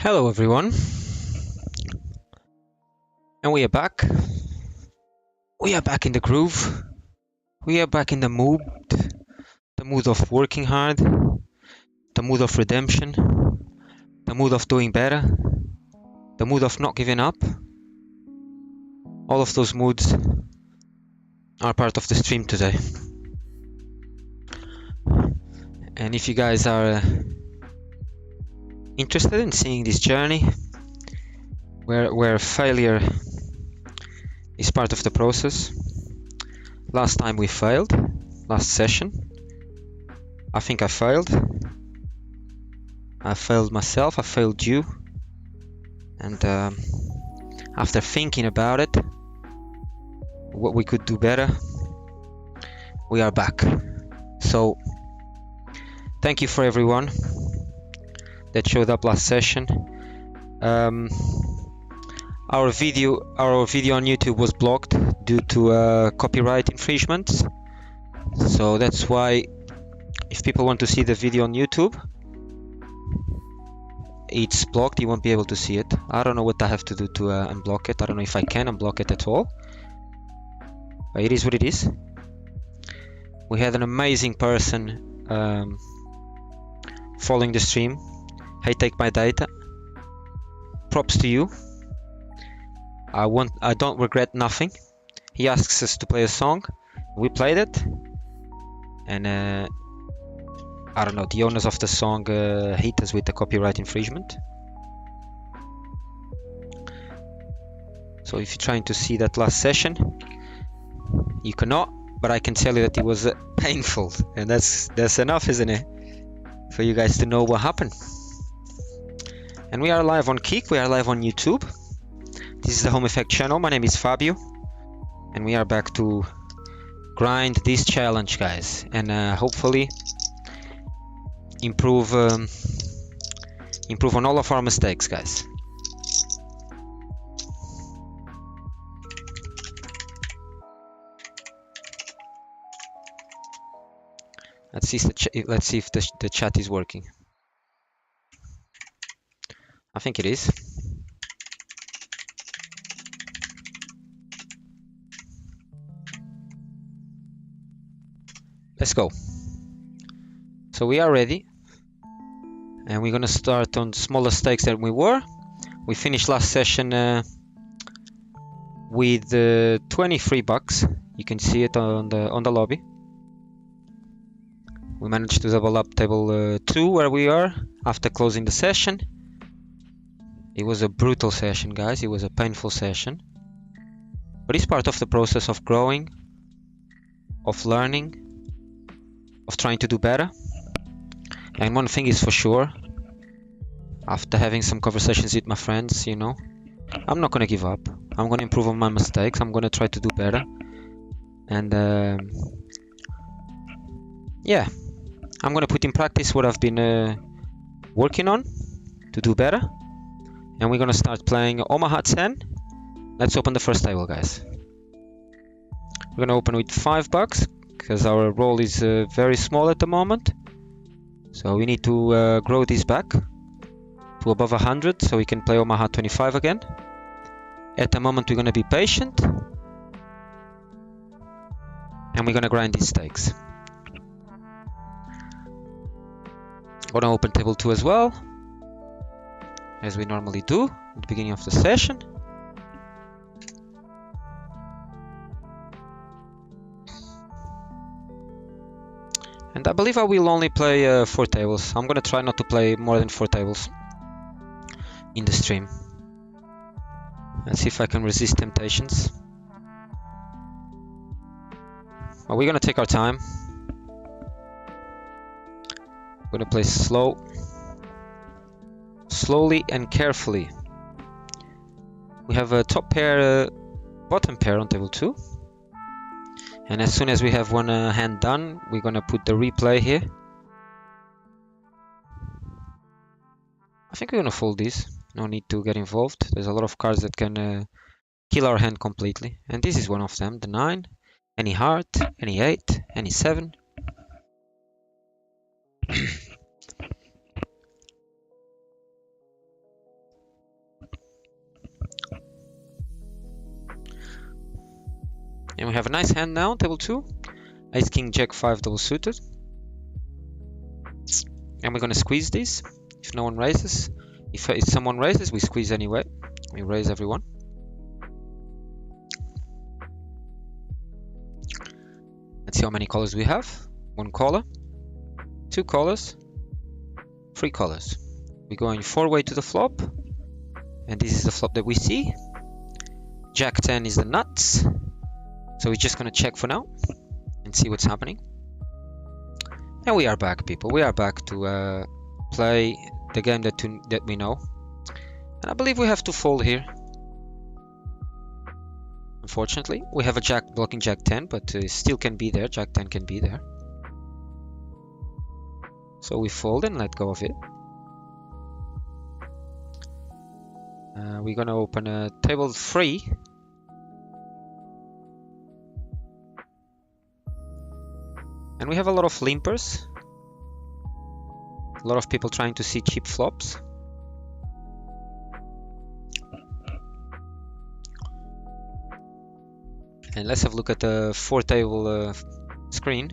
Hello everyone, and we are back. We are back in the groove. We are back in the mood of working hard, the mood of redemption, the mood of doing better, the mood of not giving up. All of those moods are part of the stream today. And if you guys are interested in seeing this journey, where failure is part of the process. Last time we failed, last session. I think I failed. I failed myself, I failed you. And after thinking about it, what we could do better, we are back. So thank you for everyone that showed up last session. Our video on YouTube was blocked due to copyright infringements. So that's why if people want to see the video on YouTube, it's blocked. You won't be able to see it. I don't know what I have to do to unblock it. I don't know if I can unblock it at all. But it is what it is. We had an amazing person following the stream. Hey, take my data. Props to you. I don't regret nothing. He asks us to play a song. We played it. And I don't know, the owners of the song hit us with the copyright infringement. So if you're trying to see that last session, you cannot, but I can tell you that it was painful, and that's enough, isn't it, for you guys to know what happened. And we are live on Kick, we are live on YouTube. This is the Home Effect channel. My name is Fabio, and we are back to grind this challenge, guys, and hopefully improve on all of our mistakes, guys. Let's see if the chat is working. I think it is. Let's go. So we are ready, and we're gonna start on smaller stakes than we were. We finished last session with 23 bucks. You can see it on the lobby. We managed to double up table 2 where we are after closing the session. It was a brutal session, guys. It was a painful session, but it's part of the process of growing, of learning, of trying to do better. And one thing is for sure, after having some conversations with my friends, you know, I'm not gonna give up. I'm gonna improve on my mistakes. I'm gonna try to do better. And yeah, I'm gonna put in practice what I've been working on to do better. And we're gonna start playing Omaha 10. Let's open the first table, guys. We're gonna open with 5 bucks because our roll is very small at the moment. So we need to grow this back to above 100 so we can play Omaha 25 again. At the moment we're gonna be patient, and we're gonna grind these stakes. Gonna open table 2 as well, as we normally do at the beginning of the session. And I believe I will only play 4 tables. I'm gonna try not to play more than 4 tables in the stream. Let's see if I can resist temptations. But we're gonna take our time. We're gonna play slowly and carefully. We have a top pair, bottom pair on table 2. And as soon as we have one hand done, we're gonna put the replay here. I think we're gonna fold this. No need to get involved. There's a lot of cards that can kill our hand completely. And this is one of them, the 9. Any heart, any 8, any 7. And we have a nice hand now, table 2. Ace, King, Jack 5 double suited. And we're gonna squeeze these if no one raises. If someone raises, we squeeze anyway. We raise everyone. Let's see how many colors we have. 1 color, 2 colors, 3 colors. We're going 4-way to the flop. And this is the flop that we see. Jack 10 is the nuts. So we're just gonna check for now and see what's happening. And we are back, people. We are back to play the game that we know. And I believe we have to fold here. Unfortunately, we have a Jack blocking Jack 10, but still can be there. Jack 10 can be there. So we fold and let go of it. We're gonna open table 3. And we have a lot of limpers. A lot of people trying to see cheap flops. And let's have a look at the 4-table screen.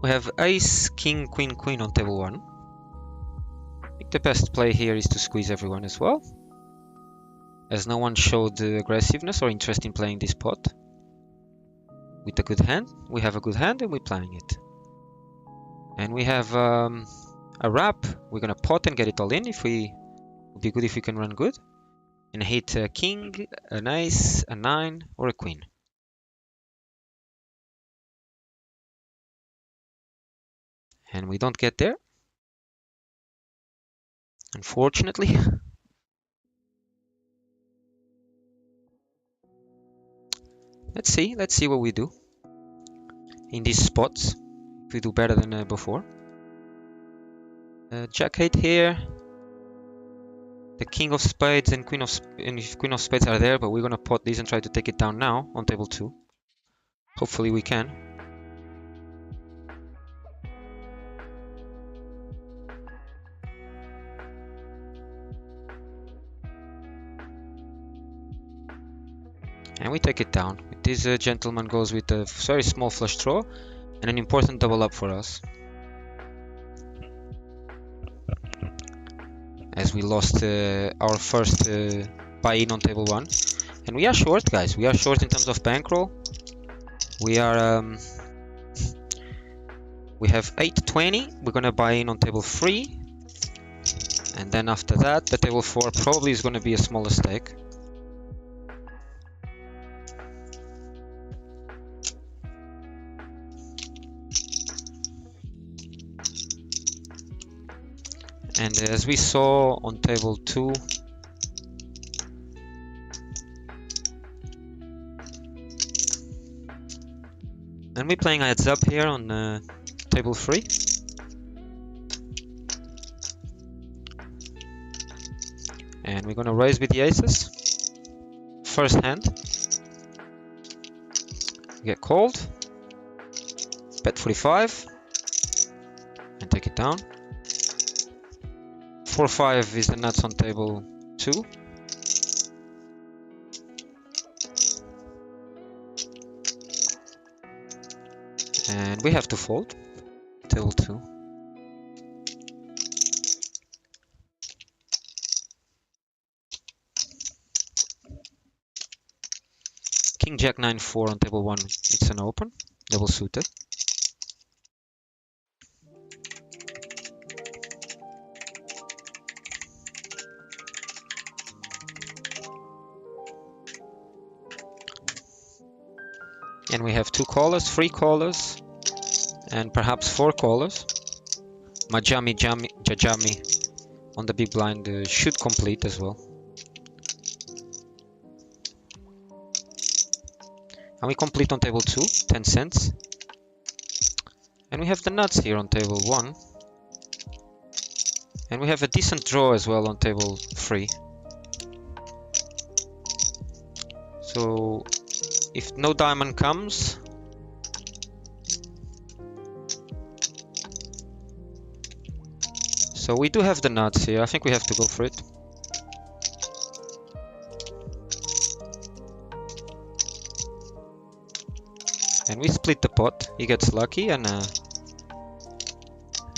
We have Ace, King, Queen, Queen on table 1. I think the best play here is to squeeze everyone as well, as no one showed aggressiveness or interest in playing this pot. With a good hand, we have a good hand and we're playing it. And we have a wrap. We're gonna pot and get it all in. It would be good if we can run good and hit a king, an ace, a 9, or a queen. And we don't get there, unfortunately. Let's see what we do in these spots. If we do better than before. Jack 8 here. The King of Spades and Queen of Spades are there, but we're gonna pot these and try to take it down now on table 2. Hopefully we can. And we take it down. This gentleman goes with a very small flush draw and an important double up for us, as we lost our first buy-in on table 1. And we are short, guys. We are short in terms of bankroll. We are we have 820. We're gonna buy in on table 3, and then after that the table 4 probably is gonna be a smaller stake. And as we saw on table 2, and we're playing heads up here on table 3. And we're gonna raise with the aces. First hand. Get called. Bet 45. And take it down. 4-5 is the nuts on table 2. And we have to fold table 2. King Jack 9-4 on table 1. It's an open, double suited. And we have 2 callers, 3 callers, and perhaps 4 callers. Jajami on the big blind should complete as well. And we complete on table 2, 10 cents. And we have the nuts here on table 1. And we have a decent draw as well on table 3. So if no diamond comes, so we do have the nuts here. I think we have to go for it. And we split the pot. He gets lucky and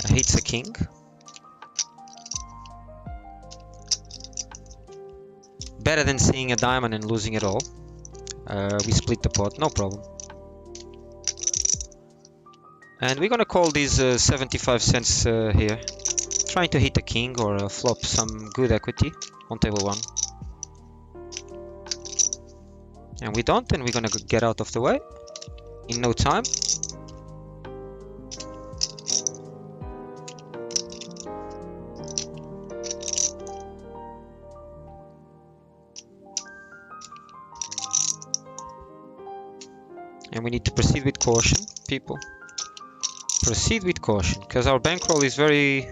hits a king. Better than seeing a diamond and losing it all. We split the pot, no problem. And we're gonna call these 75 cents here. Trying to hit a king or flop some good equity on table 1. And we don't, and we're gonna get out of the way in no time. And we need to proceed with caution, people. Proceed with caution, because our bankroll is very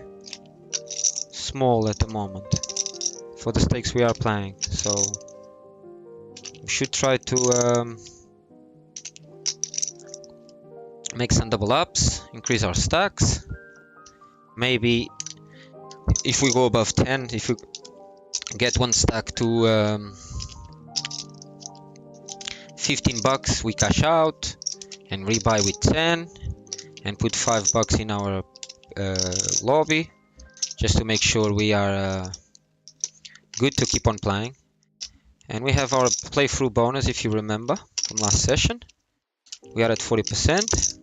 small at the moment for the stakes we are playing. So we should try to make some double ups, increase our stacks. Maybe if we go above 10, if we get one stack to 15 bucks, we cash out and rebuy with 10 and put 5 bucks in our lobby, just to make sure we are good to keep on playing. And we have our playthrough bonus, if you remember from last session. We are at 40%.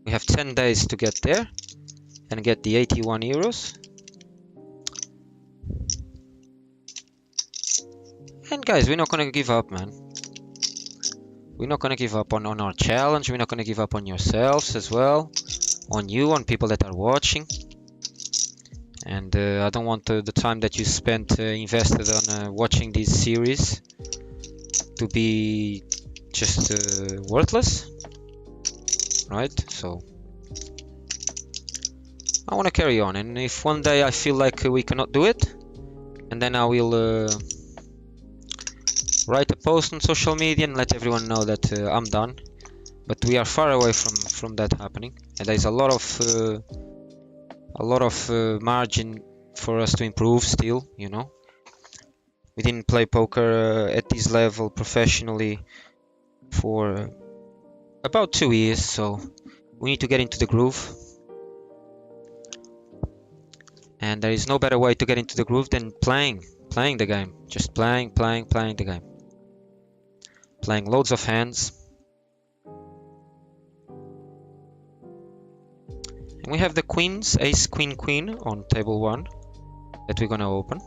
We have 10 days to get there and get the 81 euros. And guys, we're not gonna give up, man. We're not gonna give up on our challenge. We're not gonna give up on yourselves as well, on you, on people that are watching. And I don't want the time that you spent invested on watching this series to be just worthless, right? So I want to carry on, and if one day I feel like we cannot do it, and then I will write a post on social media and let everyone know that I'm done. But we are far away from that happening, and there's a lot of margin for us to improve still, you know. We didn't play poker at this level professionally for about 2 years, so we need to get into the groove. And there is no better way to get into the groove than playing the game. Just playing the game. Playing loads of hands. And we have the queens, ace, queen, queen on table 1 that we're gonna open.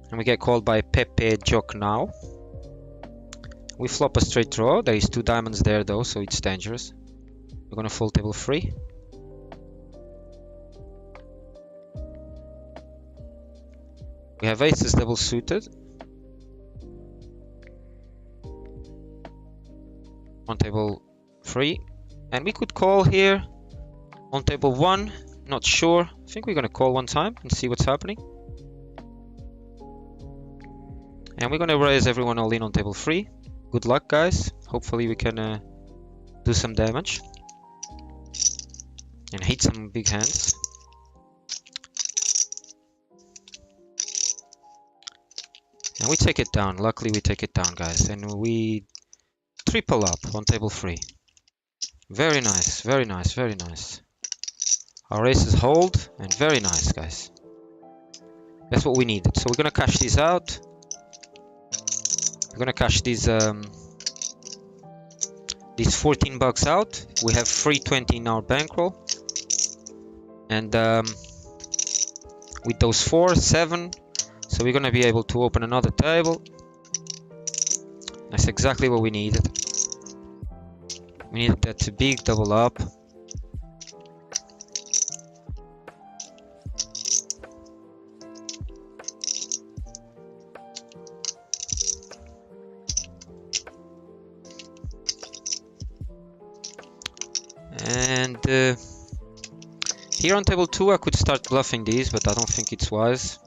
And we get called by Pepe Jock now. We flop a straight draw. There is 2 diamonds there though, so it's dangerous. We're gonna fold table 3. We have aces double suited on table 3, and we could call here on table 1. Not sure. I think we're gonna call one time and see what's happening. And we're gonna raise everyone all in on table 3. Good luck, guys. Hopefully we can do some damage and hit some big hands. And we take it down. Luckily we take it down, guys, and we triple up on table 3. Very nice, very nice, very nice. Our aces hold, and very nice, guys. That's what we needed. So we're gonna cash these out. We're gonna cash these 14 bucks out. We have 320 in our bankroll, and with those 4, 7. So we're gonna be able to open another table. That's exactly what we needed. We needed that big double up. And here on table 2 I could start bluffing these, but I don't think it's wise.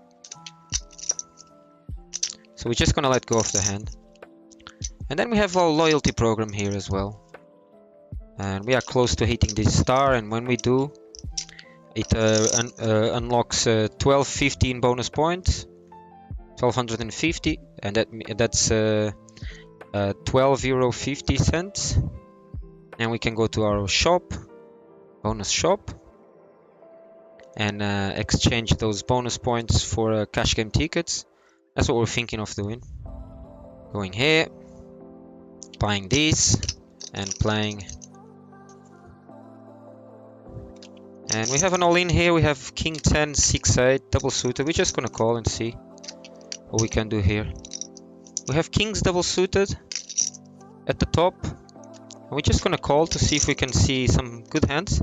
So we're just gonna let go of the hand. And then we have our loyalty program here as well. And we are close to hitting this star, and when we do, it unlocks 1250 bonus points, 1250, and that's €12.50, and we can go to our shop, bonus shop, and exchange those bonus points for cash game tickets. That's what we're thinking of doing. Going here, buying this, and playing. And we have an all-in here. We have King 10, 6-8, double suited. We're just gonna call and see what we can do here. We have Kings double suited at the top. And we're just gonna call to see if we can see some good hands.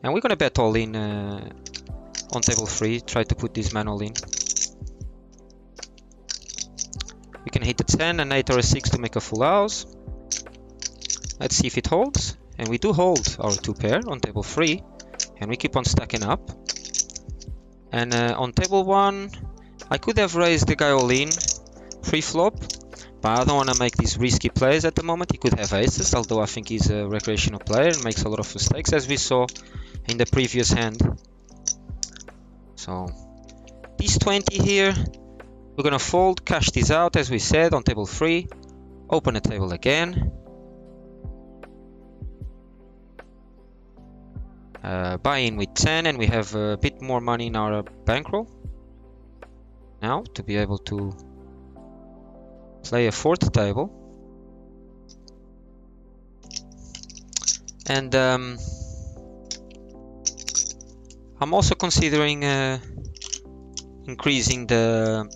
And we're gonna bet all in on table 3. Try to put this man all in. We can hit the 10, an 8 or a 6 to make a full house. Let's see if it holds. And we do hold our 2 pair on table 3. And we keep on stacking up. And on table 1, I could have raised the guy all in pre-flop, but I don't want to make these risky plays at the moment. He could have aces, although I think he's a recreational player and makes a lot of mistakes, as we saw in the previous hand. So these 20 here, we're gonna fold, cash this out as we said on table 3, open the table again. Buy in with 10, and we have a bit more money in our bankroll now to be able to play a 4th table. And I'm also considering increasing the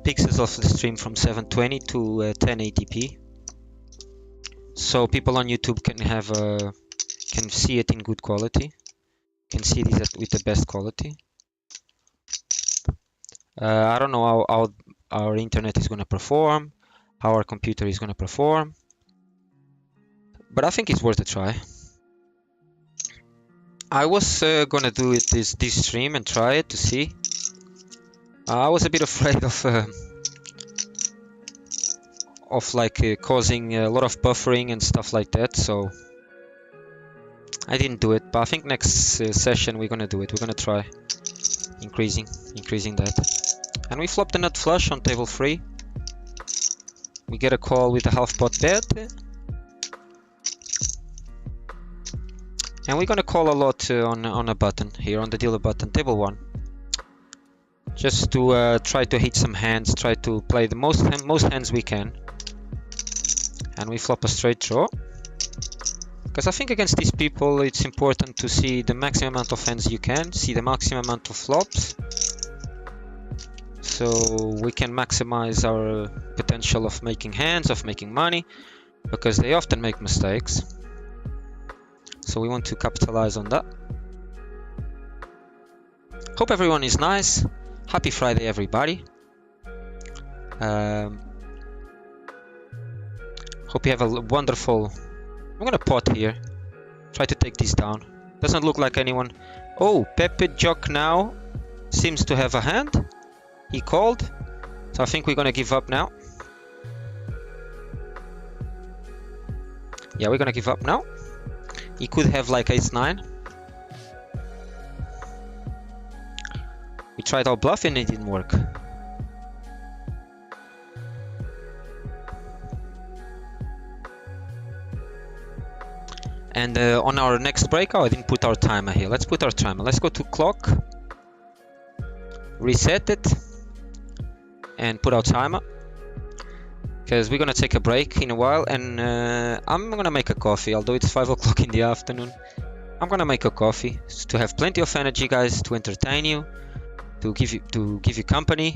pixels of the stream from 720 to 1080p. So people on YouTube can have can see it in good quality, can see this with the best quality. I don't know how our internet is going to perform, how our computer is going to perform, but I think it's worth a try. I was going to do it this stream and try it to see. I was a bit afraid of like causing a lot of buffering and stuff like that, so I didn't do it. But I think next session we're gonna do it. We're gonna try increasing that. And we flop the nut flush on table 3. We get a call with a half pot bet, and we're gonna call a lot on a button here, on the dealer button, table 1. Just to try to hit some hands, try to play the most hands we can. And we flop a straight draw. Because I think against these people it's important to see the maximum amount of hands you can, see the maximum amount of flops. So we can maximize our potential of making hands, of making money, because they often make mistakes. So we want to capitalize on that. Hope everyone is nice. Happy Friday, everybody. Hope you have a wonderful... I'm gonna pot here. Try to take this down. Doesn't look like anyone... Oh, Pepe Jock now seems to have a hand. He called. So I think we're gonna give up now. Yeah, we're gonna give up now. He could have like ace-9. We tried our bluff and it didn't work. And on our next breakout, I didn't put our timer here. Let's put our timer. Let's go to clock, reset it, and put our timer. Because we're gonna take a break in a while, and I'm gonna make a coffee. Although it's 5 o'clock in the afternoon, I'm gonna make a coffee to have plenty of energy, guys, to entertain you, to give you company,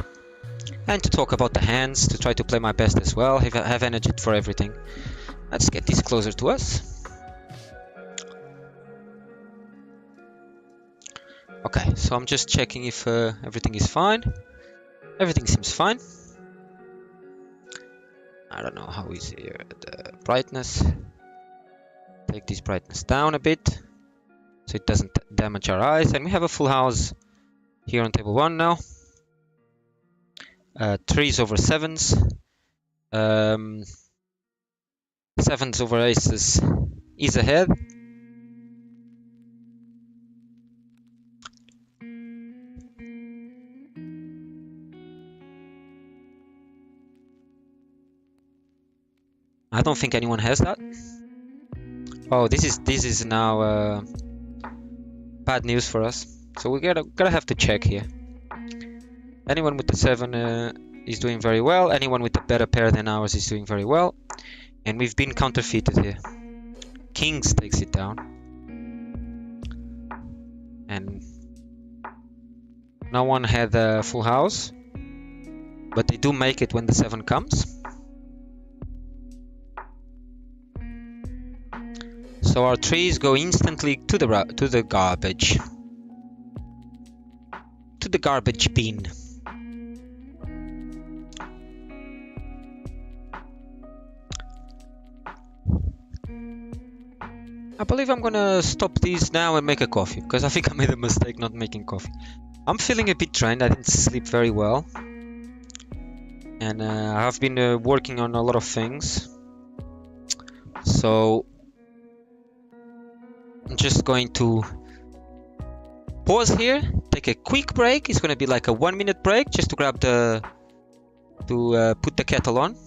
and to talk about the hands, to try to play my best as well. Have energy for everything. Let's get this closer to us. Okay, so I'm just checking if everything is fine. Everything seems fine. I don't know how is here the brightness. Take this brightness down a bit so it doesn't damage our eyes. And we have a full house here on table 1 now. 3s over 7s. 7s over aces is ahead. I don't think anyone has that. Oh, this is now bad news for us. So we gotta have to check here. Anyone with the 7 is doing very well. Anyone with a better pair than ours is doing very well. And we've been counterfeited here. Kings takes it down. And no one had a full house. But they do make it when the 7 comes. So our trees go instantly to the garbage. To the garbage bin. I believe I'm gonna stop these now and make a coffee, because I think I made a mistake not making coffee. I'm feeling a bit drained. I didn't sleep very well. And I've been working on a lot of things. So I'm just going to pause here, take a quick break. It's gonna be like a 1-minute break just to grab put the kettle on.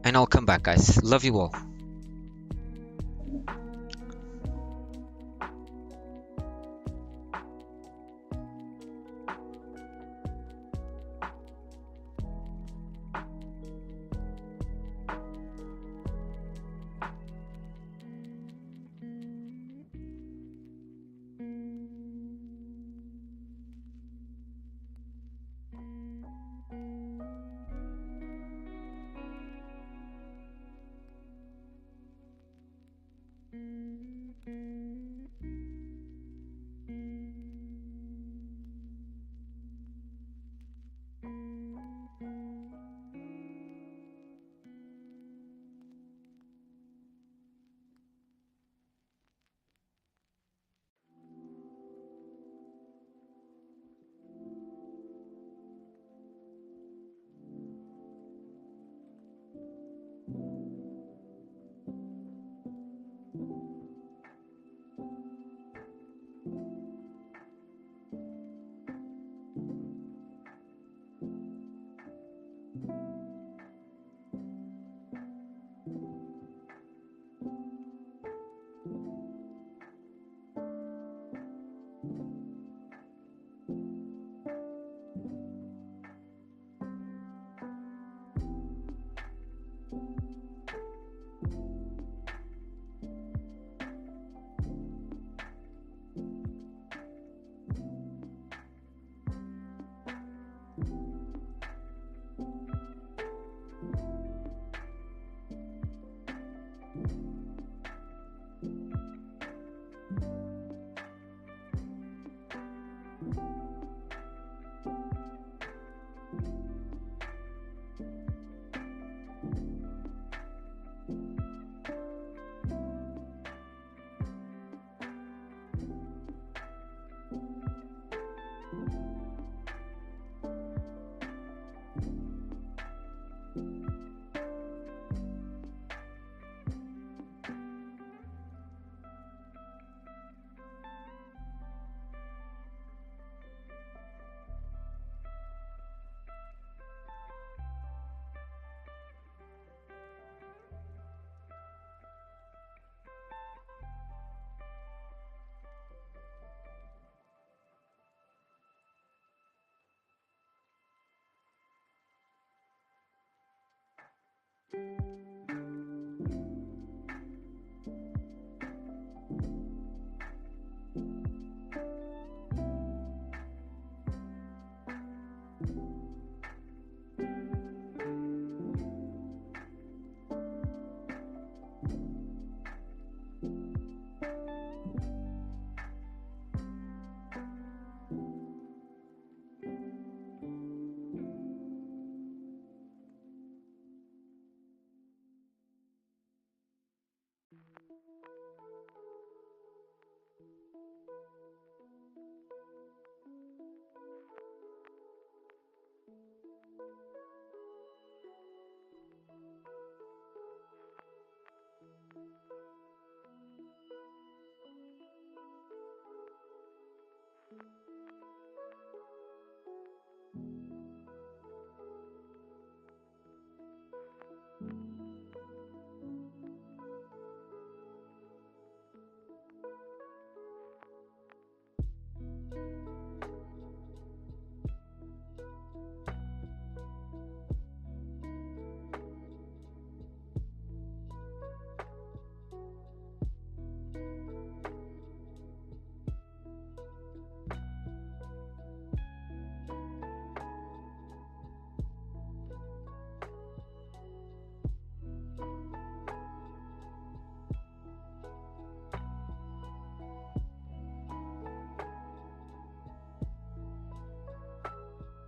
And I'll come back, guys. Love you all.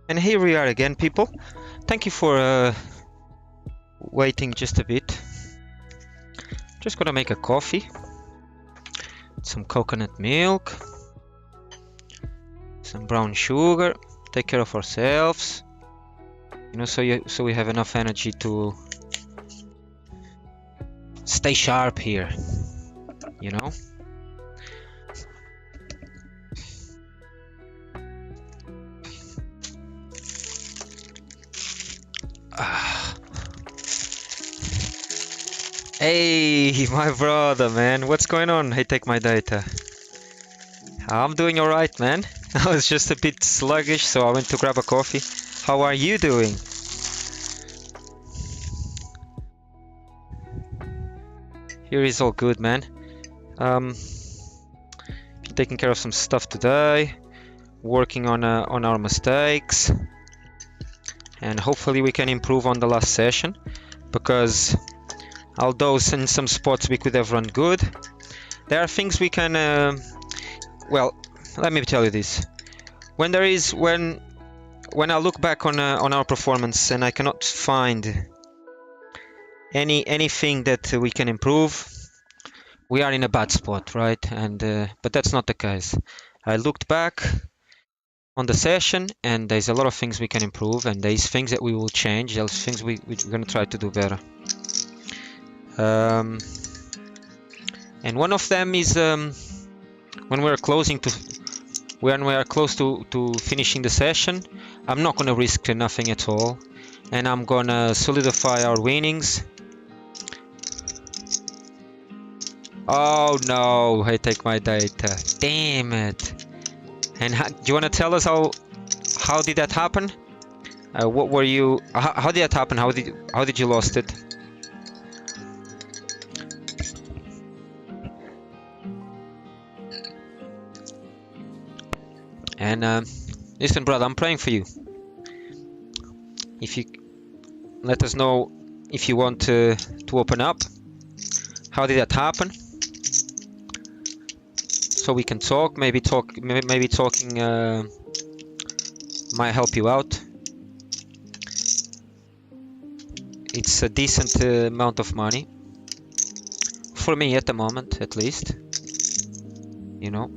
And here we are again, people. Thank you for waiting just a bit. Just gonna make a coffee, some coconut milk, some brown sugar. Take care of ourselves, you know, so we have enough energy to stay sharp here, you know. Hey, my brother, man, what's going on? Hey, take my data. I'm doing all right, man. I was just a bit sluggish, so I went to grab a coffee. How are you doing? Here is all good, man. Taking care of some stuff today, working on our mistakes, and hopefully we can improve on the last session, because although in some spots we could have run good, there are things we can well, let me tell you this. When I look back on our performance and I cannot find anything that we can improve, we are in a bad spot, right? And but that's not the case. I looked back on the session and there's a lot of things we can improve, and there's things that we will change, there's things we're going to try to do better. And one of them is when we are close to finishing the session, I'm not going to risk nothing at all, and I'm going to solidify our winnings. Oh no, I take my data. Damn it. And do you want to tell us how did that happen? What were you? How did that happen? How did you lost it? And listen, brother, I'm praying for you. If you let us know if you want to open up, how did that happen? So we can talk. Maybe talking might help you out. It's a decent amount of money for me at the moment, at least. You know.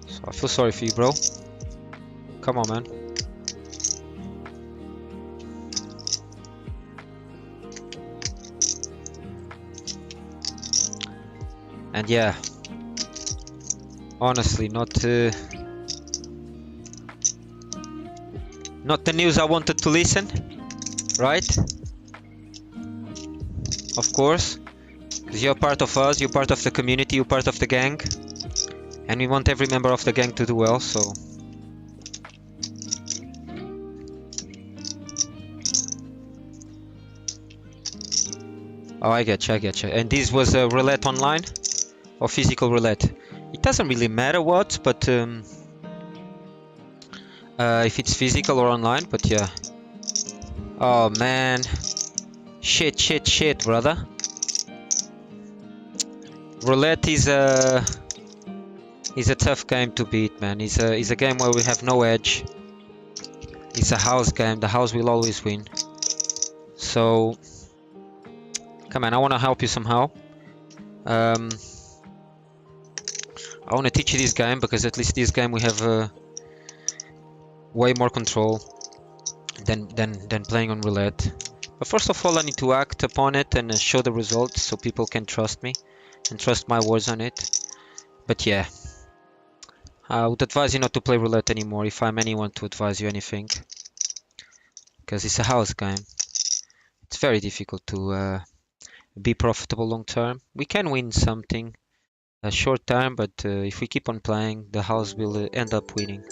So I feel sorry for you, bro. Come on, man. And yeah, honestly, not the news I wanted to listen, right? Of course, because you're part of us, you're part of the community, you're part of the gang, and we want every member of the gang to do well, so. Oh, I get you. And this was a roulette online? Or physical roulette? It doesn't really matter what, but if it's physical or online, but yeah. Oh man, shit, brother. Roulette is a tough game to beat, man. It's a game where we have no edge. It's a house game. The house will always win. So, come on, I want to help you somehow. I want to teach you this game, because at least this game we have way more control than playing on roulette. But first of all, I need to act upon it and show the results so people can trust me and trust my words on it. But yeah, I would advise you not to play roulette anymore if I'm anyone to advise you anything, because it's a house game. It's very difficult to be profitable long term. We can win something short term, but if we keep on playing, the house will end up winning.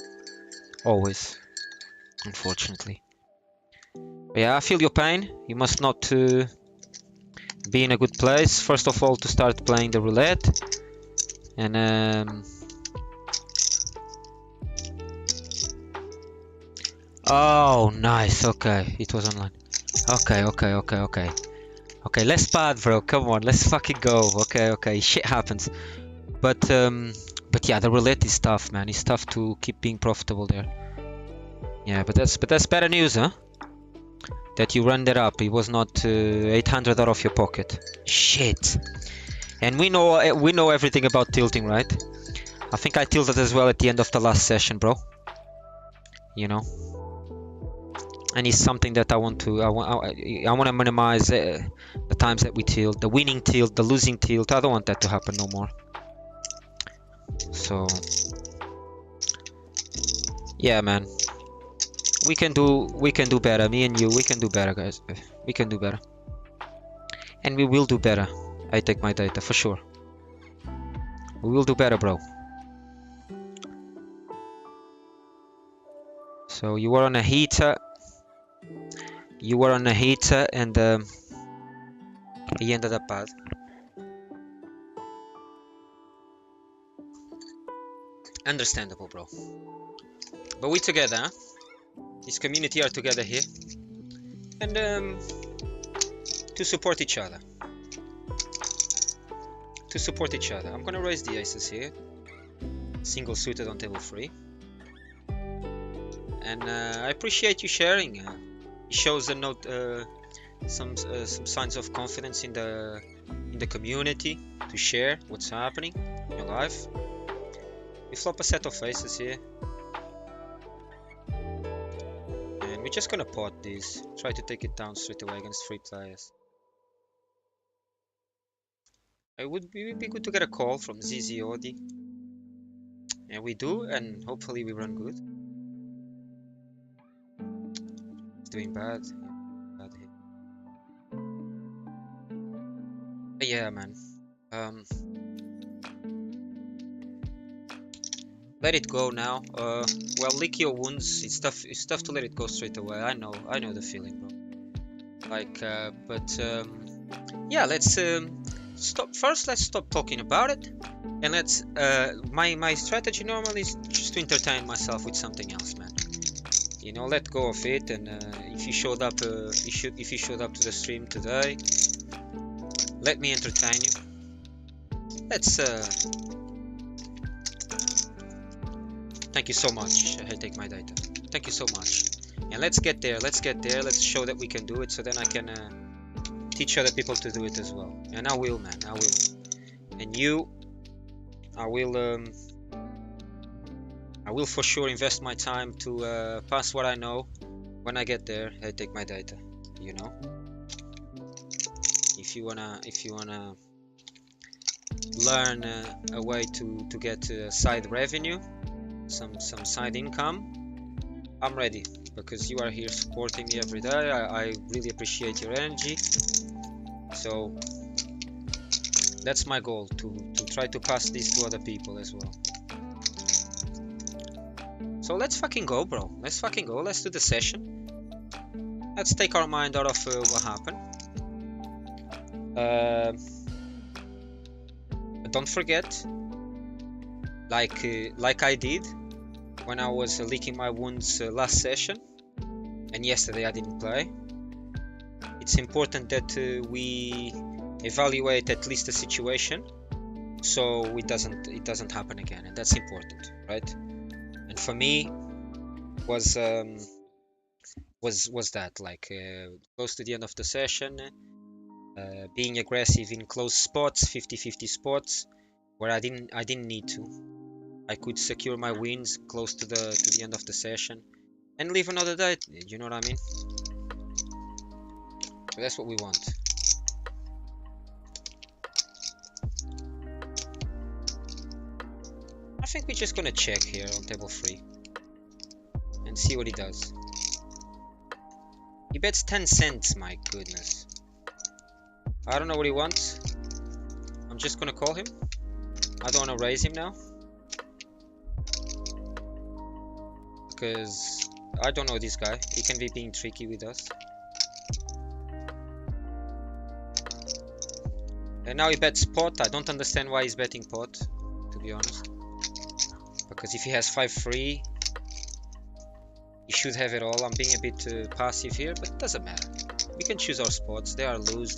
Always, unfortunately. But yeah, I feel your pain. You must not be in a good place. First of all, to start playing the roulette. And oh, nice. Okay, it was online. Okay. Okay, less bad, bro. Come on, let's fucking go. Okay. Shit happens. But yeah, the roulette is tough, man. It's tough to keep being profitable there. Yeah, but that's better news, huh? That you run that up. It was not 800 out of your pocket. Shit. And we know everything about tilting, right? I think I tilted as well at the end of the last session, bro. You know. And it's something that I want to minimize the times that we tilt, the winning tilt, the losing tilt. I don't want that to happen no more. So yeah, man, we can do better. Me and you, we can do better, guys. We can do better, and we will do better. I take my data for sure. We will do better, bro. So you were on a heater. You were on a heater, and he ended up bad. Understandable, bro. But we together, huh? This community are together here, and to support each other. To support each other. I'm gonna raise the aces here. Single suited on table 3. And I appreciate you sharing. It shows a note, some signs of confidence in the community to share what's happening in your life. We flop a set of aces here. And we're just gonna pot this. Try to take it down straight away against 3 players. It would be good to get a call from ZZ Odi. And we do, and hopefully we run good. It's doing bad. Bad hit. But yeah, man. Let it go now. Well, lick your wounds. It's tough to let it go straight away. I know the feeling, bro. Like, but yeah, let's stop. First, let's stop talking about it, and let's. My strategy normally is just to entertain myself with something else, man. You know, let go of it. And if you showed up, if you showed up to the stream today, let me entertain you. Let's. Thank you so much. I take my data. Thank you so much. And let's get there. Let's get there. Let's show that we can do it, so then I can teach other people to do it as well. And I will, man. I will. And you, I will for sure invest my time to pass what I know. When I get there, I take my data. You know. If you wanna learn a way to get side revenue. Some side income, I'm ready, because you are here supporting me every day. I really appreciate your energy. So that's my goal, to try to pass this to other people as well. So let's fucking go, bro. Let's fucking go. Let's do the session. Let's take our mind out of what happened. But don't forget, like I did when I was licking my wounds last session, and yesterday I didn't play. It's important that we evaluate at least the situation, so it doesn't happen again, and that's important, right? And for me, was that, like, close to the end of the session, being aggressive in close spots, 50-50 spots, where I didn't need to. I could secure my wins close to the end of the session and live another day. You know what I mean? So that's what we want. I think we're just gonna check here on table 3 and see what he does. He bets 10 cents, my goodness. I don't know what he wants. I'm just gonna call him. I don't want to raise him now, because I don't know this guy. He can be being tricky with us. And now he bets pot. I don't understand why he's betting pot, to be honest. Because if he has 5-3, he should have it all. I'm being a bit passive here, but it doesn't matter. We can choose our spots. They are loose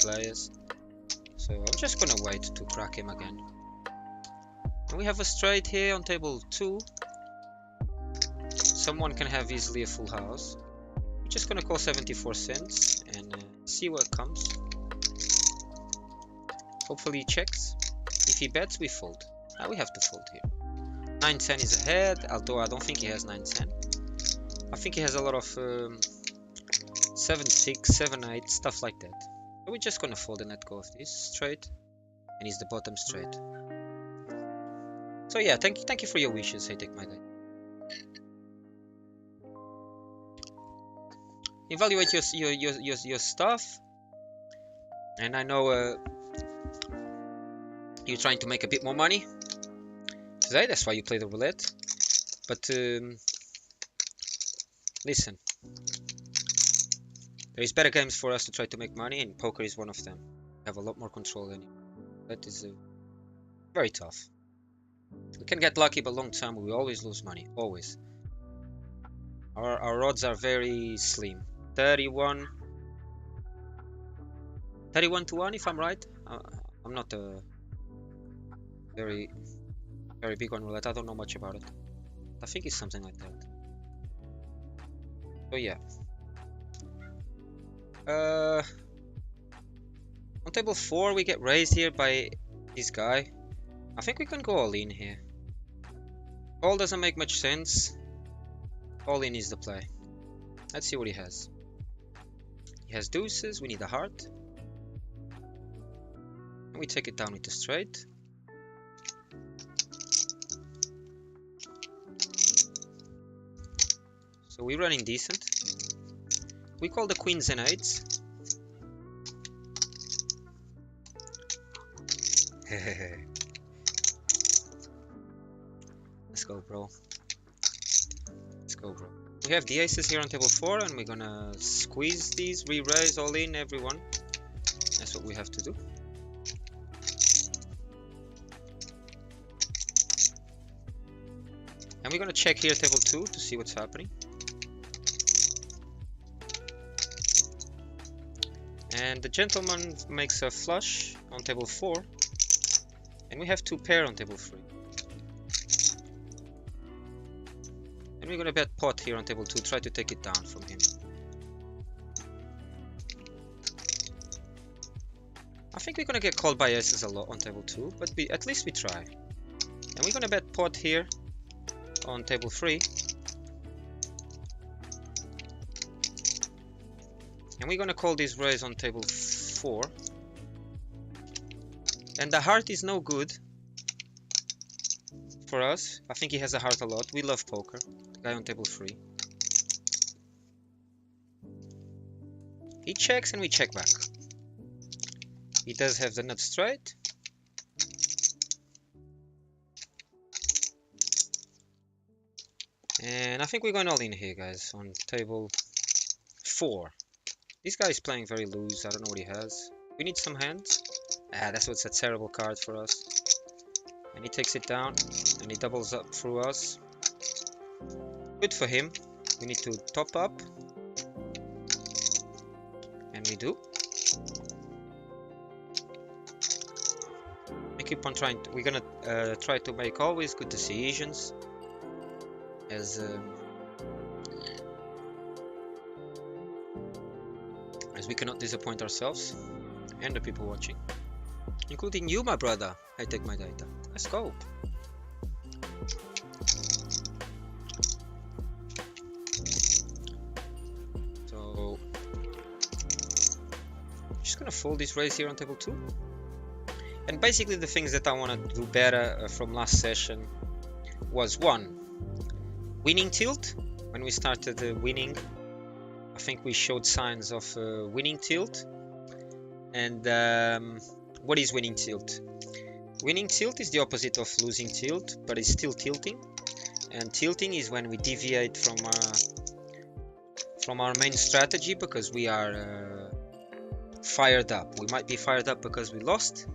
players. So I'm just gonna wait to crack him again. And we have a straight here on table 2. Someone can have easily a full house. We're just gonna call 74 cents and see what comes. Hopefully he checks. If he bets, we fold. Now we have to fold here. 9-10 is ahead, although I don't think he has 9-10. I think he has a lot of 7-6, 7-8, stuff like that. So we're just gonna fold and let go of this straight. And he's the bottom straight. So yeah, thank you for your wishes. I take my day. Evaluate your stuff. And I know you're trying to make a bit more money today, that's why you play the roulette. But listen, there is better games for us to try to make money, and poker is one of them. We have a lot more control than you. That is very tough. We can get lucky, but long term we always lose money, always. Our odds are very slim. 31 to 1 if I'm right. I'm not very big on roulette. I don't know much about it. I think it's something like that. So yeah. On table 4 we get raised here by this guy. I think we can go all in here. All doesn't make much sense. All in is the play. Let's see what he has. He has deuces, we need a heart. And we take it down with a straight. So we're running decent. We call the queens and eights. Let's go, bro. Let's go, bro. We have the aces here on table 4, and we're gonna squeeze these, re-raise, all in, everyone. That's what we have to do. And we're gonna check here table 2 to see what's happening. And the gentleman makes a flush on table 4. And we have 2 pair on table 3. And we're gonna bet pot here on table 2, try to take it down from him. I think we're gonna get called by aces a lot on table 2, but at least we try. And we're gonna bet pot here on table 3. And we're gonna call this raise on table 4. And the heart is no good for us. I think he has a heart a lot. We love poker. The guy on table 3. He checks and we check back. He does have the nut straight. And I think we're going all in here, guys, on table 4. This guy is playing very loose. I don't know what he has. We need some hands. That's what's a terrible card for us. And he takes it down and he doubles up through us. Good for him. We need to top up. And we do. I keep on trying to, we're gonna try to make always good decisions. As we cannot disappoint ourselves and the people watching, including you, my brother. I take my data. Let's go. So just gonna fold this raise here on table 2. And basically the things that I want to do better from last session was 1, winning tilt. When we started winning, I think we showed signs of winning tilt. And what is winning tilt? Winning tilt is the opposite of losing tilt, but it's still tilting. And tilting is when we deviate from our main strategy because we are fired up. We might be fired up because we lost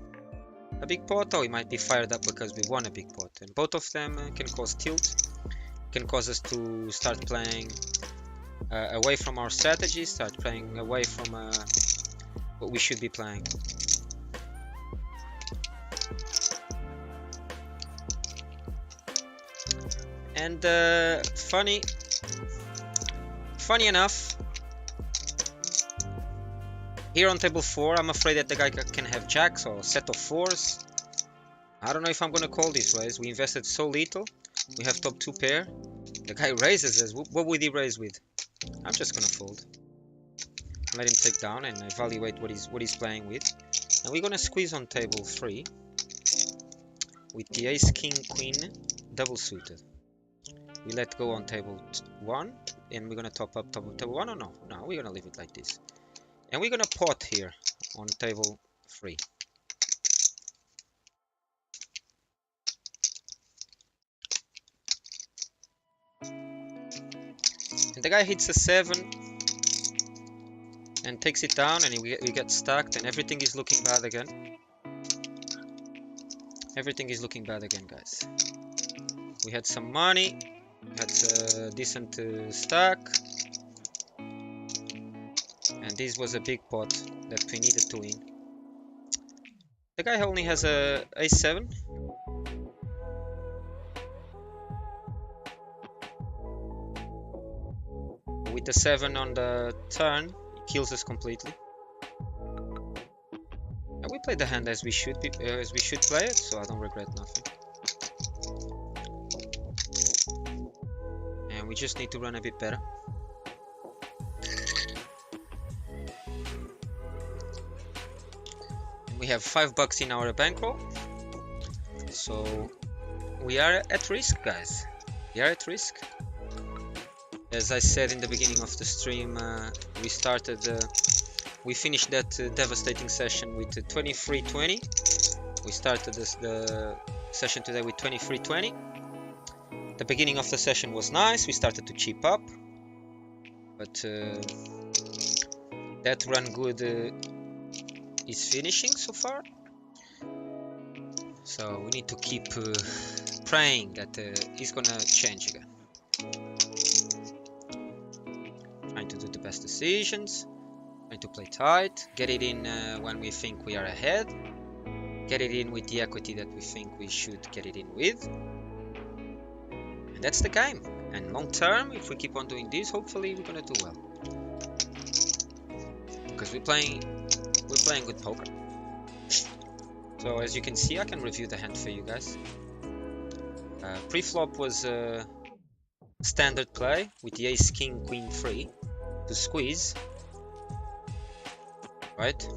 a big pot, or we might be fired up because we won a big pot. And both of them can cause tilt, can cause us to start playing away from our strategy, start playing away from what we should be playing. And funny enough, here on table 4, I'm afraid that the guy can have jacks or a set of 4s. I don't know if I'm gonna call this raise. We invested so little. We have top 2 pair. The guy raises us. What would he raise with? I'm just gonna fold. Let him take down and evaluate what he's playing with. And we're gonna squeeze on table 3 with the ace, king, queen, double suited. We let go on table 1, and we're gonna top up table 1 or no? No, we're gonna leave it like this. And we're gonna pot here on table 3. And the guy hits a 7 and takes it down, and we get stacked, and everything is looking bad again. Everything is looking bad again, guys. We had some money, had a decent stack, and this was a big pot that we needed to win. The guy only has a ace 7. With the 7 on the turn, it kills us completely. And we played the hand as we should play it, so I don't regret nothing. And we just need to run a bit better. And we have $5 in our bankroll, so we are at risk, guys. We are at risk. As I said in the beginning of the stream, we finished that devastating session with 23-20. We started the session today with 23-20. The beginning of the session was nice. We started to chip up, but that run good is finishing so far. So we need to keep praying that it's gonna change again. Trying to do the best decisions, trying to play tight, get it in when we think we are ahead, get it in with the equity that we think we should get it in with, and that's the game. And long term, if we keep on doing this, hopefully we're gonna do well, because we're playing good poker. So as you can see, I can review the hand for you guys. Pre-flop was standard play with the ace, king, queen, 3 to squeeze, right?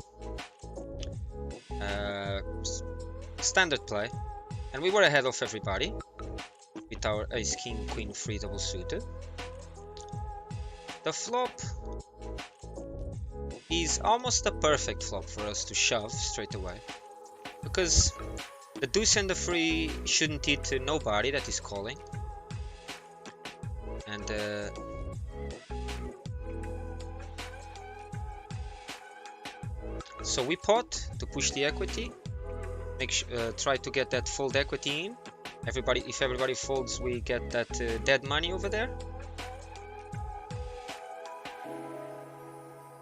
Standard play, and we were ahead of everybody with our ace, king, queen, 3 double suited. The flop is almost a perfect flop for us to shove straight away, because the deuce and the 3 shouldn't hit nobody that is calling. And so we pot to push the equity, try to get that fold equity in. If everybody folds, we get that dead money over there.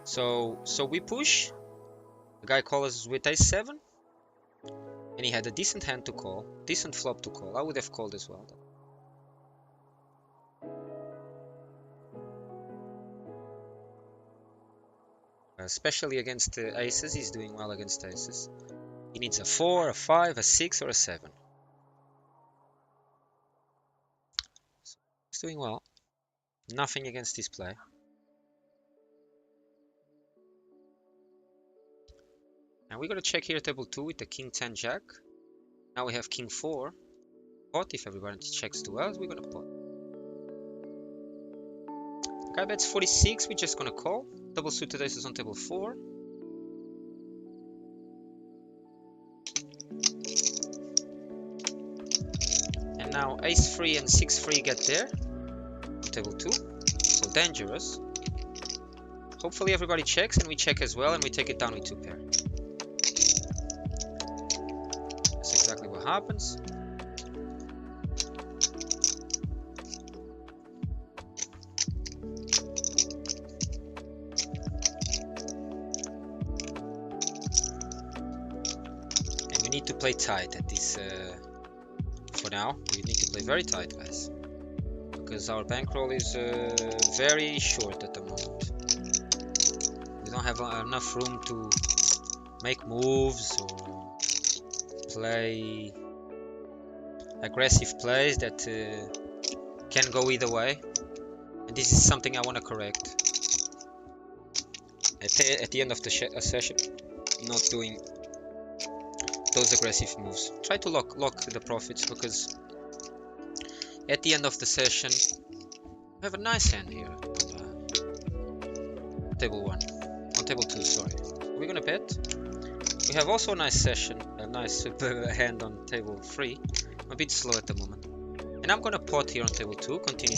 So we push. The guy calls us with ace 7, and he had a decent hand to call, decent flop to call. I would have called as well, though. Especially against aces. He's doing well against aces. He needs a 4, a 5, a 6, or a 7. So he's doing well. Nothing against his play. And we're gonna check here table 2 with the king 10 jack. Now we have king 4. Pot. If everybody checks to us, we're gonna pot. Guy bets 46. We're just gonna call. Double suited aces on table 4. And now ace 3 and 6 3 get there on table 2. So dangerous. Hopefully everybody checks, and we check as well, and we take it down with 2 pair. That's exactly what happens. Need to play tight at this for now. We need to play very tight, guys. because our bankroll is very short at the moment. We don't have enough room to make moves or play aggressive plays that can go either way, and this is something I want to correct at the end of the session. Not doing those aggressive moves. Try to lock the profits, because at the end of the session we have a nice hand here on table 1, on table 2, sorry. We're gonna bet. We have also a nice session, a nice hand on table 3. I'm a bit slow at the moment. And I'm gonna pot here on table 2, continue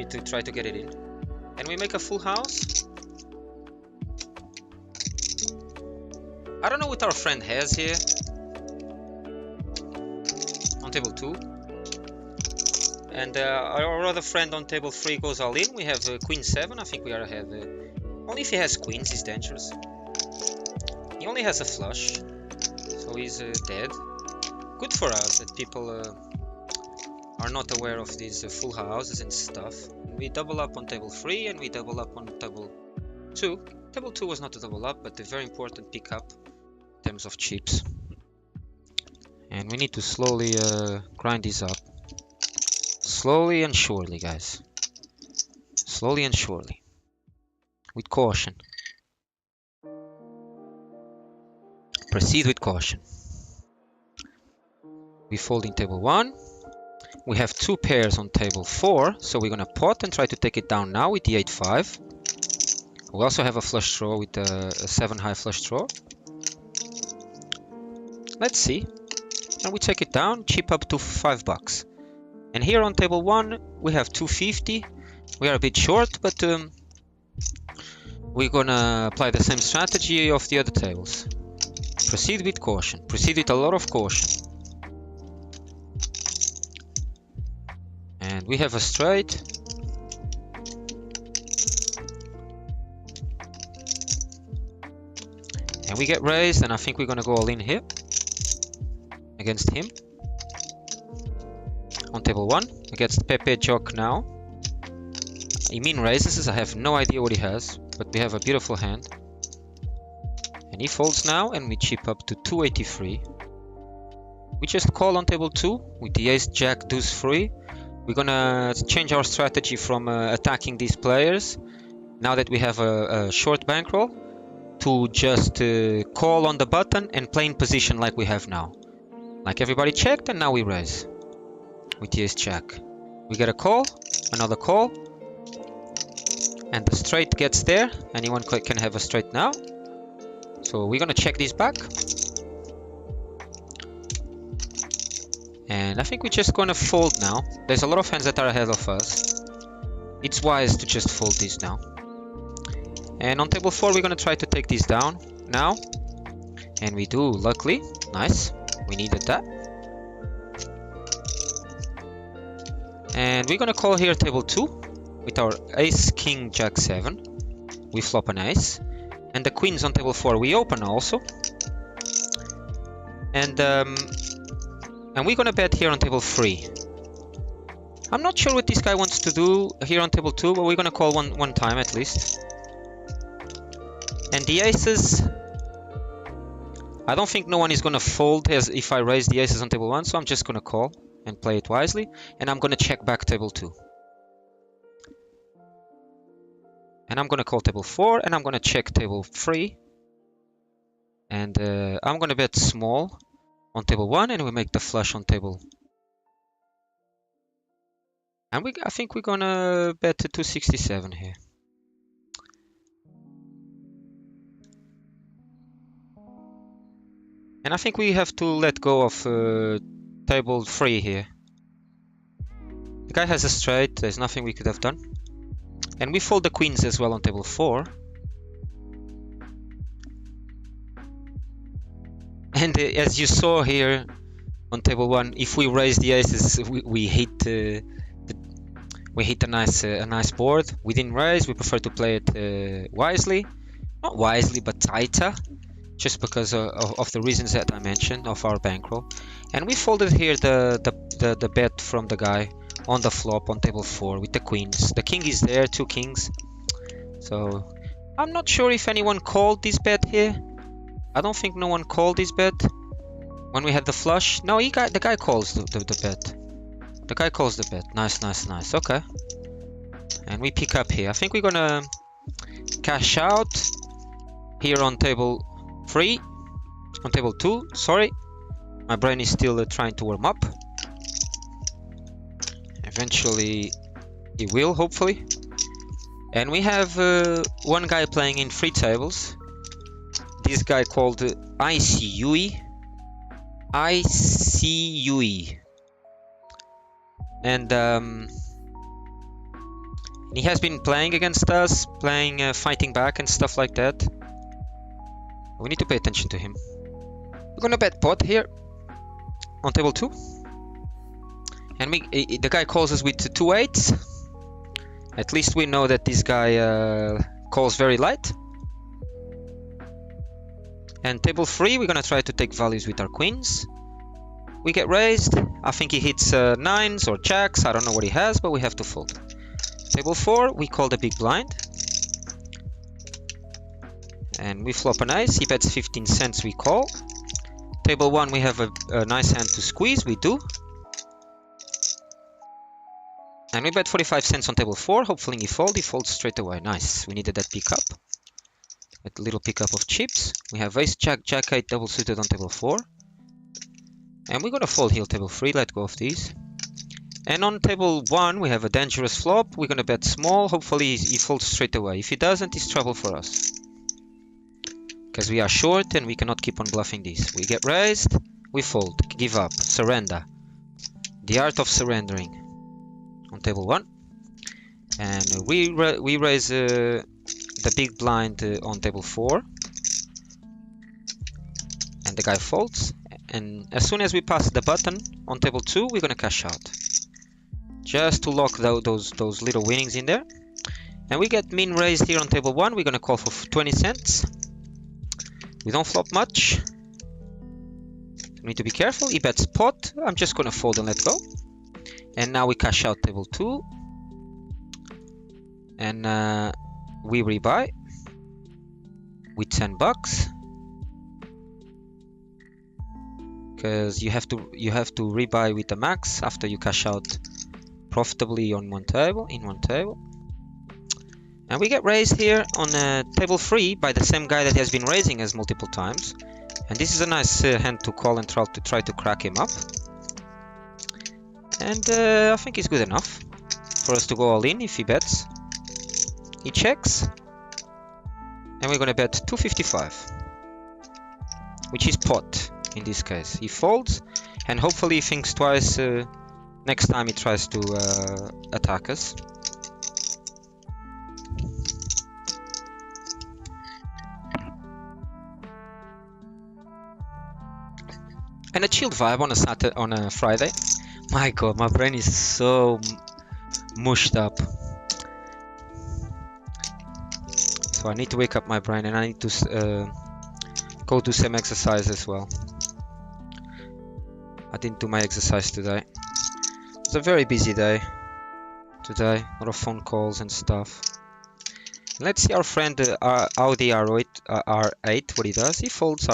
to try to get it in. And we make a full house. I don't know what our friend has here on table 2. And our other friend on table 3 goes all in. We have queen 7. I think we are ahead. Only if he has queens he's dangerous. He only has a flush, so he's dead. Good for us that people are not aware of these full houses and stuff. We double up on table 3 and we double up on table 2. Table 2 was not a double up, but a very important pick up in terms of chips. And we need to slowly grind these up. Slowly and surely, guys. Slowly and surely. With caution. Proceed with caution. We fold in table 1. We have 2 pairs on table 4, so we're gonna pot and try to take it down now with the 8-5. We also have a flush draw with a 7 high flush draw. Let's see. And we take it down, chip up to $5. And here on table 1 we have 250. We are a bit short, but we're gonna apply the same strategy of the other tables. Proceed with caution. Proceed with a lot of caution. And we have a straight. And we get raised, and I think we're gonna go all in here against him. On table 1 against Pepe Jock now. He mean raises. I have no idea what he has, but we have a beautiful hand. And he folds now, and we chip up to 283. We just call on table 2 with the ace jack deuce 3. We're gonna change our strategy from attacking these players, now that we have a short bankroll, to just call on the button and play in position like we have now. Like everybody checked, and now we raise with the ace jack. We get a call, another call, and the straight gets there. Anyone can have a straight now. So we're gonna check these back. And I think we're just gonna fold now. There's a lot of hands that are ahead of us. It's wise to just fold these now. And on table 4 we're gonna try to take these down now. And we do, luckily. Nice. We needed that. And we're gonna call here table 2 with our ace, king, jack 7. We flop an ace. And the queens on table 4 we open also. And we're gonna bet here on table 3. I'm not sure what this guy wants to do here on table 2, but we're gonna call one time at least. And the aces, I don't think no one is gonna fold as if I raise the aces on table 1, so I'm just gonna call and play it wisely. And I'm gonna check back table 2. And I'm gonna call table 4, and I'm gonna check table 3. And I'm gonna bet small on table 1, and we make the flush on table. And I think we're gonna bet to 267 here. And I think we have to let go of table 3 here. The guy has a straight, there's nothing we could have done. And we fold the queens as well on table 4. And as you saw here on table 1, if we raise the aces, we hit a nice board. We didn't raise. We prefer to play it wisely, not wisely, but tighter. just because of the reasons that I mentioned of our bankroll. And we folded here the bet from the guy on the flop on table 4 with the queens. The king is there, 2 kings. So I'm not sure if anyone called this bet here. I don't think no one called this bet when we had the flush. No, the guy calls the bet. The guy calls the bet. Nice, nice, nice. Okay. And we pick up here. I think we're gonna cash out here on table 3. On table 2, sorry. My brain is still trying to warm up. Eventually it will, hopefully. And we have one guy playing in 3 tables. This guy called ICUE. ICUE. And he has been playing against us, fighting back and stuff like that. We need to pay attention to him. We're gonna bet pot here on table 2. And the guy calls us with 2 8s. At least we know that this guy calls very light. And table 3, we're gonna try to take values with our queens. We get raised. I think he hits 9s or jacks. I don't know what he has, but we have to fold. Table 4, we call the big blind. And we flop an ace. He bets 15 cents, we call. Table 1, we have a nice hand to squeeze. We do. And we bet 45 cents on table 4. Hopefully he folds. He folds straight away. Nice. We needed that pickup. A little pickup of chips. We have ace, jack, jack 8 double suited on table 4. And we're gonna fold here table 3. Let go of these. And on table 1, we have a dangerous flop. We're gonna bet small. Hopefully he folds straight away. If he doesn't, it's trouble for us. Because we are short and we cannot keep on bluffing this. We get raised. We fold. Give up. Surrender. The art of surrendering. On table 1. And we raise the big blind on table 4. And the guy folds. And as soon as we pass the button on table 2, we're gonna cash out. Just to lock those little winnings in there. And we get min raised here on table 1. We're gonna call for 20 cents. We don't flop much. We need to be careful. He bets pot. I'm just gonna fold and let go. And now we cash out table 2. And we rebuy with 10 bucks. Because you have to rebuy with the max after you cash out profitably on one table, And we get raised here on table 3 by the same guy that has been raising us multiple times. And this is a nice hand to call and try to crack him up. And I think it's good enough for us to go all in if he bets. He checks. And we're gonna bet 255. Which is pot in this case. He folds and hopefully he thinks twice next time he tries to attack us. And a chilled vibe on a Friday. My god, my brain is so mushed up. So I need to wake up my brain and I need to go do some exercise as well. I didn't do my exercise today. It was a very busy day today. A lot of phone calls and stuff. Let's see our friend Audi R8 what he does. He folds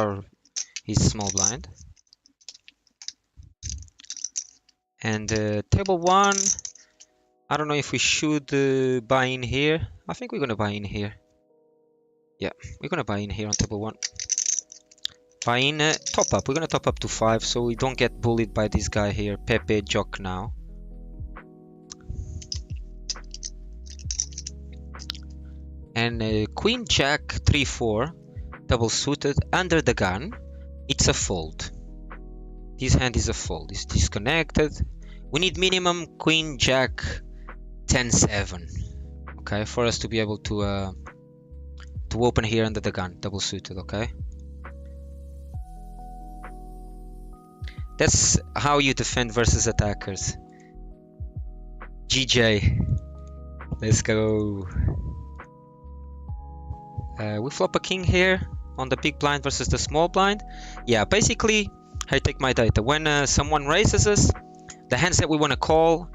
his small blind. And table 1, I don't know if we should buy in here. I think we're gonna buy in here. Yeah, we're gonna buy in here on table 1. Buy in, top up. We're gonna top up to 5 so we don't get bullied by this guy here, Pepe Jock now. And Queen Jack 3-4, double suited under the gun. It's a fold. This hand is a fold. It's disconnected. We need minimum Queen Jack 10-7. Okay, for us to be able to open here under the gun, double suited. Okay. That's how you defend versus attackers. GJ. Let's go. We flop a king here. on the big blind versus the small blind. Yeah, basically, I take my data. When someone raises us, the hands that we want to call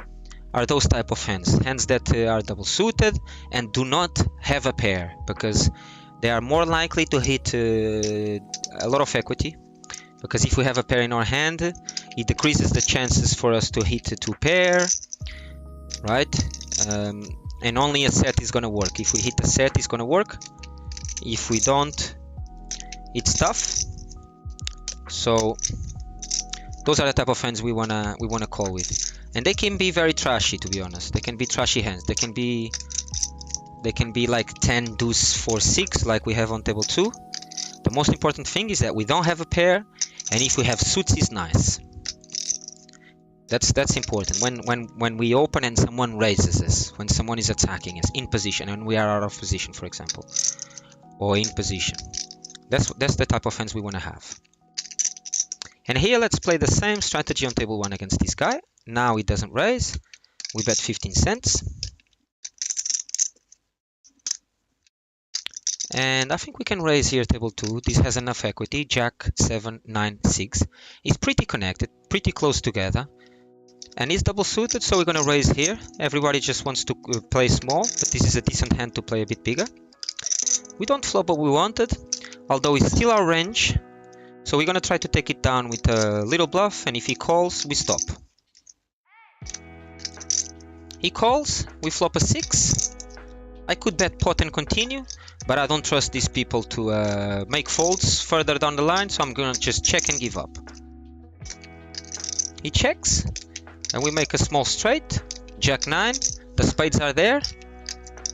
are those type of hands that are double suited and do not have a pair, because they are more likely to hit a lot of equity. Because if we have a pair in our hand, it decreases the chances for us to hit a 2-pair, right? And only a set is gonna work. If we hit a set, it's gonna work. If we don't, it's tough. So those are the type of hands we wanna call with. And they can be very trashy, to be honest. They can be trashy hands. They can be like 10 deuce 4 6 like we have on table 2. The most important thing is that we don't have a pair, and if we have suits is nice. That's important. When we open and someone raises us, when someone is attacking us in position and we are out of position, for example, or in position. That's the type of hands we want to have. And here let's play the same strategy on table 1 against this guy. Now it doesn't raise. We bet 15 cents. And I think we can raise here table 2. This has enough equity. Jack 7 9 6. It's pretty connected, pretty close together. And it's double suited, so we're going to raise here. Everybody just wants to play small, but this is a decent hand to play a bit bigger. We don't flop what we wanted, although it's still our range. So we're going to try to take it down with a little bluff, and if he calls, we stop. He calls, we flop a 6. I could bet pot and continue, but I don't trust these people to make folds further down the line, so I'm going to just check and give up. He checks, and we make a small straight. Jack 9, the spades are there.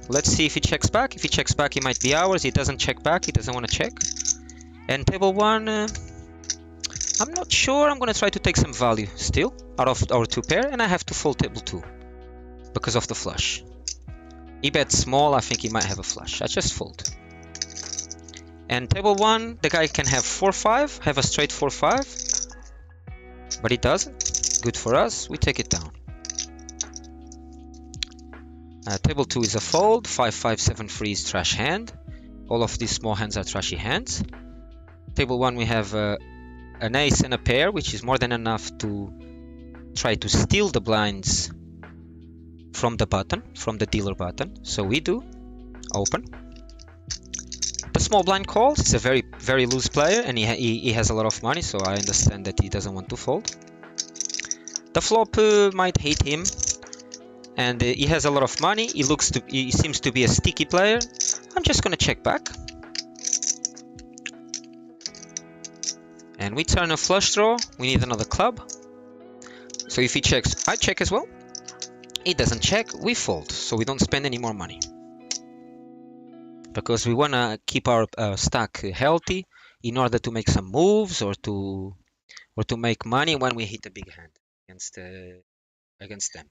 Let's see if he checks back. If he checks back, he might be ours. He doesn't check back, he doesn't want to check. And table 1, I'm not sure. I'm going to try to take some value still out of our 2-pair, and I have to fold table 2 because of the flush. He bets small, I think he might have a flush. I just fold. And table 1, the guy can have 4-5, have a straight 4-5, but he doesn't. Good for us, we take it down. Table 2 is a fold, 5-5 7-3 is trash hand. All of these small hands are trashy hands. Table 1 we have an ace and a pair, which is more than enough to try to steal the blinds from the button, from the dealer button. So we do open. The small blind calls. He's a very loose player, and he has a lot of money, so I understand that he doesn't want to fold. The flop might hit him, and he has a lot of money. He seems to be a sticky player. I'm just gonna check back, and we turn a flush draw. We need another club. So if he checks, I check as well. He doesn't check, we fold, so we don't spend any more money. Because we want to keep our stack healthy in order to make some moves or to make money when we hit a big hand against them.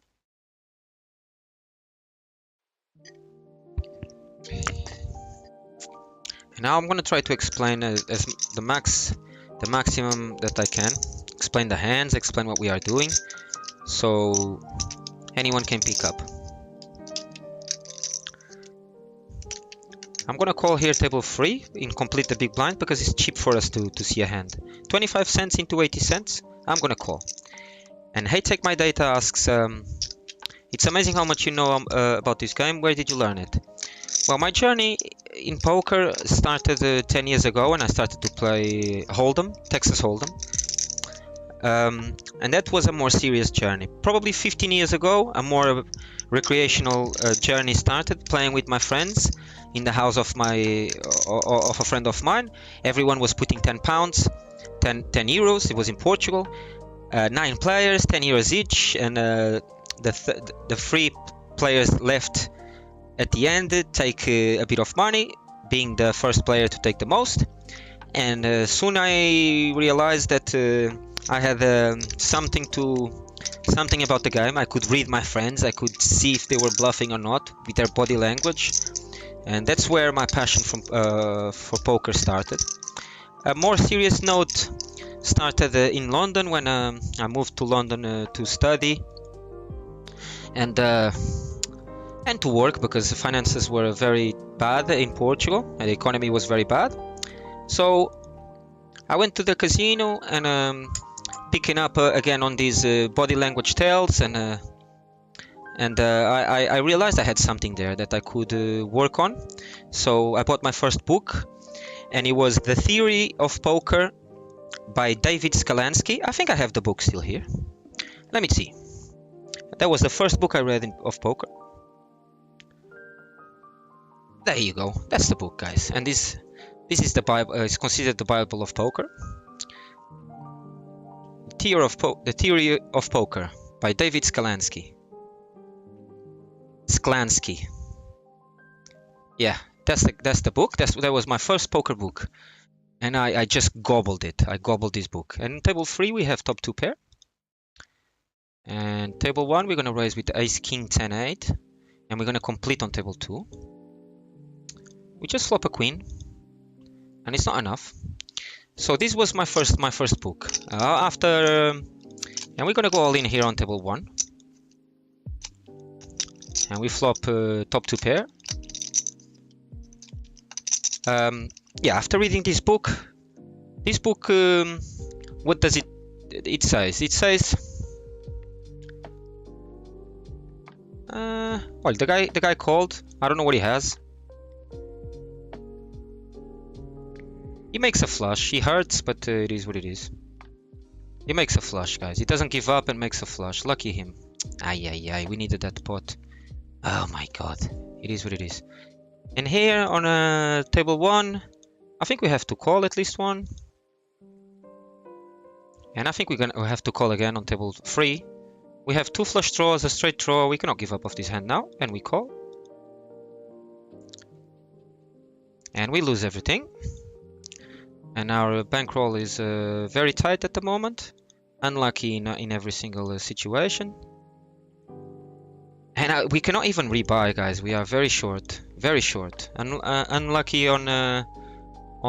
And now I'm going to try to explain as the maximum that I can. Explain the hands, explain what we are doing, so anyone can pick up. I'm gonna call here table 3 in complete the big blind because it's cheap for us to see a hand. 25 cents into 80 cents. I'm gonna call. And Hey Take My Data asks, it's amazing how much you know about this game. Where did you learn it? Well, my journey in poker started 10 years ago when I started to play Hold'em, Texas Hold'em. And that was a more serious journey. Probably 15 years ago, a more recreational journey started, playing with my friends in the house of a friend of mine. Everyone was putting 10 pounds, 10 euros. It was in Portugal. 9 players, 10 euros each, and the 3 players left at the end take a bit of money, being the first player to take the most. And soon I realized that I had something about the game. I could read my friends. I could see if they were bluffing or not with their body language, and that's where my passion for poker started. A more serious note started in London when I moved to London to study and to work, because the finances were very bad in Portugal and the economy was very bad. So I went to the casino and picking up again on these body language tells, and I realized I had something there that I could work on. So I bought my first book, and it was The Theory of Poker by David Skalansky. I think I have the book still here. Let me see. That was the first book I read of poker. There you go. That's the book, guys. And this is the Bible. It's considered the Bible of poker. The Theory of Poker by David Skalansky. Yeah, that's the book. That was my first poker book, and I just gobbled it. I gobbled this book. And table 3 we have top 2 pair, and table 1 we're gonna raise with ace king 10 8, and we're gonna complete on table 2. We just flop a queen, and it's not enough. So this was my first book. And we're gonna go all in here on table 1, and we flop top 2 pair. Yeah, after reading this book, what does it says? It says, well, the guy called. I don't know what he has. He makes a flush. He hurts, but it is what it is. He makes a flush, guys. He doesn't give up and makes a flush. Lucky him. Ay. We needed that pot. Oh my god. It is what it is. And here on table 1, I think we have to call at least one. And I think we'll have to call again on table 3. We have 2 flush draws, a straight draw. We cannot give up off this hand now. And we call. And we lose everything. And our bankroll is very tight at the moment. Unlucky in every single situation. And we cannot even rebuy, guys. We are very short. Very short. Unlucky on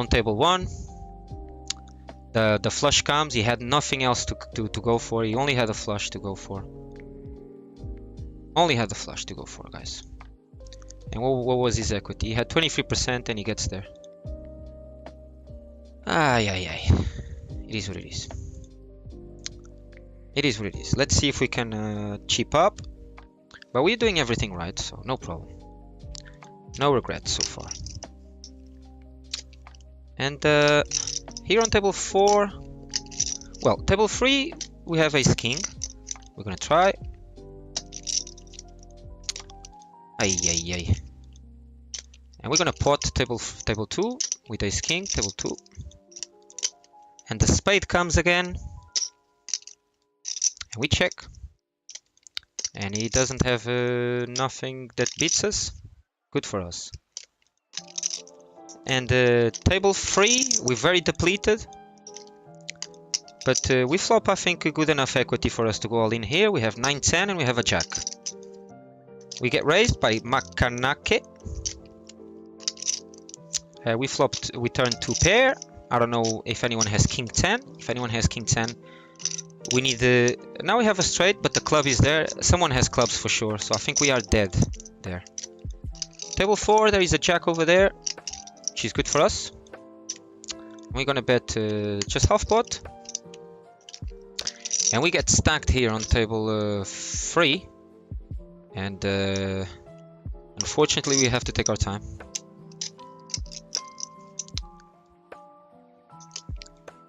table 1. The flush comes. He had nothing else to go for. He only had a flush to go for. Only had the flush to go for, guys. And what was his equity? He had 23% and he gets there. Ay. It is what it is. It is what it is. Let's see if we can chip up. But we're doing everything right, so no problem. No regrets so far. And here on table 4, well, table 3, we have ace king. We're gonna try. Ay. And we're gonna pot table 2 with ace king, table 2. And the spade comes again. And we check. And he doesn't have nothing that beats us. Good for us. And table 3, we're very depleted. But we flop, I think, a good enough equity for us to go all in here. We have 9-10 and we have a jack. We get raised by Makanake. We turn 2 pair. I don't know if anyone has king 10. If anyone has king 10, we need the... Now we have a straight, but the club is there. Someone has clubs for sure, so I think we are dead there. Table 4, there is a jack over there. She's good for us. We're gonna bet just half pot. And we get stacked here on table 3. And unfortunately we have to take our time.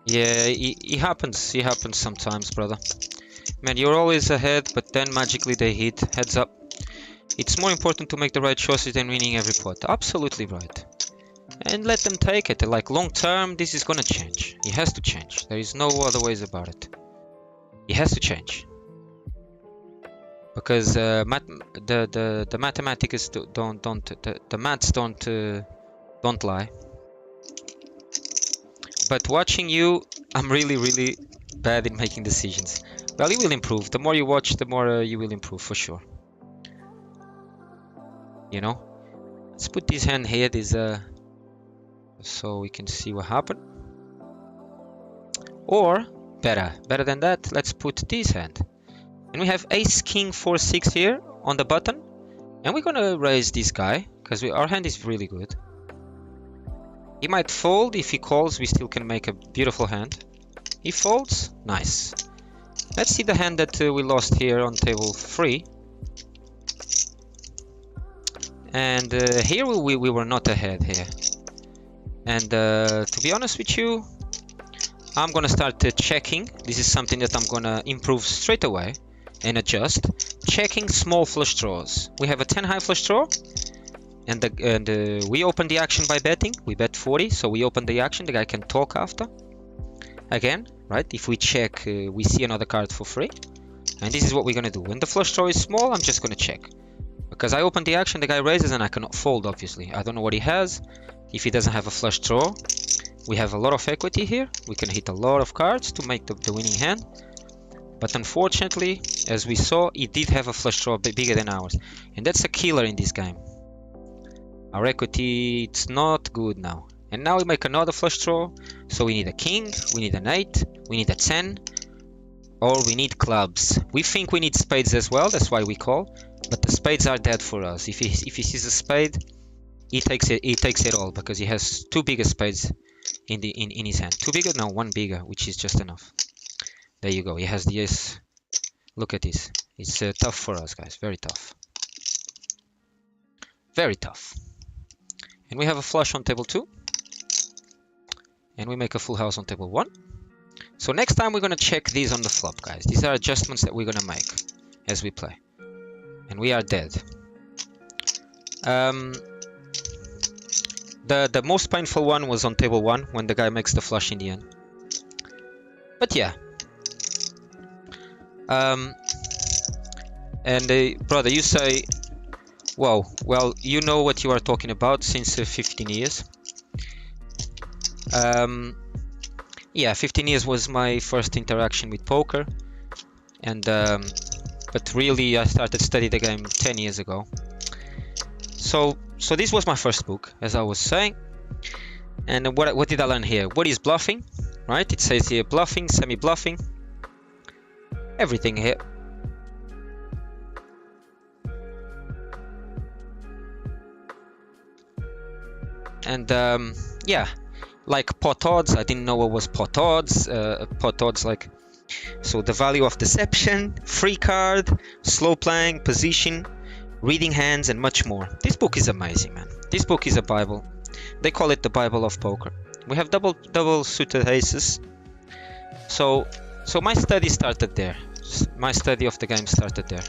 Yeah, it happens. It happens sometimes, brother. Man, you're always ahead, but then magically they hit. Heads up. It's more important to make the right choices than winning every pot. Absolutely right. And let them take it. Like long term, this is gonna change. It has to change. There is no other ways about it. It has to change. Because the mathematics the maths don't lie. But watching you, I'm really bad in making decisions. Well, you will improve. The more you watch, the more you will improve for sure. You know. Let's put this hand here. This so we can see what happened. Or better than that, let's put this hand. And we have ace king 4-6 here on the button, and we're gonna raise this guy because our hand is really good. He might fold. If he calls, we still can make a beautiful hand. He folds. Nice. Let's see the hand that we lost here on table 3. And here we were not ahead here. And to be honest with you, I'm gonna start checking. This is something that I'm gonna improve straight away and adjust. Checking small flush draws. We have a 10 high flush draw, and we open the action by betting. We bet 40, so we open the action. The guy can talk after. Again, right? If we check, we see another card for free. And this is what we're gonna do. When the flush draw is small, I'm just gonna check. Because I open the action, the guy raises, and I cannot fold, obviously. I don't know what he has. If he doesn't have a flush draw, we have a lot of equity here. We can hit a lot of cards to make the winning hand. But unfortunately, as we saw, he did have a flush draw bigger than ours. And that's a killer in this game. Our equity, it's not good now. And now we make another flush draw. So we need a king, we need an 8, we need a 10, or we need clubs. We think we need spades as well, that's why we call. But the spades are dead for us. If he sees a spade, he takes it all, because he has 2 bigger spades in his hand. 2 bigger? No, 1 bigger, which is just enough. There you go. He has the ace. Look at this. It's tough for us, guys. Very tough. Very tough. And we have a flush on table 2. And we make a full house on table 1. So next time we're going to check these on the flop, guys. These are adjustments that we're going to make as we play. And we are dead. The most painful one was on table 1 when the guy makes the flush in the end. But yeah. Brother, you say, wow, well, you know what you are talking about since 15 years. Yeah, 15 years was my first interaction with poker. And but really I started studying the game 10 years ago. So this was my first book, as I was saying. And what did I learn here? What is bluffing, right? It says here bluffing, semi-bluffing, everything here. And yeah, like pot odds, I didn't know what was pot odds. Pot odds, like, so the value of deception, free card, slow playing, position, reading hands, and much more. This book is amazing, man. This book is a Bible. They call it the Bible of poker. We have double suited aces. So my study started there. My study of the game started there.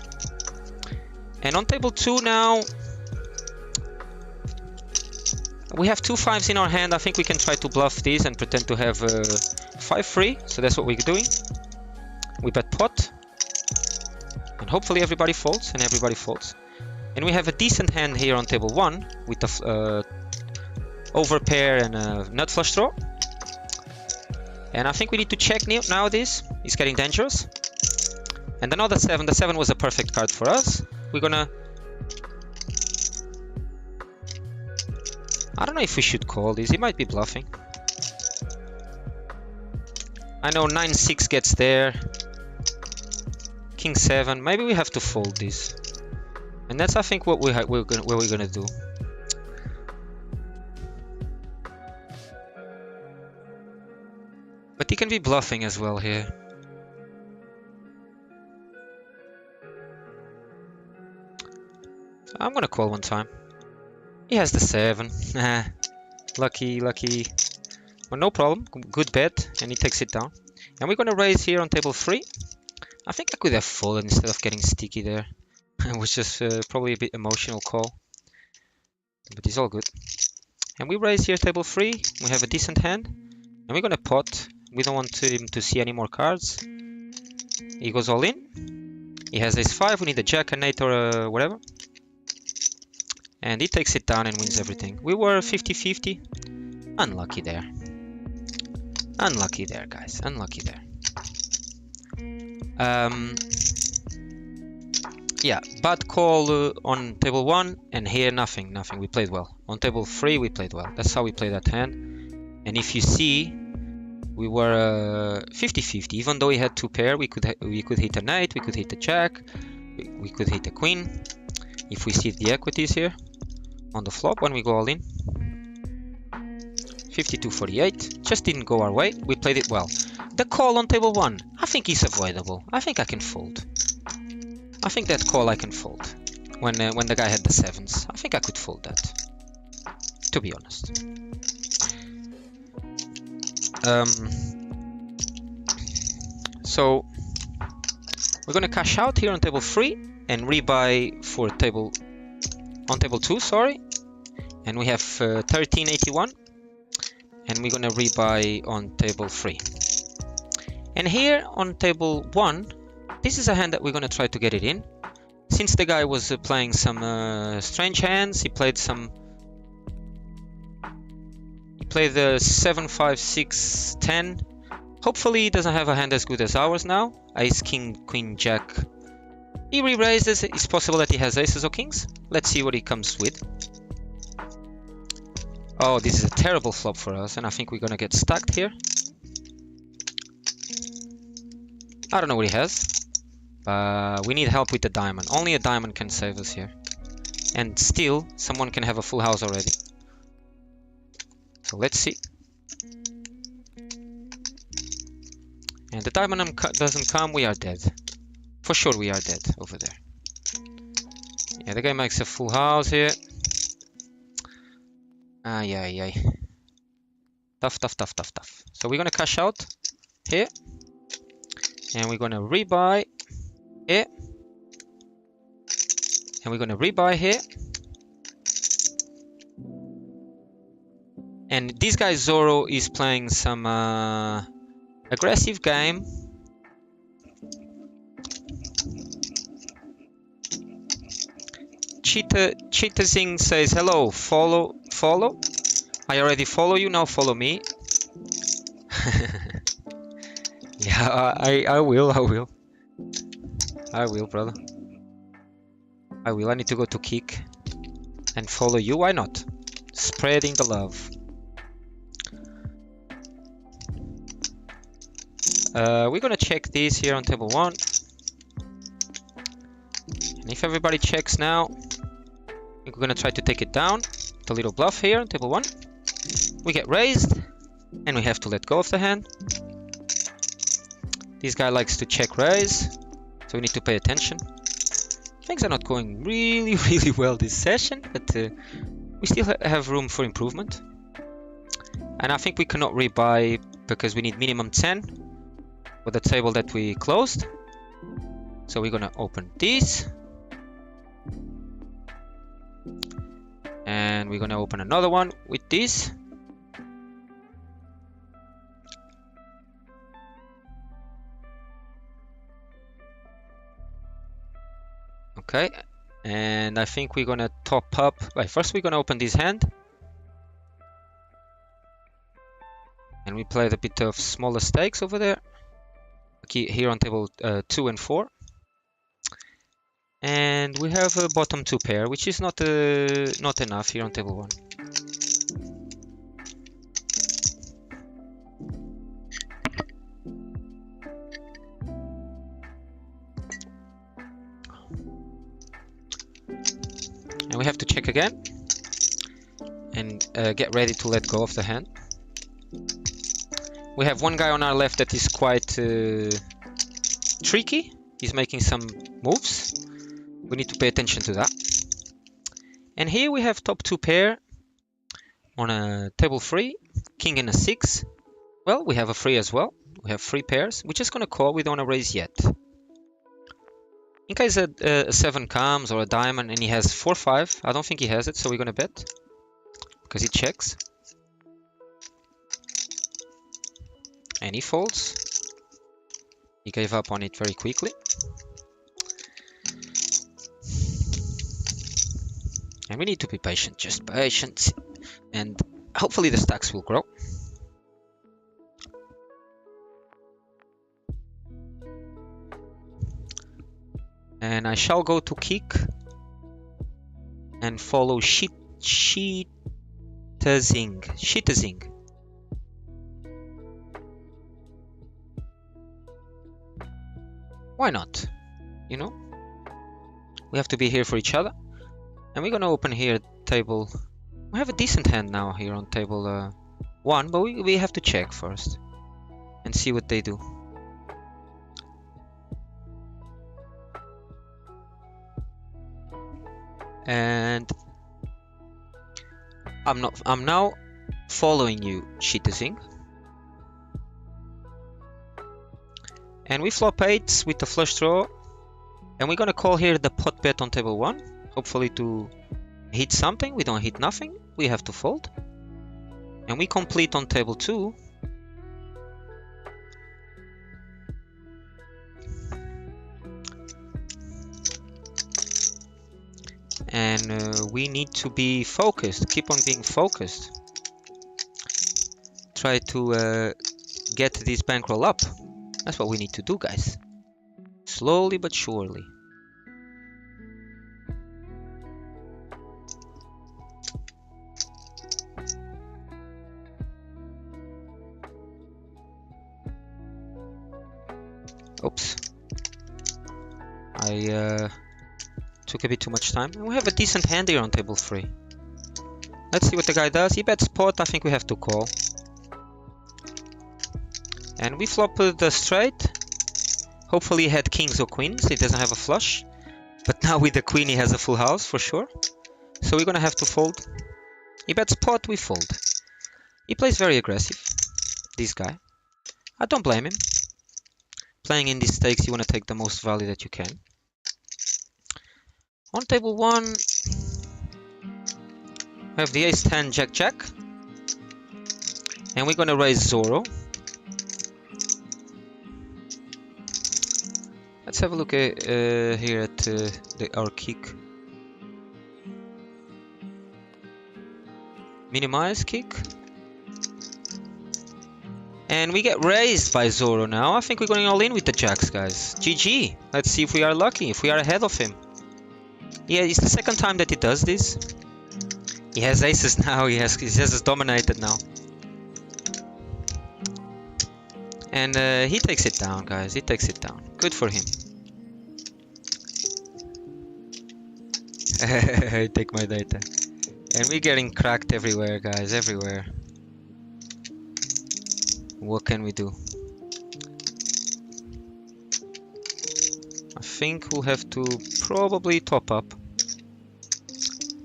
And on table 2 now, we have 2 5s in our hand. I think we can try to bluff these and pretend to have 5 free. So that's what we're doing. We bet pot. And hopefully everybody folds, and everybody folds. And we have a decent hand here on table 1 with a overpair and a nut flush draw. And I think we need to check now this. It's getting dangerous. And another 7. The 7 was a perfect card for us. We're gonna... I don't know if we should call this. He might be bluffing. I know 9-6 gets there. King 7. Maybe we have to fold this. And that's, I think, what we're gonna do. But he can be bluffing as well here. So I'm gonna call one time. He has the 7. Lucky. Well, no problem. Good bet, and he takes it down. And we're gonna raise here on table 3. I think I could have folded instead of getting sticky there. It was just probably a bit emotional call, but it's all good. And we raise here table 3. We have a decent hand, and we're gonna pot. We don't want him to see any more cards. He goes all in. He has ace 5. We need a jack, an 8, or whatever. And he takes it down and wins everything. We were 50-50. Unlucky there. Unlucky there, guys. Unlucky there. Yeah, bad call on table 1, and here nothing. We played well. On table 3 we played well. That's how we play that hand. And if you see, we were 50-50. Even though he had 2 pair, we could hit an 8, we could hit a jack, we could hit a queen. If we see the equities here on the flop when we go all in. 52-48. Just didn't go our way. We played it well. The call on table 1, I think is avoidable. I think I can fold. I think that call I can fold. When the guy had the 7s, I think I could fold that. To be honest. So we're gonna cash out here on table 3 and rebuy for on table 2, sorry. And we have 1381, and we're gonna rebuy on table 3. And here on table 1, this is a hand that we're gonna try to get it in. Since the guy was playing some strange hands, he played the 7, 5, 6, 10. Hopefully he doesn't have a hand as good as ours now. Ace, king, queen, jack. He re-raises. It's possible that he has aces or kings. Let's see what he comes with. Oh, this is a terrible flop for us, and I think we're gonna get stacked here. I don't know what he has. We need help with the diamond. Only a diamond can save us here. And still, someone can have a full house already. So let's see. And the diamond doesn't come, we are dead. For sure we are dead over there. Yeah, the guy makes a full house here. Ay, ay, ay. Tough, tough, tough, tough, tough. So we're gonna cash out here. And we're gonna rebuy here. And we're gonna rebuy here. And this guy Zoro is playing some aggressive game. Cheetah Singh says hello, follow. I already follow you, now follow me. Yeah, I will, brother. I will. I need to go to Kick and follow you. Why not? Spreading the love. We're gonna check this here on table 1. And if everybody checks now, we're gonna try to take it down. The little bluff here on table 1. We get raised, and we have to let go of the hand. This guy likes to check raise, so we need to pay attention. Things are not going really, really well this session, but we still have room for improvement. And I think we cannot rebuy because we need minimum 10 with the table that we closed. So we're gonna open this. And we're gonna open another one with this. Okay, and I think we're gonna top up. Right, first we're gonna open this hand. And we played a bit of smaller stakes over there. Okay, here on table 2 and 4. And we have a bottom 2 pair, which is not enough here on table 1. And we have to check again and get ready to let go of the hand. We have one guy on our left that is quite tricky. He's making some moves. We need to pay attention to that. And here we have top 2 pair on a table 3, king and a 6. Well, we have a 3 as well. We have 3 pairs. We're just gonna call. We don't wanna raise yet. In case a 7 comes or a diamond and he has 4-5, I don't think he has it, so we're gonna bet because he checks. And he folds. He gave up on it very quickly. And we need to be patient, just patient. And hopefully the stacks will grow. And I shall go to Kick and follow Cheetah Singh. Why not? You know? We have to be here for each other. And we're gonna open here table. We have a decent hand now here on table 1, but we have to check first and see what they do. And I'm now following you, Shitazing. And we flop 8s with the flush draw, and we're gonna call here the pot bet on table 1, hopefully to hit something. We don't hit nothing, we have to fold. And we complete on table 2. And we need to be focused, keep on being focused. Try to get this bankroll up. That's what we need to do, guys. Slowly but surely. Oops. I took a bit too much time. And we have a decent hand here on table 3. Let's see what the guy does. He bets pot. I think we have to call. And we flop the straight. Hopefully he had kings or queens. He doesn't have a flush. But now with the queen he has a full house for sure. So we're gonna have to fold. He bets pot, we fold. He plays very aggressive, this guy. I don't blame him. Playing in these stakes, you want to take the most value that you can. On table 1, we have the ace 10 jack jack, and we're gonna raise Zorro. Let's have a look at, here at our kick. Minimize kick. And we get raised by Zorro now. I think we're going all in with the jacks, guys. GG. Let's see if we are lucky, if we are ahead of him. Yeah, it's the second time that he does this. He has aces now. He has aces dominated now. And he takes it down, guys. He takes it down. Good for him. Take my data. And we're getting cracked everywhere, guys. Everywhere. What can we do? I think we'll have to probably top up.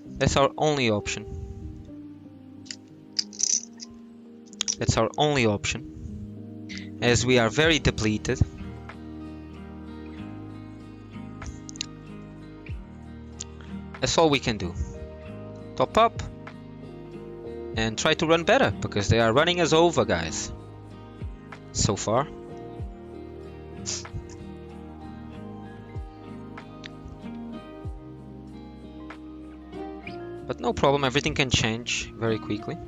That's our only option. That's our only option. As we are very depleted. That's all we can do. Top up. And try to run better. Because they are running us over, guys. So far. But no problem, everything can change very quickly.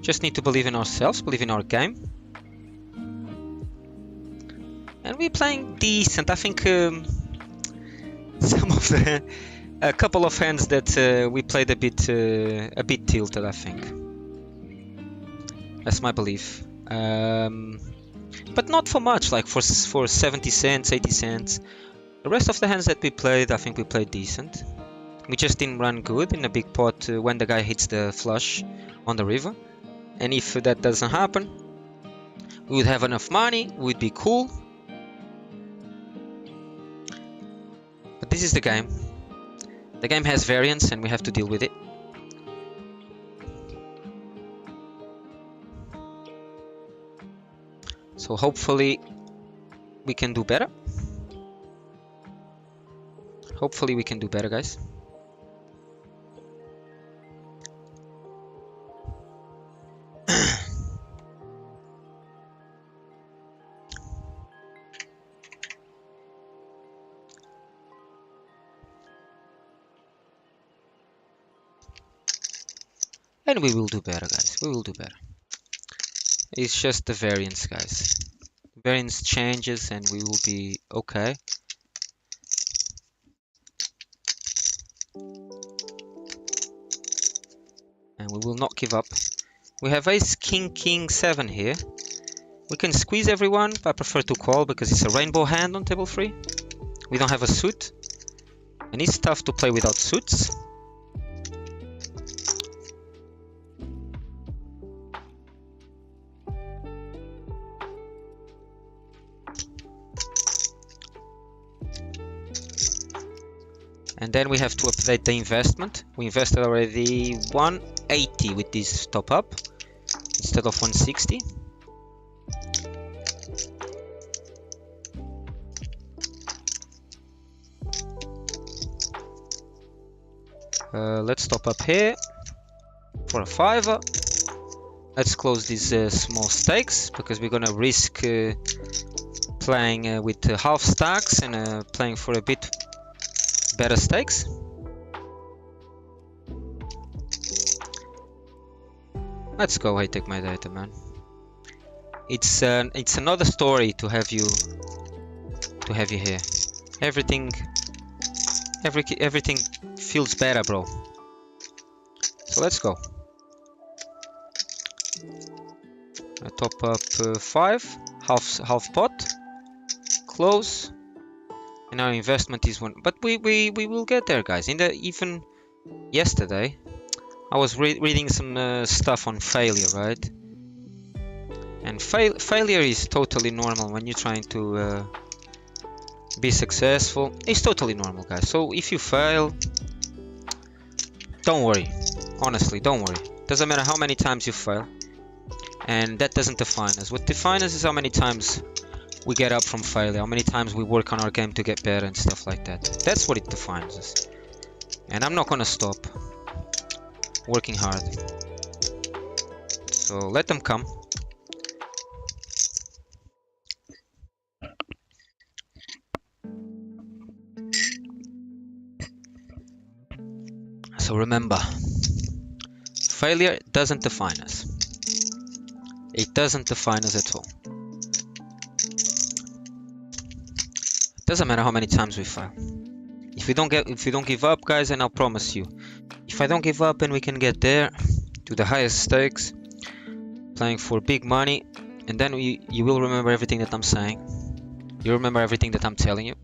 Just need to believe in ourselves, believe in our game. And we're playing decent. I think some of the a couple of hands that we played a bit tilted, I think. That's my belief. But not for much, like for 70 cents, 80 cents. The rest of the hands that we played, I think we played decent. We just didn't run good in a big pot when the guy hits the flush on the river. And if that doesn't happen, we would have enough money, we'd be cool. But this is the game. The game has variance and we have to deal with it. So hopefully we can do better. Hopefully we can do better, guys. And we will do better, guys. We will do better. It's just the variance, guys. Variance changes and we will be okay. And we will not give up. We have ace, king, king, 7 here. We can squeeze everyone, but I prefer to call because it's a rainbow hand on table 3. We don't have a suit. And it's tough to play without suits. And then we have to update the investment. We invested already 180 with this top up instead of 160. Let's top up here for a 5. Let's close these small stakes because we're gonna risk playing with half stacks and playing for a bit better stakes. Let's go. I take my data, man. It's another story to have you here. Everything feels better, bro. So let's go. I top up 5, half pot, close, and our investment is 1. But we will get there, guys. Even yesterday, I was reading some stuff on failure, right? And failure is totally normal when you're trying to be successful. It's totally normal, guys. So if you fail, don't worry. Honestly, don't worry. Doesn't matter how many times you fail, and that doesn't define us. What defines us is how many times we get up from failure, how many times we work on our game to get better and stuff like that. That's what it defines us. And I'm not gonna stop working hard. So let them come. So remember, failure doesn't define us. It doesn't define us at all. It doesn't matter how many times we fail. If we don't give up, guys, and I'll promise you, if I don't give up and we can get there to the highest stakes, playing for big money, and then you will remember everything that I'm saying. You remember everything that I'm telling you.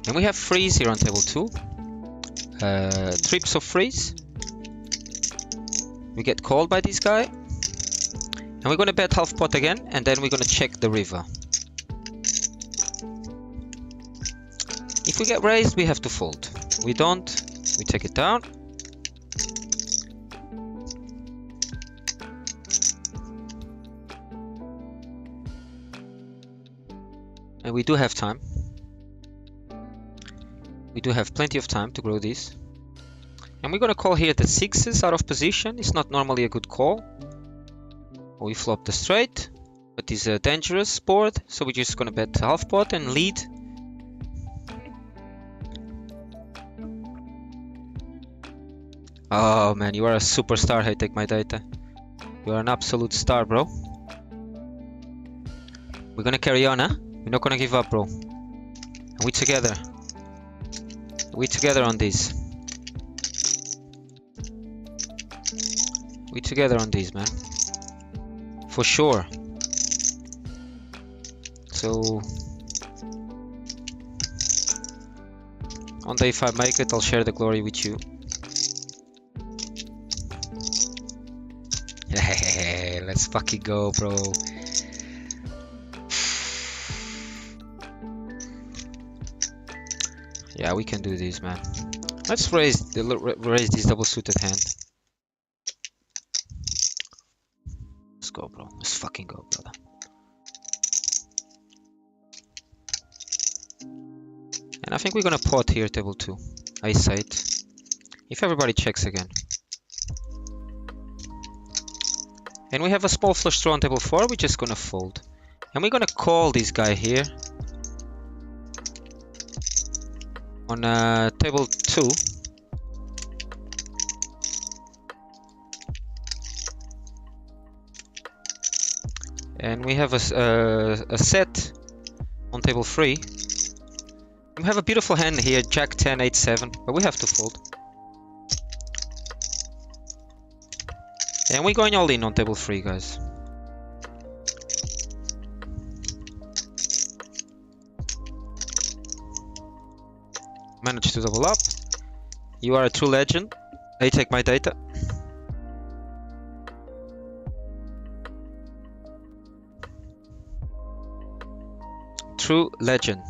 And we have freeze here on table 2. Trips of freeze. We get called by this guy. And we're gonna bet half pot again, and then we're gonna check the river. If we get raised, we have to fold. We don't, we take it down. And we do have time. We do have plenty of time to grow this. And we're gonna call here the 6s out of position. It's not normally a good call. We flop the straight, but it's a dangerous board, so we're just gonna bet half pot and lead. Oh man, you are a superstar. I take my data. You are an absolute star, bro. We're gonna carry on, huh? We're not gonna give up, bro. And we together. We together on this. We together on these, man. For sure. So on day 5 make it, I'll share the glory with you. Let's fucking go, bro. Yeah, we can do this, man. Let's raise this double suited hand. Let's go, bro. Let's fucking go, brother. And I think we're gonna pot here, table 2. Ace 8. If everybody checks again. And we have a small flush draw on table 4. We're just gonna fold. And we're gonna call this guy here. On table 2. And we have a set on table 3. We have a beautiful hand here, Jack 10, 8, 7, but we have to fold. And we're going all in on table 3, guys. Managed to double up. You are a true legend. I take my data. True legend.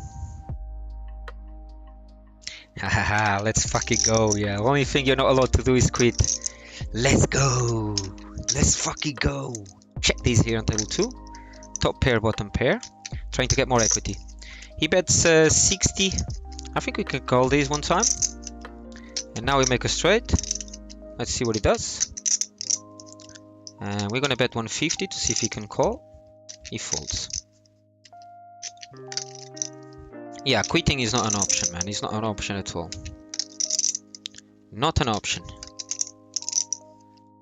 Hahaha, let's fucking go. Yeah, only thing you're not allowed to do is quit. Let's go. Let's fucking go. Check these here on table 2. Top pair, bottom pair. Trying to get more equity. He bets 60. I think we can call these one time. And now we make a straight. Let's see what he does. And we're gonna bet 150 to see if he can call. He folds. Yeah, quitting is not an option, man. It's not an option at all. Not an option.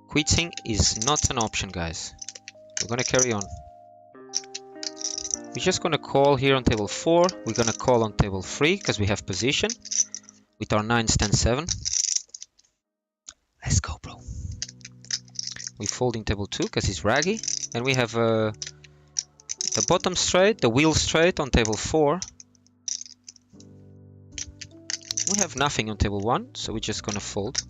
Quitting is not an option, guys. We're gonna carry on. We're just gonna call here on table 4. We're gonna call on table 3 because we have position with our 9s, 10, 7. Let's go, bro. We fold in table 2 because it's raggy, and we have the bottom straight, the wheel straight on table 4. We have nothing on table 1, so we're just gonna fold.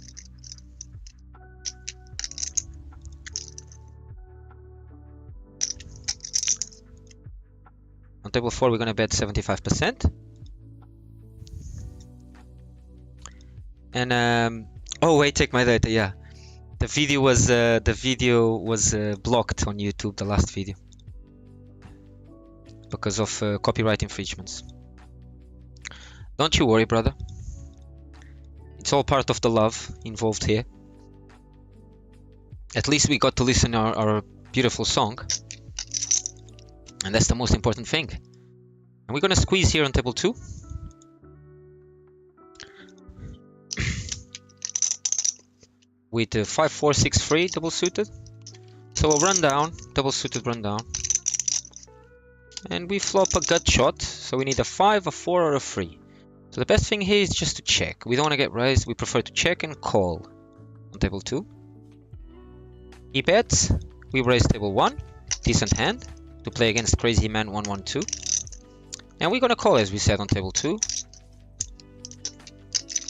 On table 4, we're gonna bet 75%. And oh wait, take my data. Yeah, the video was blocked on YouTube. The last video because of copyright infringements. Don't you worry, brother. It's all part of the love involved here. At least we got to listen our beautiful song. And that's the most important thing. And we're gonna squeeze here on table 2. With 5, 4, 6, 3 double suited. So a rundown, double suited rundown. And we flop a gut shot. So we need a 5, a 4, or a 3. So the best thing here is just to check. We don't want to get raised. We prefer to check and call on table 2. He bets. We raise table 1. Decent hand to play against Crazy Man 112. And we're gonna call, as we said, on table 2.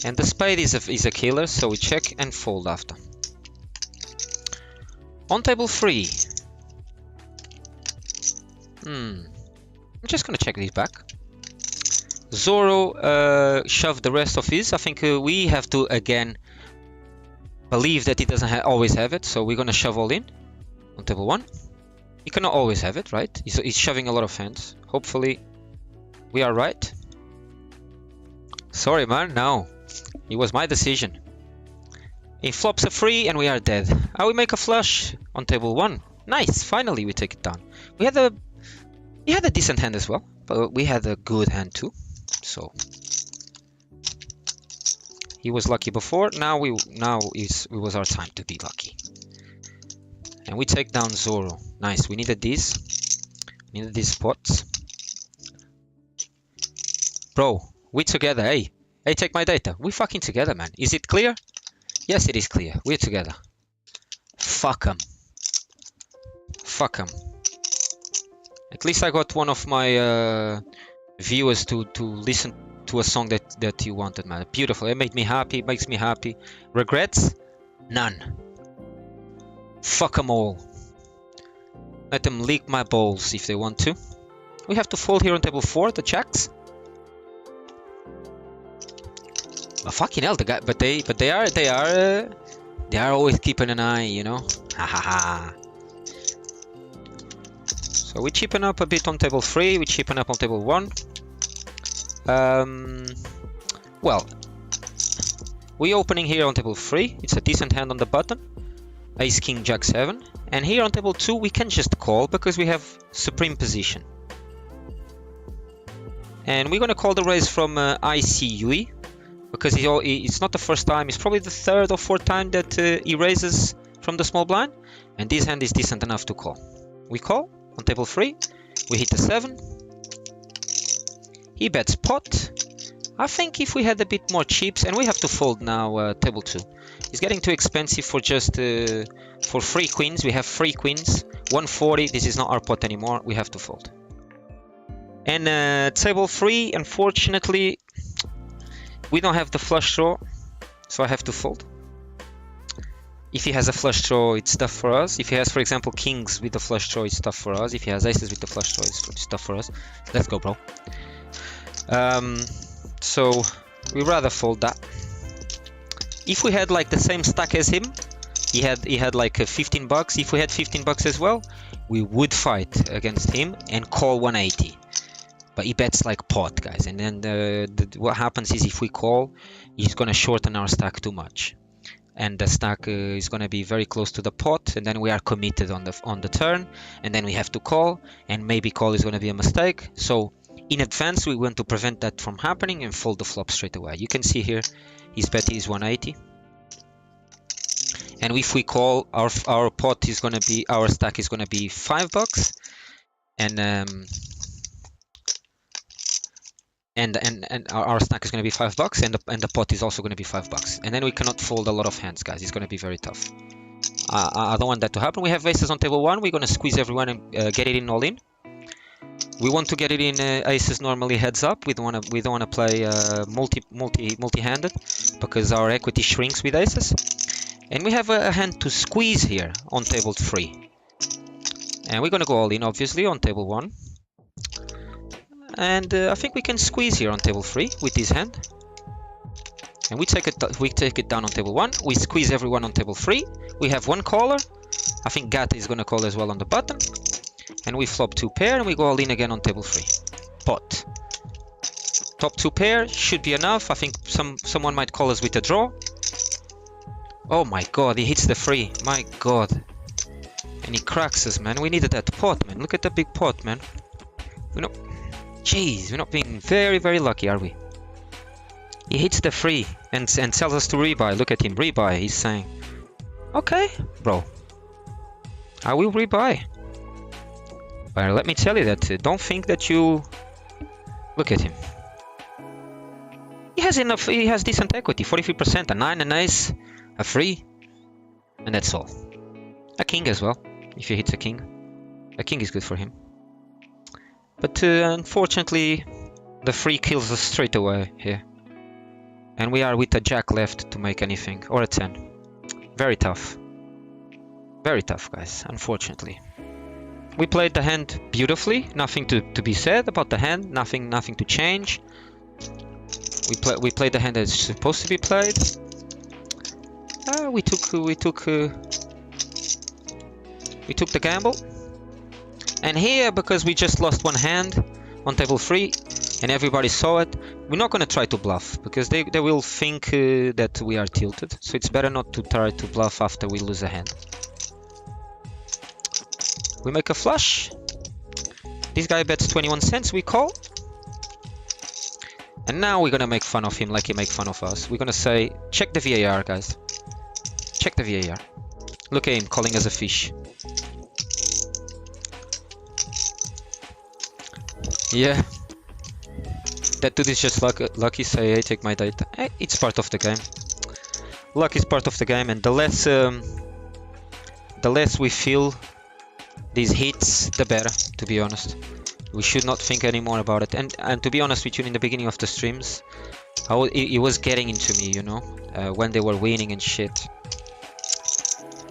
And the spade is a killer, so we check and fold after. On table 3. I'm just gonna check these back. Zoro shoved the rest of his. I think we have to again believe that he doesn't always have it, so we're gonna shove all in on table 1. He cannot always have it, right? He's shoving a lot of hands. Hopefully we are right. Sorry, man, no. It was my decision. He flops a 3 and we are dead. We make a flush on table 1. Nice, finally we take it down. He had a decent hand as well, but we had a good hand too. So he was lucky before. Now it was our time to be lucky. And we take down Zoro. Nice. We needed these. We needed these spots. Bro, we together. Hey, take my data. We fucking together, man. Is it clear? Yes, it is clear. We're together. Fuck 'em. Fuck 'em. At least I got one of my viewers to listen to a song that you wanted, man. Beautiful. It made me happy. It makes me happy. Regrets? None. Fuck 'em all. Let them lick my balls if they want to. We have to fold here on table 4, the jacks. Oh, fucking hell, the guy, but they are always keeping an eye, you know. Ha ha ha. So we cheapen up a bit on table 3. We cheapen up on table 1. Well, we opening here on table 3. It's a decent hand on the button. Ace, King, Jack, 7. And here on table 2, we can just call because we have supreme position. And we're gonna call the raise from ICUE because it's not the first time. It's probably the 3rd or 4th time that he raises from the small blind. And this hand is decent enough to call. We call on table 3. We hit a 7. He bets pot. I think if we had a bit more chips, and we have to fold now table 2. It's getting too expensive for just for 3 queens. We have 3 queens, 140. This is not our pot anymore. We have to fold. And table 3, unfortunately, we don't have the flush draw, so I have to fold. If he has a flush draw, it's tough for us. If he has, for example, kings with the flush draw, it's tough for us. If he has aces with the flush draw, it's tough for us. Let's go, bro. So We rather fold that. If we had like the same stack as him, he had like 15 bucks. If we had 15 bucks as well, we would fight against him and call 180. But he bets like pot, guys. And then what happens is if we call, he's gonna shorten our stack too much, and the stack is gonna be very close to the pot, and then we are committed on the turn, and then we have to call, and maybe call is gonna be a mistake. So in advance, we want to prevent that from happening and fold the flop straight away. You can see here, his bet is 180. And if we call, our pot is gonna be, our stack is gonna be 5 bucks, and our stack is gonna be 5 bucks, and the pot is also gonna be 5 bucks. And then we cannot fold a lot of hands, guys. It's gonna be very tough. I don't want that to happen. We have aces on table 1. We're gonna squeeze everyone and get it in all in. We want to get it in aces normally heads up. We don't wanna play multi-handed because our equity shrinks with aces. And we have a hand to squeeze here on table 3. And we're gonna go all in, obviously, on table 1. And I think we can squeeze here on table 3 with this hand. And we take it down on table 1. We squeeze everyone on table 3. We have one caller. I think Gata is gonna call as well on the button. And we flop 2 pair, and we go all in again on table 3. Pot. Top 2 pair should be enough. I think someone might call us with a draw. Oh my god, he hits the 3. My god. And he cracks us, man. We needed that pot, man. Look at the big pot, man. Jeez, we're not being very, very lucky, are we? He hits the 3 and tells us to rebuy. Look at him, rebuy. He's saying, okay, bro, I will rebuy. But let me tell you that don't think that you... Look at him. He has enough, he has decent equity, 43%, a 9, an ace, a 3, and that's all. A king as well, if he hits a king. A king is good for him. But unfortunately, the 3 kills us straight away here. And we are with a jack left to make anything, or a 10. Very tough. Very tough, guys, unfortunately. We played the hand beautifully, nothing to be said about the hand, nothing to change. We played the hand as it's supposed to be played. We took the gamble. And here, because we just lost one hand on table 3 and everybody saw it, we're not going to try to bluff because they will think that we are tilted. So it's better not to try to bluff after we lose a hand. We make a flush. This guy bets 21 cents, we call. And now we're going to make fun of him like he make fun of us. We're going to say, check the VAR, guys. Check the VAR. Look at him calling us a fish. Yeah, that dude is just lucky. Say, hey, take my data. It's part of the game. Luck is part of the game, and the less we feel these hits, the better. To be honest, we should not think anymore about it. And to be honest with you, in the beginning of the streams, it was getting into me, you know, when they were winning and shit.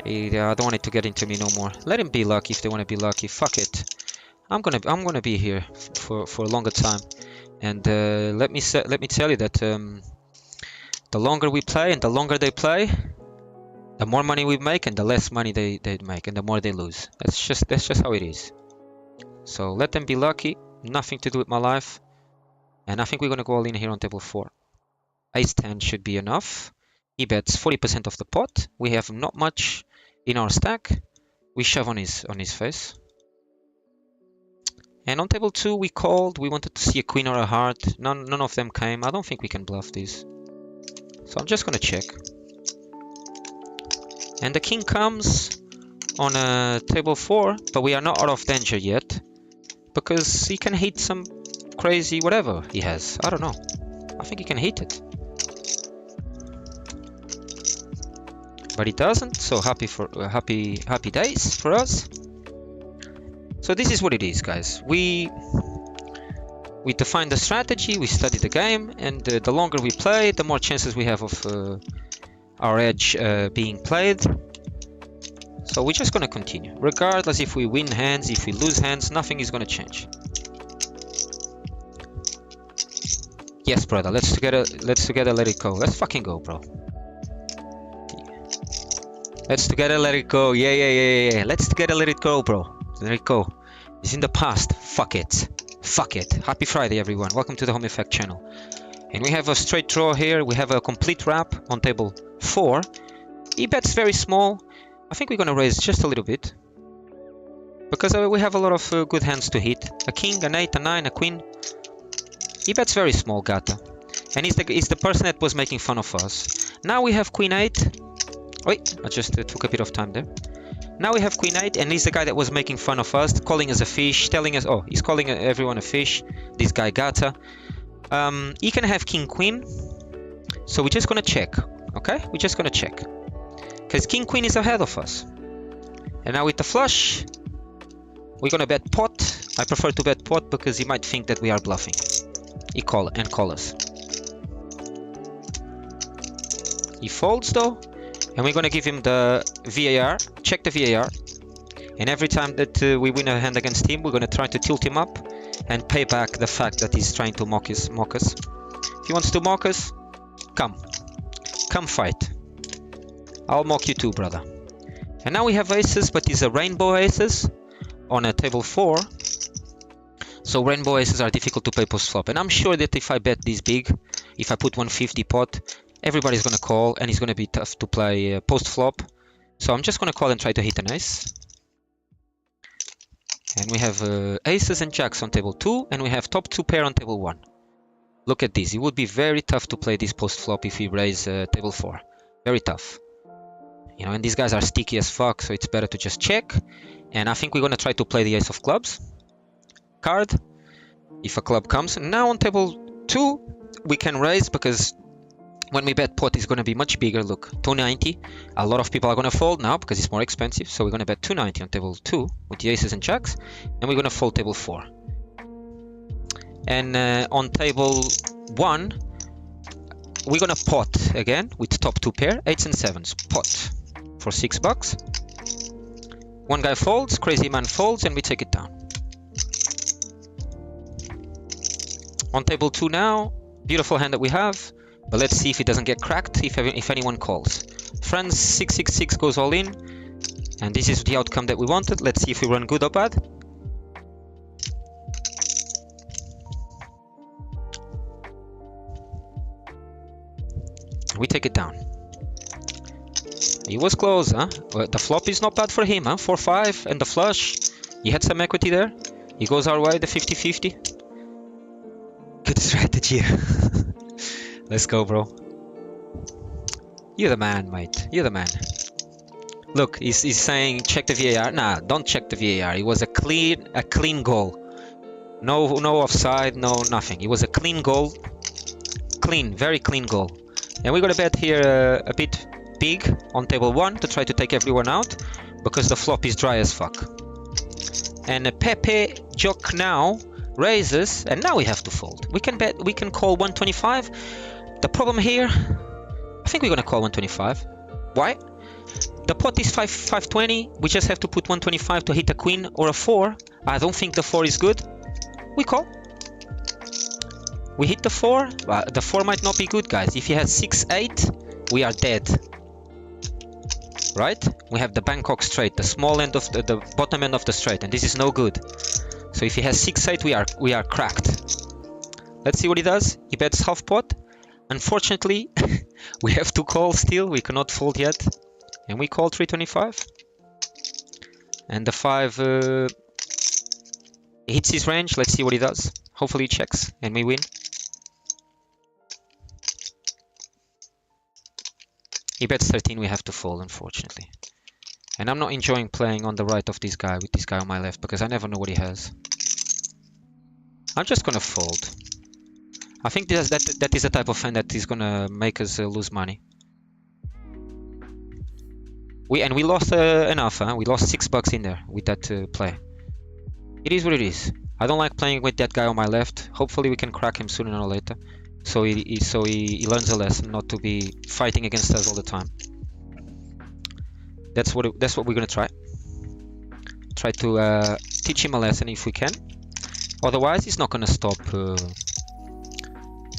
I don't want it to get into me no more. Let him be lucky if they want to be lucky. Fuck it. I'm gonna be here for a longer time, and let me tell you that the longer we play and the longer they play, the more money we make and the less money they make and the more they lose. That's just how it is. So let them be lucky. Nothing to do with my life, and I think we're gonna go all in here on table 4. Ace 10 should be enough. He bets 40% of the pot. We have not much in our stack. We shove on his face. And on table 2 we called, we wanted to see a queen or a heart, none of them came. I don't think we can bluff these. So I'm just gonna check. And the king comes on table 4, but we are not out of danger yet. Because he can hit some crazy whatever he has, I don't know. I think he can hit it. But he doesn't, so happy days for us. So this is what it is, guys. We define the strategy, we study the game, and the longer we play, the more chances we have of our edge being played. So we're just gonna continue. Regardless if we win hands, if we lose hands, nothing is gonna change. Yes, brother. Let's together let it go. Let's fucking go, bro. Let's together let it go. Yeah. Let's together let it go, bro. Let it go. It's in the past. Fuck it. Fuck it. Happy Friday, everyone. Welcome to the Home Effect channel. And we have a straight draw here. We have a complete wrap on table 4. He bets very small. I think we're gonna raise just a little bit. Because we have a lot of good hands to hit. A king, an 8, a 9, a queen. He bets very small, Gata. And he's the person that was making fun of us. Now we have queen 8. Wait, I just took a bit of time there. Now we have queen 8, and he's the guy that was making fun of us, calling us a fish, telling us, oh, he's calling everyone a fish. This guy, Gata. He can have king queen. So we're just gonna check, okay? We're just gonna check. Because king queen is ahead of us. And now with the flush, we're gonna bet pot. I prefer to bet pot because he might think that we are bluffing. He call us. He folds though, and we're gonna give him the VAR. Check the VAR. And every time that we win a hand against him, we're gonna try to tilt him up and pay back the fact that he's trying to mock us. If he wants to mock us, come fight. I'll mock you too, brother. And now we have aces, but these are rainbow aces on a table 4. So rainbow aces are difficult to play post flop. And I'm sure that if I bet this big, if I put 150 pot, everybody's gonna call and it's gonna be tough to play post flop. So I'm just gonna call and try to hit an ace. And we have aces and jacks on table 2, and we have top 2 pair on table 1. Look at this. It would be very tough to play this post flop if we raise table 4. Very tough. You know, and these guys are sticky as fuck, so it's better to just check. And I think we're gonna try to play the ace of clubs card if a club comes. And now on table 2, we can raise because when we bet pot is gonna be much bigger. Look, 290. A lot of people are gonna fold now because it's more expensive. So we're gonna bet 290 on table 2 with the aces and jacks, and we're gonna fold table 4. And on table 1, we're gonna pot again with top 2 pair, 8s and 7s. Pot for $6. One guy folds, crazy man folds, and we take it down. On table 2 now, beautiful hand that we have, but let's see if it doesn't get cracked if anyone calls. Friends, 666 goes all in, and this is the outcome that we wanted. Let's see if we run good or bad. We take it down. He was close, huh? Well, the flop is not bad for him, huh? 4-5 and the flush. He had some equity there. He goes our way, the 50-50. Good strategy. Let's go, bro. You're the man, mate. You're the man. Look, he's saying check the VAR. Nah, don't check the VAR. It was a clean goal. No offside, no nothing. It was a clean goal. Clean, very clean goal. And we're gonna bet here a bit big on table 1 to try to take everyone out because the flop is dry as fuck. And Pepe Jock now raises, and now we have to fold. We can call 125. The problem here, I think we're gonna call 125. Why? The pot is 520. We just have to put 125 to hit a queen or a 4. I don't think the 4 is good. We call. We hit the 4. The 4 might not be good, guys. If he has 6-8, we are dead. Right? We have the Bangkok straight, the small end of the bottom end of the straight, and this is no good. So if he has 6-8, we are cracked. Let's see what he does. He bets half pot. Unfortunately, we have to call still. We cannot fold yet, and we call 325. And the 5 hits his range. Let's see what he does. Hopefully he checks and we win. He bets 13, we have to fold, unfortunately. And I'm not enjoying playing on the right of this guy with this guy on my left because I never know what he has. I'm just gonna fold. I think that is the type of hand that is gonna make us lose money. We lost enough, huh? We lost $6 in there with that play. It is what it is. I don't like playing with that guy on my left. Hopefully we can crack him sooner or later. So he learns a lesson not to be fighting against us all the time. That's what we're gonna try. Try to teach him a lesson if we can. Otherwise, he's not gonna stop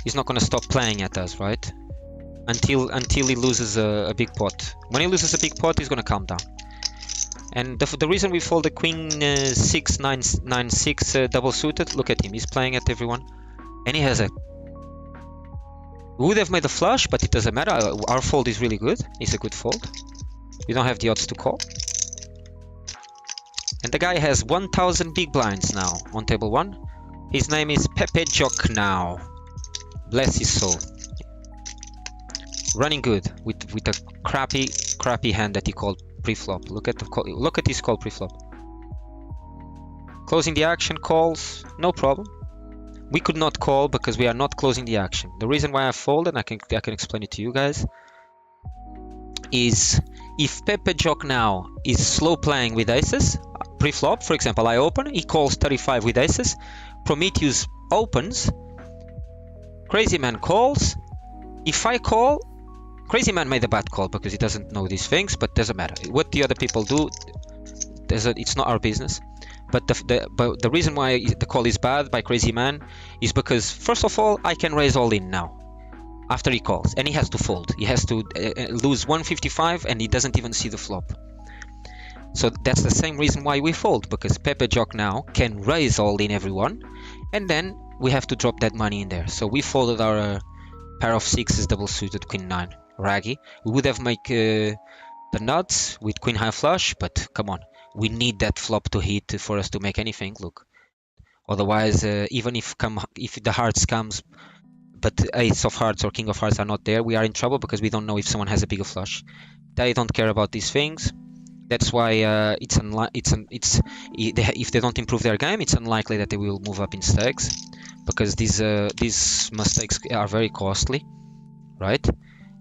he's not going to stop playing at us, right? Until he loses a big pot. When he loses a big pot, he's going to calm down. And the reason we fold the queen 6 9 9 6 double suited, look at him, he's playing at everyone, and he has a. We would have made a flush, but it doesn't matter. Our fold is really good. It's a good fold. We don't have the odds to call. And the guy has 1,000 big blinds now on table 1. His name is Pepe Jock now. Bless his soul. Running good with a crappy hand that he called pre-flop. Look at his call pre-flop. Closing the action, calls, no problem. We could not call because we are not closing the action. The reason why I folded, I can explain it to you guys, is if Pepe Jock now is slow playing with aces, pre-flop, for example, I open, he calls 35 with aces, Prometheus opens, Crazy Man calls, if I call, Crazy Man made a bad call because he doesn't know these things, but doesn't matter. What the other people do, it's not our business. But the reason why the call is bad by Crazy Man is because, first of all, I can raise all in now after he calls, and he has to fold. He has to lose 155, and he doesn't even see the flop. So that's the same reason why we fold, because Pepe Jock now can raise all in everyone, and then we have to drop that money in there. So we folded our pair of sixes double suited queen 9 raggy. We would have made the nuts with queen high flush, but come on. We need that flop to hit for us to make anything. Look, otherwise, even if the hearts comes, but ace of hearts or king of hearts are not there, we are in trouble because we don't know if someone has a bigger flush. They don't care about these things. That's why if they don't improve their game, it's unlikely that they will move up in stakes, because these mistakes are very costly, right?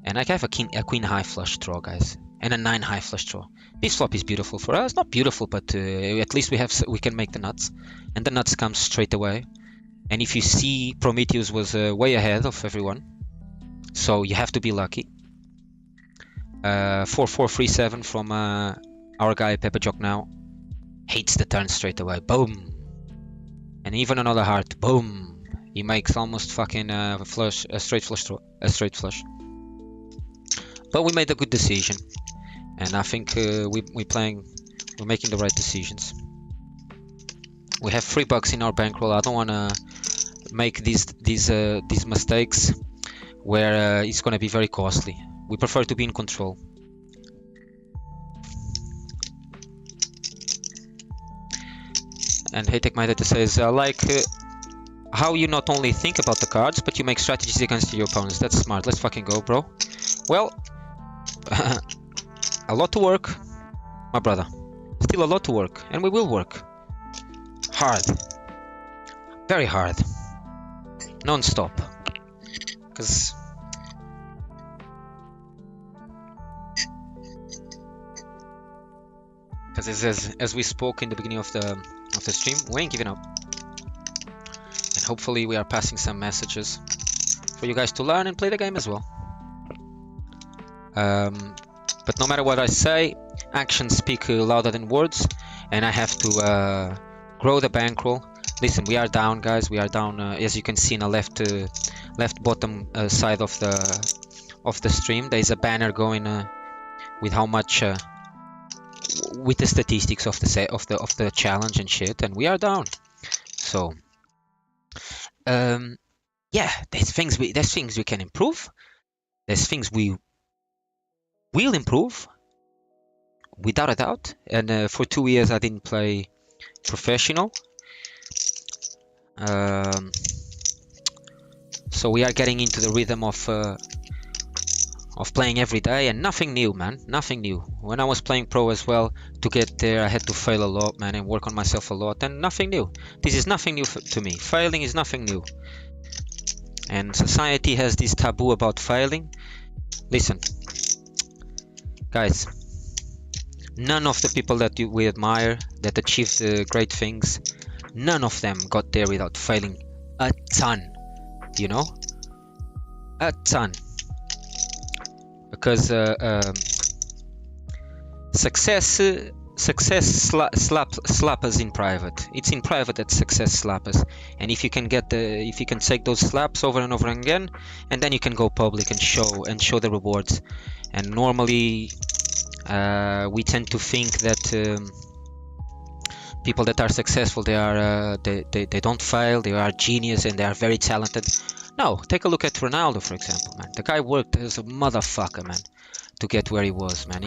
And I have a queen high flush draw, guys, and a 9 high flush draw. This flop is beautiful for us. Not beautiful, but at least we can make the nuts, and the nuts come straight away. And if you see, Prometheus was way ahead of everyone, so you have to be lucky. 4-4-3-7 from our guy Pepe Jock now. Hates the turn straight away. Boom, and even another heart. Boom. He makes almost fucking a straight flush draw, a straight flush. But we made a good decision. And I think we're making the right decisions. We have $3 in our bankroll. I don't want to make these mistakes where it's going to be very costly. We prefer to be in control. And Hey Take My Data says, I like how you not only think about the cards, but you make strategies against your opponents. That's smart. Let's fucking go, bro. Well, a lot to work, my brother. Still a lot to work, and we will work hard, very hard, non-stop. Because as we spoke in the beginning of the stream, we ain't giving up, and hopefully we are passing some messages for you guys to learn and play the game as well. But no matter what I say, actions speak louder than words, and I have to grow the bankroll. Listen, we are down, guys. We are down, as you can see in the left bottom side of the stream. There is a banner going with how much, with the statistics of the challenge and shit, and we are down. So, yeah, there's things we can improve. There's things we will improve, without a doubt. And for 2 years I didn't play professional, so we are getting into the rhythm of playing every day, and nothing new, man, nothing new. When I was playing pro as well, to get there I had to fail a lot, man, and work on myself a lot, and nothing new. This is nothing new to me. Failing is nothing new, and society has this taboo about failing. Listen, guys, none of the people that we admire, that achieved great things, none of them got there without failing a ton, you know, a ton. Because success success slappers in private. It's in private that success slappers. And if you can take those slaps over and over again, and then you can go public and show the rewards. And normally we tend to think that people that are successful, they don't fail, they are genius and they are very talented. No, take a look at Ronaldo, for example, man. The guy worked as a motherfucker, man, to get where he was, man.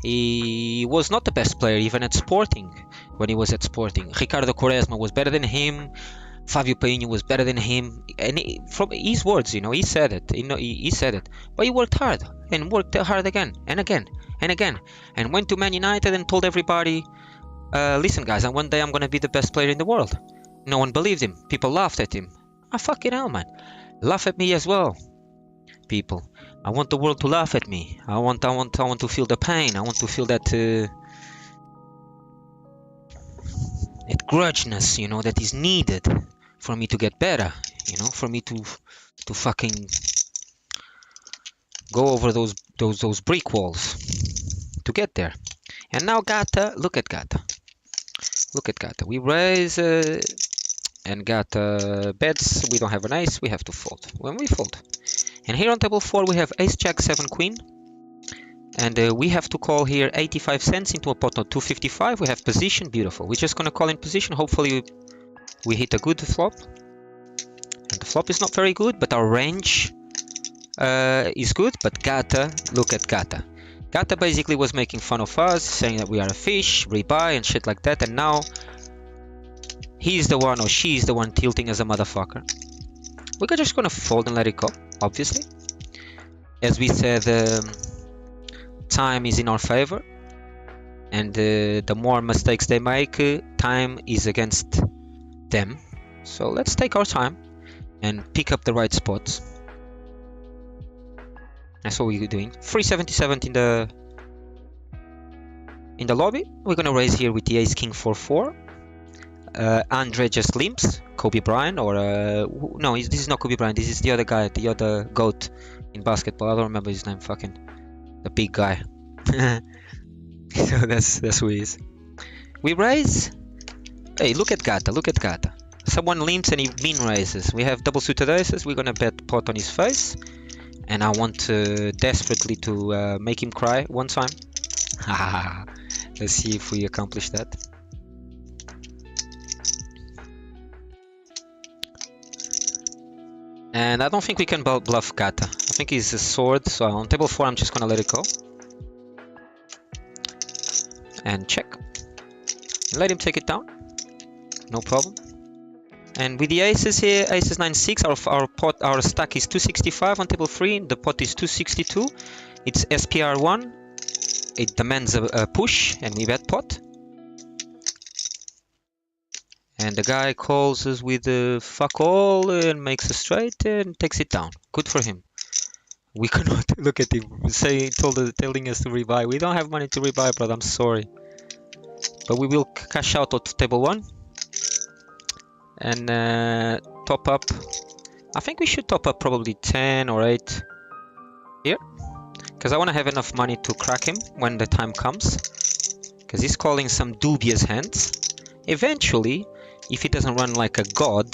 He was not the best player even at Sporting when he was at Sporting. Ricardo Quaresma was better than him. Fabio Painho was better than him. And from his words, he said it. He said it. But he worked hard and worked hard again and again and again, and went to Man United and told everybody, listen, guys, one day I'm gonna be the best player in the world. No one believed him. People laughed at him. Fucking hell, man. Laugh at me as well, people. I want the world to laugh at me. I want to feel the pain. I want to feel that grudginess, that is needed for me to get better. For me to fucking go over those brick walls to get there. And now Gata, look at Gata. Look at Gata. We raise and Gata bets. We don't have an ace. We have to fold. When we fold. And here on table 4 we have ace, jack, 7, queen. And we have to call here 85 cents into a pot of 255. We have position. Beautiful. We're just going to call in position. Hopefully we hit a good flop. And the flop is not very good, but our range is good. But Gata, look at Gata. Gata basically was making fun of us, saying that we are a fish, rebuy and shit like that. And now he's the one, or she's the one, tilting as a motherfucker. We're just gonna fold and let it go, obviously. As we said, time is in our favor, and the more mistakes they make, time is against them. So let's take our time and pick up the right spots. That's what we're doing. 377 in the lobby. We're gonna raise here with the ace king 4-4. Andre just limps. Kobe Bryant, or no, this is not Kobe Bryant. This is the other guy, the other goat in basketball. I don't remember his name. Fucking the big guy. So that's who he is. We raise. Hey, look at Gata. Look at Gata. Someone limps and he min raises. We have double suited aces. We're gonna bet pot on his face. And I want desperately to make him cry one time. Let's see if we accomplish that. And I don't think we can bluff Gata. I think he's a sword, so on table 4 I'm just gonna let it go. And check. Let him take it down. No problem. And with the aces here, aces 9-6, our stack is 265 on table 3, the pot is 262. It's SPR1. It demands a push, and we bet pot. And the guy calls us with a fuck all and makes a straight and takes it down. Good for him. We cannot look at him telling us to rebuy. We don't have money to rebuy, brother. I'm sorry. But we will cash out at table 1. And top up. I think we should top up probably 10 or 8 here, because I want to have enough money to crack him when the time comes, because he's calling some dubious hands. Eventually, if he doesn't run like a god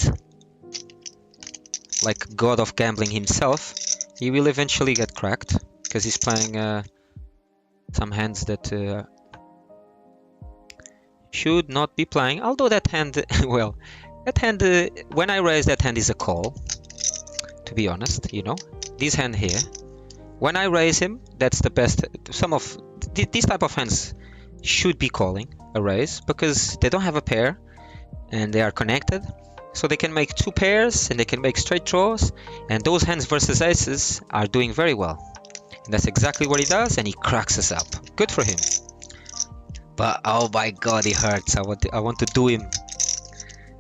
of gambling himself, he will eventually get cracked, because he's playing some hands that should not be playing. Although that hand, well, that hand, when I raise, that hand is a call, to be honest, this hand here, when I raise him, that's the best. Some of these type of hands should be calling a raise, because they don't have a pair and they are connected, so they can make 2 pairs and they can make straight draws, and those hands versus aces are doing very well, and that's exactly what he does, and he cracks us up. Good for him. But oh my god, it hurts. I want to do him.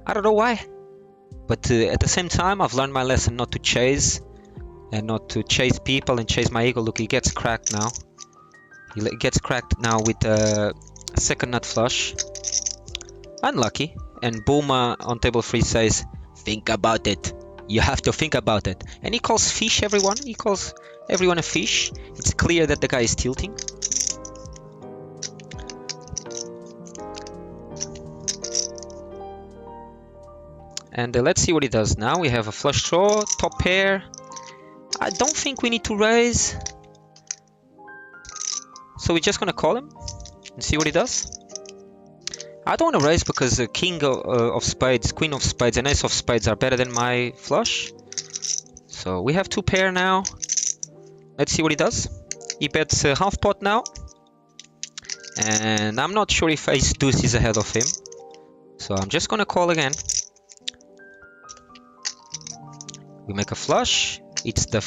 I don't know why, but at the same time I've learned my lesson not to chase, and not to chase people and chase my ego. Look, he gets cracked now. He gets cracked now with a second nut flush. Unlucky. And Booma on table 3 says, think about it. You have to think about it. And he calls fish everyone. He calls everyone a fish. It's clear that the guy is tilting. And let's see what he does now. We have a flush draw, top pair. I don't think we need to raise. So we're just gonna call him and see what he does. I don't want to raise because the king of spades, queen of spades, and ace of spades are better than my flush. So we have two pair now. Let's see what he does. He bets half pot now. And I'm not sure if ace deuce is ahead of him. So I'm just gonna call again. We make a flush. It's the...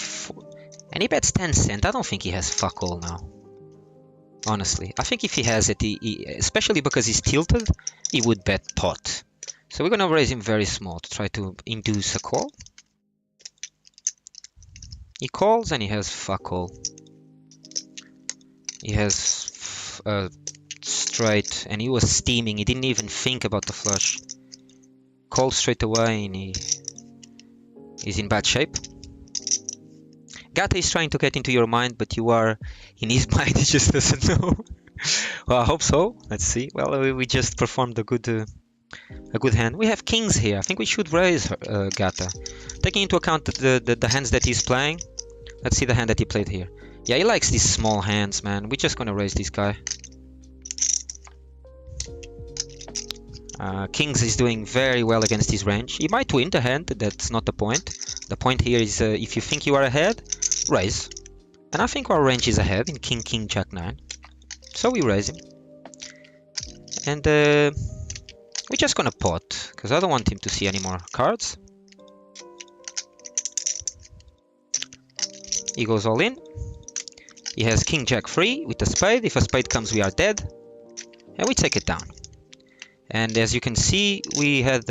and he bets 10 cent. I don't think he has fuck all now. Honestly, I think if he has it, especially because he's tilted, he would bet pot. So we're gonna raise him very small to try to induce a call. He calls and he has fuck all. He has straight, and he was steaming. He didn't even think about the flush. Calls straight away, and he's in bad shape. Gata is trying to get into your mind, but you are in his mind. He just doesn't know. Well, I hope so. Let's see. Well, we just performed a good hand. We have kings here. I think we should raise Gata, taking into account the hands that he's playing. Let's see the hand that he played here. Yeah, he likes these small hands, man. We're just gonna raise this guy. Kings is doing very well against his range. He might win the hand. That's not the point. The point here is if you think you are ahead, raise. And I think our range is ahead in king, king, jack 9. So we raise him. And we're just gonna pot, because I don't want him to see any more cards. He goes all in. He has king, jack free with a spade. If a spade comes, we are dead. And we take it down. And as you can see, we are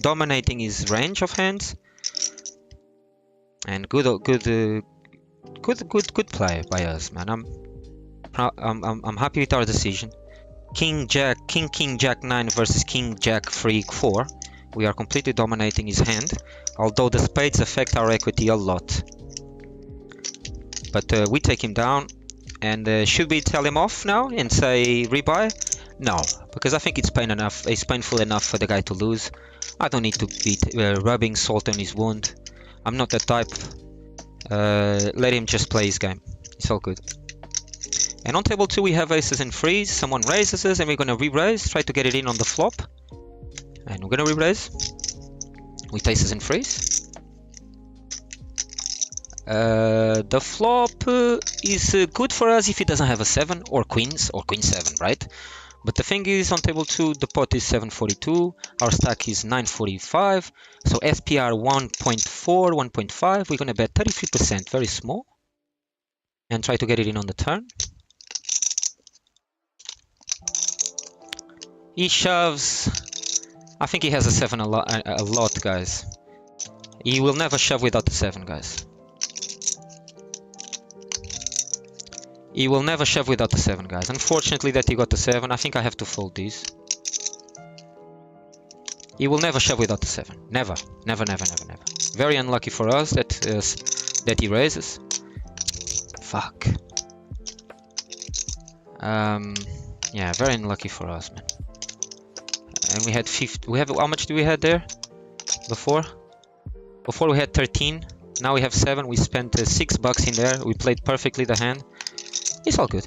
dominating his range of hands. And good play by us, man. I'm happy with our decision. King, king, jack 9 versus king, jack free 4. We are completely dominating his hand, although the spades affect our equity a lot. But we take him down. And should we tell him off now and say rebuy? No, because I think it's painful enough for the guy to lose. I don't need to be rubbing salt on his wound. I'm not that type. Let him just play his game. It's all good. And on table 2 we have aces and threes. Someone raises us and we're gonna re-raise. Try to get it in on the flop. And we're gonna re-raise with aces and threes. The flop is good for us if he doesn't have a 7 or queen 7, right? But the thing is, on table 2, the pot is 742, our stack is 945, so SPR 1.4, 1.5, we're gonna bet 33%, very small, and try to get it in on the turn. He shoves. I think he has a 7 a lot, guys. He will never shove without the 7, guys. He will never shove without the 7, guys. Unfortunately that he got the 7. I think I have to fold these. He will never shove without the 7. Never. Never, never, never, never. Very unlucky for us that he raises. Fuck. Yeah, very unlucky for us, man. And we had 50. How much do we had there? Before we had 13. Now we have 7. We spent $6 in there. We played perfectly the hand. It's all good.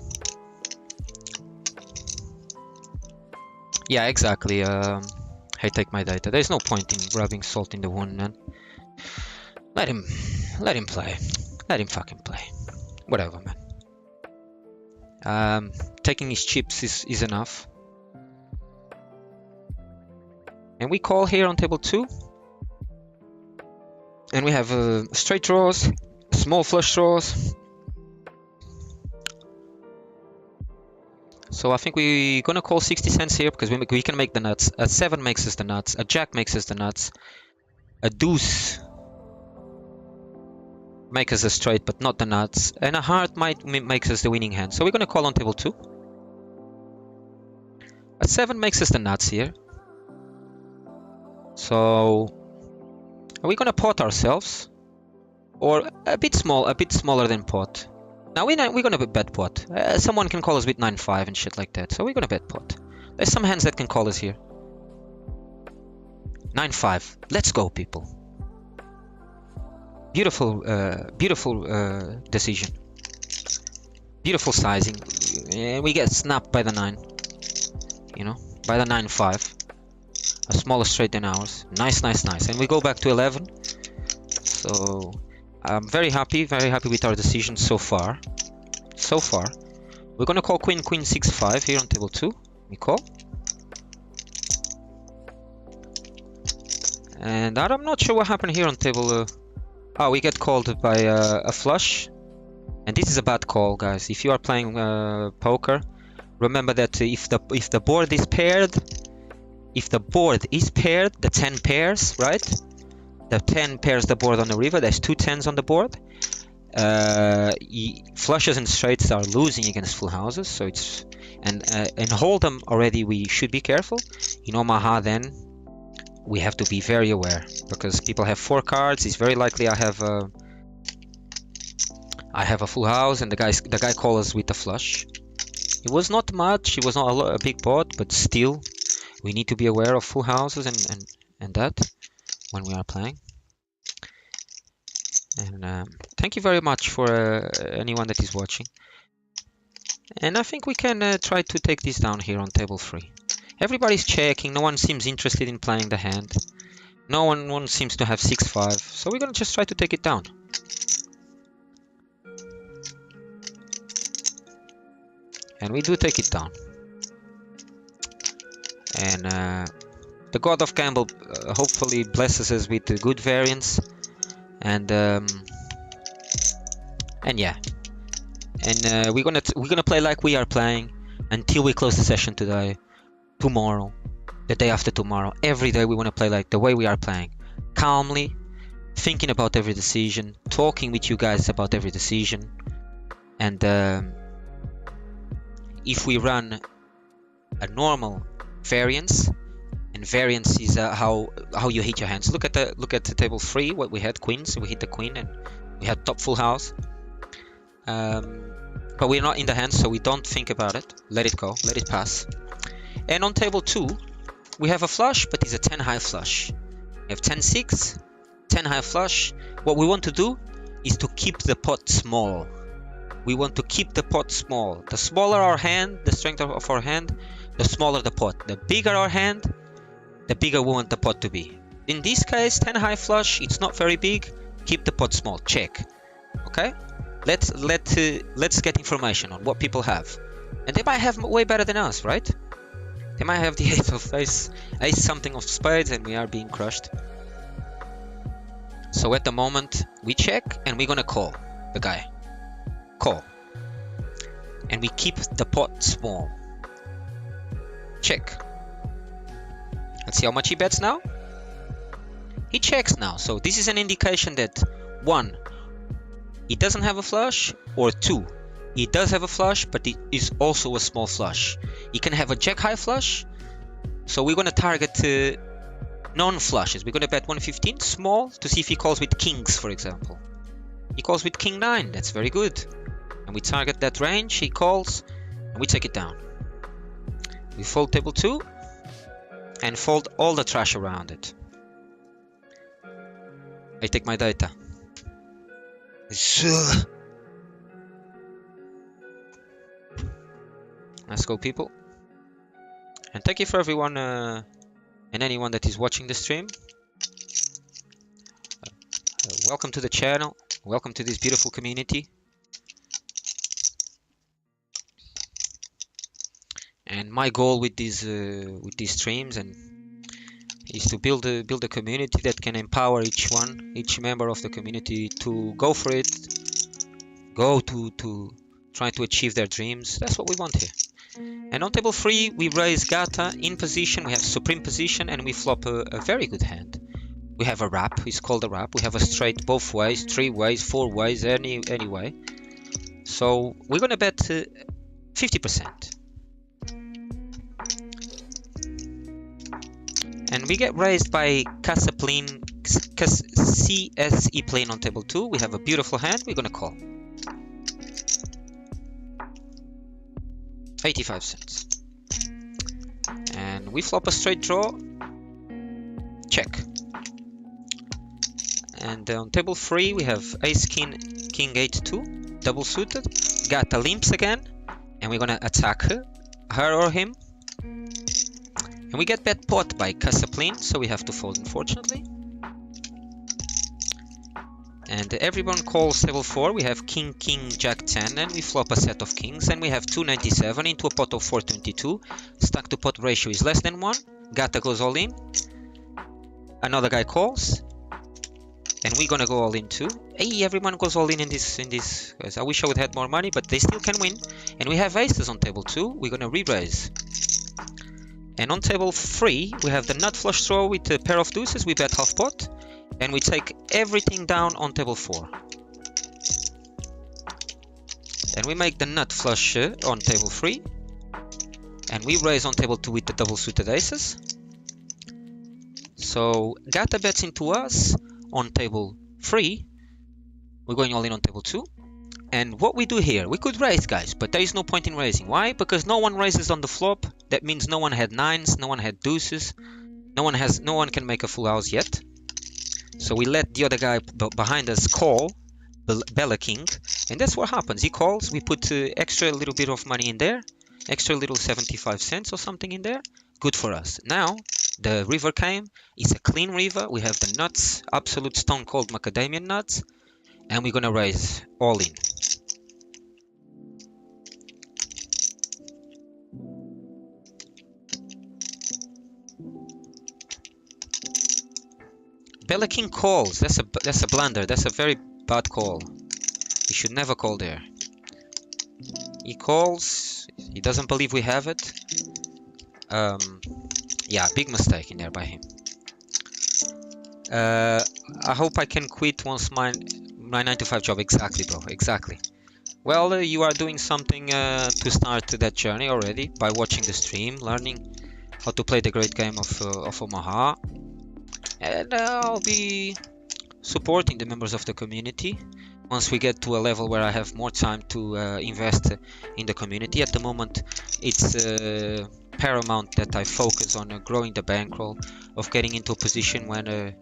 Yeah, exactly. Hey, take my data. There's no point in rubbing salt in the wound, man. Let him play. Let him fucking play. Whatever, man. Taking his chips is enough. And we call here on table 2. And we have straight draws, small flush draws. So I think we're gonna call 60 cents here because we can make the nuts. A 7 makes us the nuts. A jack makes us the nuts. A deuce makes us a straight, but not the nuts. And a heart might makes us the winning hand. So we're gonna call on table 2. A 7 makes us the nuts here. So are we gonna pot ourselves, or a bit smaller than pot? Now we're gonna bet pot. Someone can call us with 9-5 and shit like that, so we're gonna bet pot. There's some hands that can call us here. 9-5. Let's go, people. Beautiful, beautiful decision. Beautiful sizing. And we get snapped by the 9. You know, by the 9-5. A smaller straight than ours. Nice, nice, nice. And we go back to 11. So I'm very happy with our decision so far. So far. We're gonna call queen 6-5 here on table 2. We call. And I'm not sure what happened here on table. Oh, we get called by a flush. And this is a bad call, guys. If you are playing poker, remember that if the board is paired, the 10 pairs, right? The 10 pairs the board on the river. There's 2 10s on the board. Flushes and straights are losing against full houses, so it's and hold'em already. We should be careful. In Omaha, then we have to be very aware because people have 4 cards. It's very likely I have a full house, and the guy calls us with a flush. It was not much. It was not a big pot, but still, we need to be aware of full houses and that when we are playing. And thank you very much for anyone that is watching. And I think we can try to take this down here on table 3. Everybody's checking. No one seems interested in playing the hand. No one seems to have 6-5. So we're gonna just try to take it down. And we do take it down. And the God of Gamble hopefully blesses us with a good variance. And yeah. And we're gonna play like we are playing until we close the session today, tomorrow, the day after tomorrow. Every day we want to play like the way we are playing, calmly, thinking about every decision, talking with you guys about every decision. And if we run a normal variance, and variance is how you hit your hands. Look at the table 3. What we had queens, so we hit the queen, and we had top full house. But we're not in the hands, so we don't think about it. Let it go, let it pass. And on table 2, we have a flush, but it's a 10 high flush. We have 10-6, 10 high flush. What we want to do is to keep the pot small. We want to keep the pot small. The smaller our hand, the strength of our hand, the smaller the pot. The bigger our hand, the bigger we want the pot to be. In this case, 10 high flush, it's not very big. Keep the pot small. Check. Okay? Let's get information on what people have. And they might have way better than us, right? They might have the ace something of spades, and we are being crushed. So at the moment, we check, and we're gonna call the guy. Call. And we keep the pot small. Check. Let's see how much he bets now. He checks now. So this is an indication that 1, he doesn't have a flush, or 2, he does have a flush, but it is also a small flush. He can have a jack high flush. So we're going to target non-flushes. We're going to bet 115 small to see if he calls with kings, for example. He calls with king 9. That's very good. And we target that range. He calls, and we take it down. We fold table 2 and fold all the trash around it. I take my data. Let's go, people. And thank you for everyone and anyone that is watching the stream. Welcome to the channel. Welcome to this beautiful community. And my goal with these streams is to build a community that can empower each member of the community to go for it, go to try to achieve their dreams. That's what we want here. And on table 3, we raise Gata in position. We have supreme position, and we flop a very good hand. We have a wrap. It's called a wrap. We have a straight both ways, 3 ways, 4 ways, any way. So we're gonna bet 50%. And we get raised by CSE plane on table 2. We have a beautiful hand. We're gonna call. 85 cents. And we flop a straight draw. check. And on table 3 we have ace king 8-2, double suited. Gata limps again, and we're gonna attack her or him. And we get bet pot by Casaplin, so we have to fold, unfortunately. And everyone calls table 4. We have king, jack 10, and we flop a set of kings. And we have 297 into a pot of 422. Stack to pot ratio is less than 1. Gata goes all in. Another guy calls. And we're gonna go all in too. Hey, everyone goes all in this. Guys, I wish I would have had more money, but they still can win. And we have aces on table 2. We're gonna re-raise. And on table 3, we have the nut flush draw with a pair of deuces. We bet half pot. And we take everything down on table 4. And we make the nut flush on table 3. And we raise on table 2 with the double suited aces. So Gata bets into us on table 3. We're going all in on table 2. And what we do here, we could raise, guys, but there is no point in raising. Why? Because no one raises on the flop. That means no one had nines, no one had deuces. No one can make a full house yet. So we let the other guy behind us call, Bella King, and that's what happens. He calls, we put extra little bit of money in there, extra little 75 cents or something in there. Good for us. Now, the river came. It's a clean river. We have the nuts, absolute stone cold macadamia nuts, and we're gonna raise all in. Bella King calls. That's a blunder. That's a very bad call. You should never call there. He calls. He doesn't believe we have it. Yeah, big mistake in there by him. I hope I can quit once my 9-to-5 job. Exactly, bro. Exactly. Well, you are doing something to start that journey already by watching the stream, learning how to play the great game of Omaha. And I'll be supporting the members of the community once we get to a level where I have more time to invest in the community. At the moment, it's paramount that I focus on growing the bankroll, of getting into a position when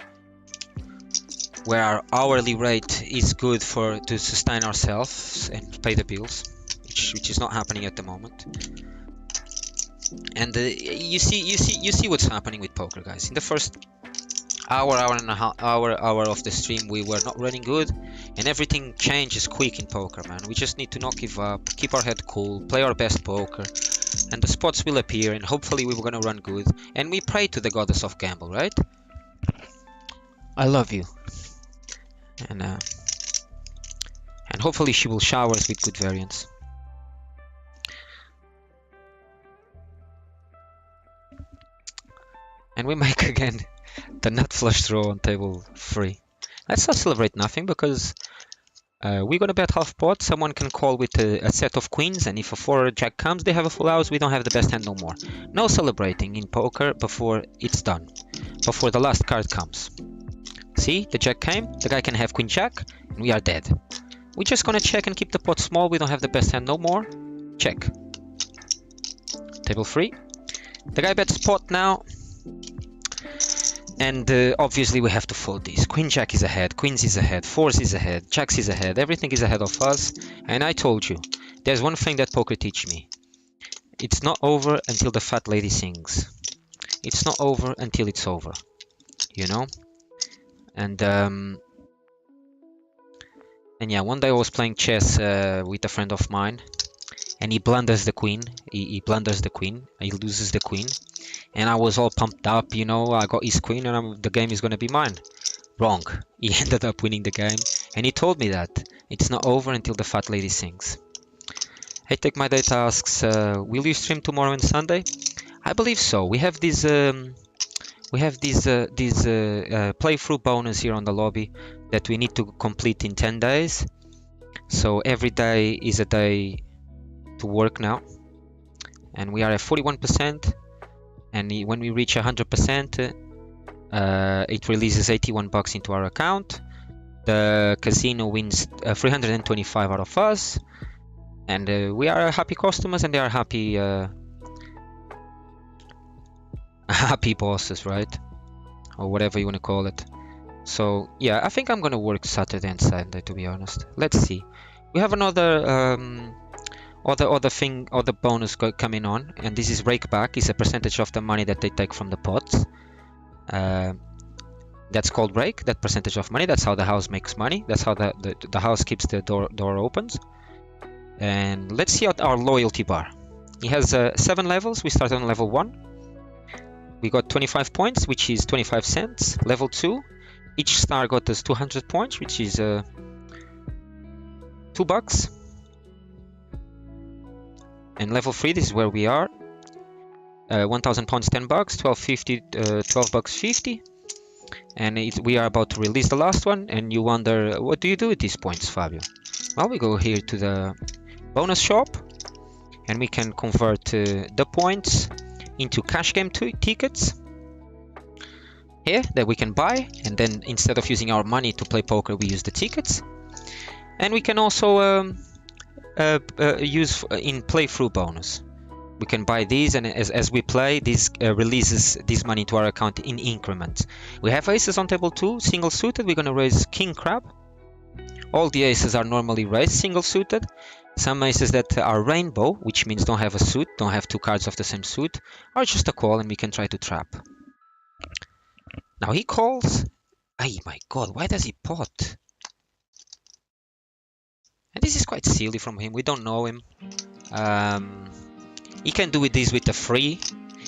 where our hourly rate is good to sustain ourselves and pay the bills, which is not happening at the moment. And you see what's happening with poker, guys. In the first hour and a half hour of the stream, we were not running good, and everything changes quick in poker, man. We just need to not give up, keep our head cool, play our best poker, and the spots will appear, and hopefully we were gonna run good. And we pray to the goddess of gamble, right? I love you, and hopefully she will shower us with good variance. And we make again the nut flush draw on table 3. Let's not celebrate nothing, because we're gonna bet half pot. Someone can call with a set of queens, and if a 4 or a jack comes, they have a full house. We don't have the best hand no more. No celebrating in poker before it's done, before the last card comes. See, the jack came, the guy can have queen jack, and we are dead. We're just gonna check and keep the pot small. We don't have the best hand no more. Check. Table 3. The guy bets pot now. And obviously we have to fold these. Queen jack is ahead, queens is ahead, fours is ahead, jacks is ahead, everything is ahead of us. And I told you, there's one thing that poker teach me. It's not over until the fat lady sings. It's not over until it's over, you know? And yeah, one day I was playing chess with a friend of mine, and he blunders the queen. He blunders the queen. He loses the queen. And I was all pumped up, you know, I got his queen and the game is going to be mine. Wrong. He ended up winning the game. And he told me that it's not over until the fat lady sings. Hey, Take My Data asks, will you stream tomorrow and Sunday? I believe so. We have these playthrough bonus here on the lobby that we need to complete in 10 days. So every day is a day to work now. And we are at 41%. And when we reach 100%, it releases 81 bucks into our account. The casino wins 325 out of us, and we are happy customers, and they are happy, happy bosses, right? or whatever you want to call it. So yeah, I think I'm gonna work Saturday and Sunday, to be honest. Let's see. We have another other bonus coming on, and this is rake back. It's a percentage of the money that they take from the pots. That's called rake, that percentage of money. That's how the house makes money. That's how the house keeps the door opens. And let's see out our loyalty bar. It has 7 levels. We start on level 1. We got 25 points, which is 25 cents. Level 2, each star got us 200 points, which is $2. 2. And level 3, this is where we are. 1,000 points, $10. 12.50, $12.50. And we are about to release the last one. And you wonder, what do you do with these points, Fabio? Well, we go here to the bonus shop, and we can convert the points into cash game tickets here that we can buy, and then instead of using our money to play poker, we use the tickets. And we can also use in playthrough bonus. We can buy these, and as we play, this releases this money into our account in increments. We have aces on table 2, single suited. We're going to raise king crab. All the aces are normally raised single suited. Some aces that are rainbow, which means don't have a suit, don't have 2 cards of the same suit, are just a call, and we can try to trap. Now he calls. Oh my god, why does he pot? And this is quite silly from him. We don't know him. He can do this with a free.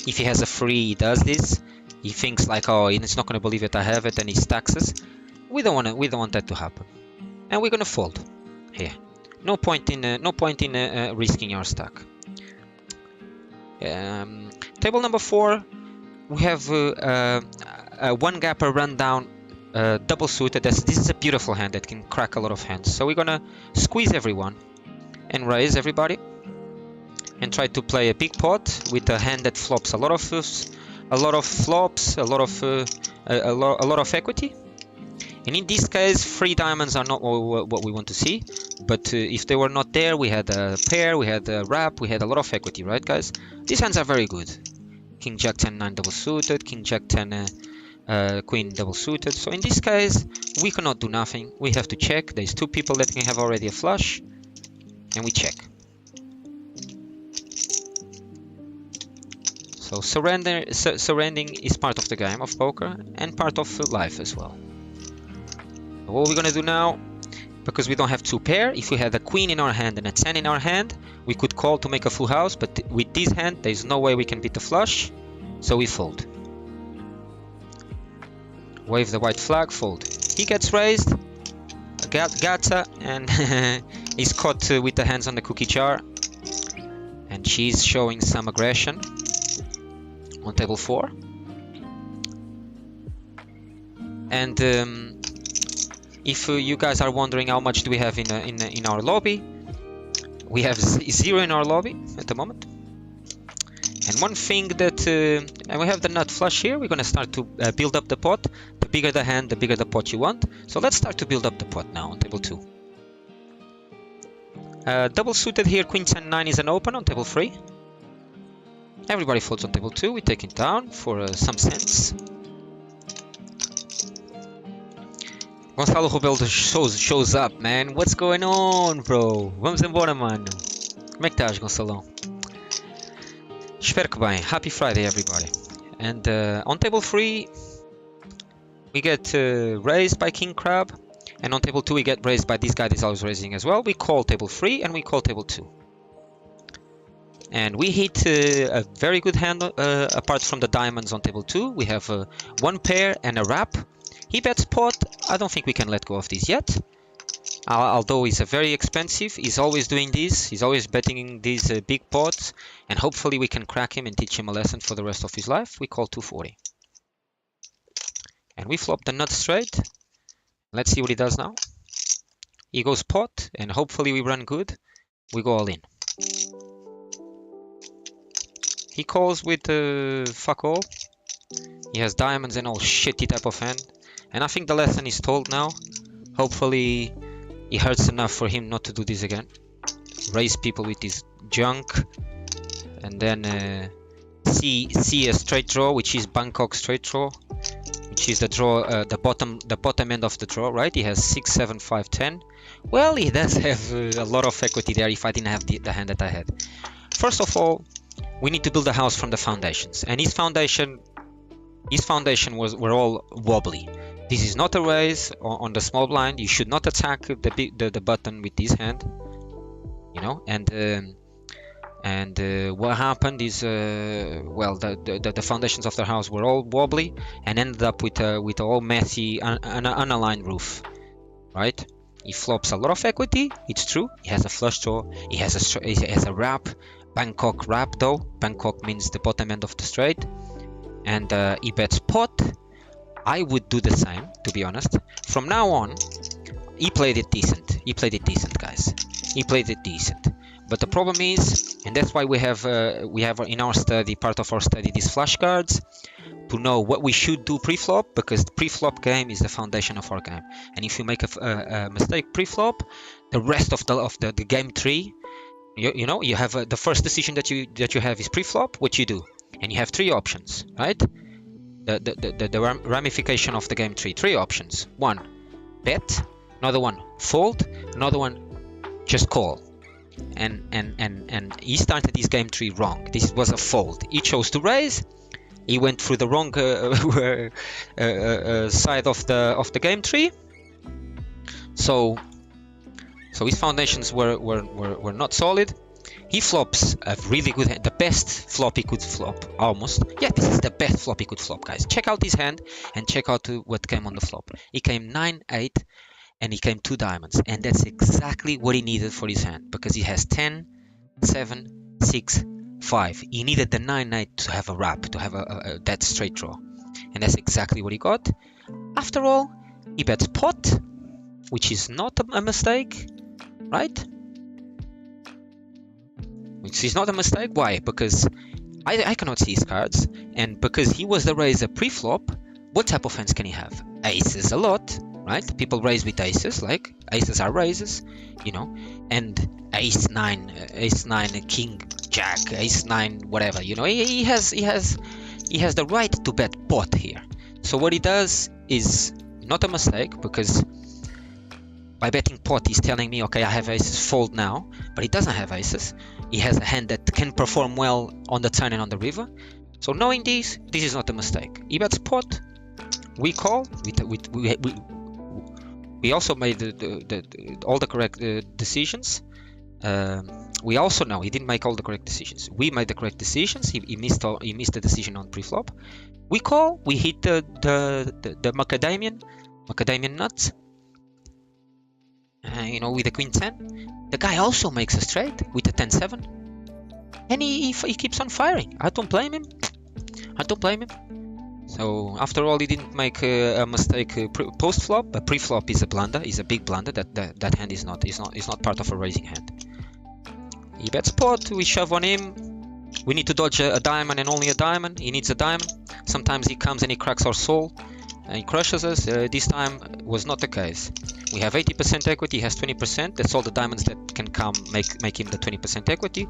If he has a free, he does this. He thinks like, oh, he's not gonna believe it, I have it, and he stacks us. We don't want that to happen, and we're gonna fold here. No point in risking our stack. Table number 4, we have a 1 gapper rundown double suited. This is a beautiful hand that can crack a lot of hands. So we're gonna squeeze everyone and raise everybody, and try to play a big pot with a hand that flops a lot of flops, a lot of equity. And in this case, 3 diamonds are not what we want to see. But if they were not there, we had a pair, we had a wrap, we had a lot of equity, right, guys? These hands are very good. King Jack 10 9 double suited, King Jack 10 Queen double suited. So in this case, we cannot do nothing. We have to check. There's 2 people that can have already a flush, and we check. So surrendering is part of the game of poker and part of life as well. What we're gonna do now, because we don't have 2 pair, if we had a queen in our hand and a 10 in our hand, we could call to make a full house, but with this hand, there's no way we can beat the flush, so we fold. Wave the white flag, fold. He gets raised, Gata, and he's caught with the hands on the cookie jar, and she's showing some aggression on table 4. And if you guys are wondering how much do we have in our lobby, we have 0 in our lobby at the moment. And one thing that and we have the nut flush here. We're gonna start to build up the pot. The bigger the hand, the bigger the pot you want. So let's start to build up the pot now on table 2. Double suited here, Queen 10 9 is an open on table 3. Everybody folds on table 2. We take it down for some cents. Gonçalo Rebelo shows up, man. What's going on, bro? Vamos embora, mano. Como é que estás, Gonçalão? Espero que bem. Happy Friday, everybody. And on table 3, we get raised by King Crab. And on table 2, we get raised by this guy that's always raising as well. We call table 3 and we call table 2. And we hit a very good hand apart from the diamonds on table 2. We have 1 pair and a wrap. He bets pot. I don't think we can let go of this yet. Although he's very expensive, he's always doing this. He's always betting these big pots. And hopefully we can crack him and teach him a lesson for the rest of his life. We call 240. And we flop the nut straight. Let's see what he does now. He goes pot, and hopefully we run good. We go all in. He calls with fuck all. He has diamonds and all shitty type of hand. And I think the lesson is told now. Hopefully it hurts enough for him not to do this again. Raise people with his junk. And then see a straight draw, which is Bangkok straight draw. Which which is the draw, the bottom end of the draw, right? He has 6, 7, 5, 10. Well, he does have a lot of equity there if I didn't have the hand that I had. First of all, we need to build a house from the foundations, and his foundation were all wobbly. This is not a raise on the small blind. You should not attack the button with this hand, you know. And what happened is, well, the foundations of the house were all wobbly and ended up with a all messy, unaligned roof, right? He flops a lot of equity. It's true. He has a flush draw. He has a wrap. Bangkok wrap though. Bangkok means the bottom end of the straight. And he bets pot. I would do the same, to be honest. From now on, he played it decent. He played it decent, guys. He played it decent. But the problem is, and that's why we have in our study, part of our study, these flashcards, to know what we should do pre-flop, because the pre-flop game is the foundation of our game. And if you make a mistake pre-flop, the rest of the game tree, you know, you have the first decision that you have is pre-flop. What you do, and you have 3 options, right? The ramification of the game tree, 3 options. 1, bet. Another one, fold. Another one, just call. And he started his game tree wrong. This was a fold. He chose to raise. He went through the wrong side of the game tree. So his foundations were not solid. He flops a really good hand, the best flop he could flop, almost. Yeah, this is the best flop he could flop, guys. Check out his hand and check out what came on the flop. He came 9, 8, and he came 2 diamonds, and that's exactly what he needed for his hand, because he has 10, 7, 6, 5. He needed the 9, 8 to have a wrap, to have that straight draw, and that's exactly what he got. After all, he bets pot, which is not a mistake, right? Which is not a mistake. Why? Because I cannot see his cards, and because he was the raiser pre-flop, what type of hands can he have? Aces a lot, right? People raise with aces, like aces are raises, you know, and ace 9, king, jack, ace 9, whatever, you know, he has the right to bet pot here. So what he does is not a mistake, because by betting pot, he's telling me, okay, I have aces, fold now, but he doesn't have aces. He has a hand that can perform well on the turn and on the river. So knowing this is not a mistake. He bets pot, we call, we also made all the correct decisions. We also know he didn't make all the correct decisions. We made the correct decisions. He missed the decision on pre-flop. We call, we hit the macadamian nuts. You know, with the queen 10. The guy also makes a straight with the 10-7, and he keeps on firing. I don't blame him. So after all, he didn't make a mistake post flop, but pre flop is a blunder, is a big blunder. That hand is not part of a raising hand. He bets pot. We shove on him. We need to dodge a diamond and only a diamond. He needs a diamond. Sometimes he comes and he cracks our soul. And he crushes us. This time was not the case. We have 80% equity, he has 20%. That's all the diamonds that can come make him the 20% equity.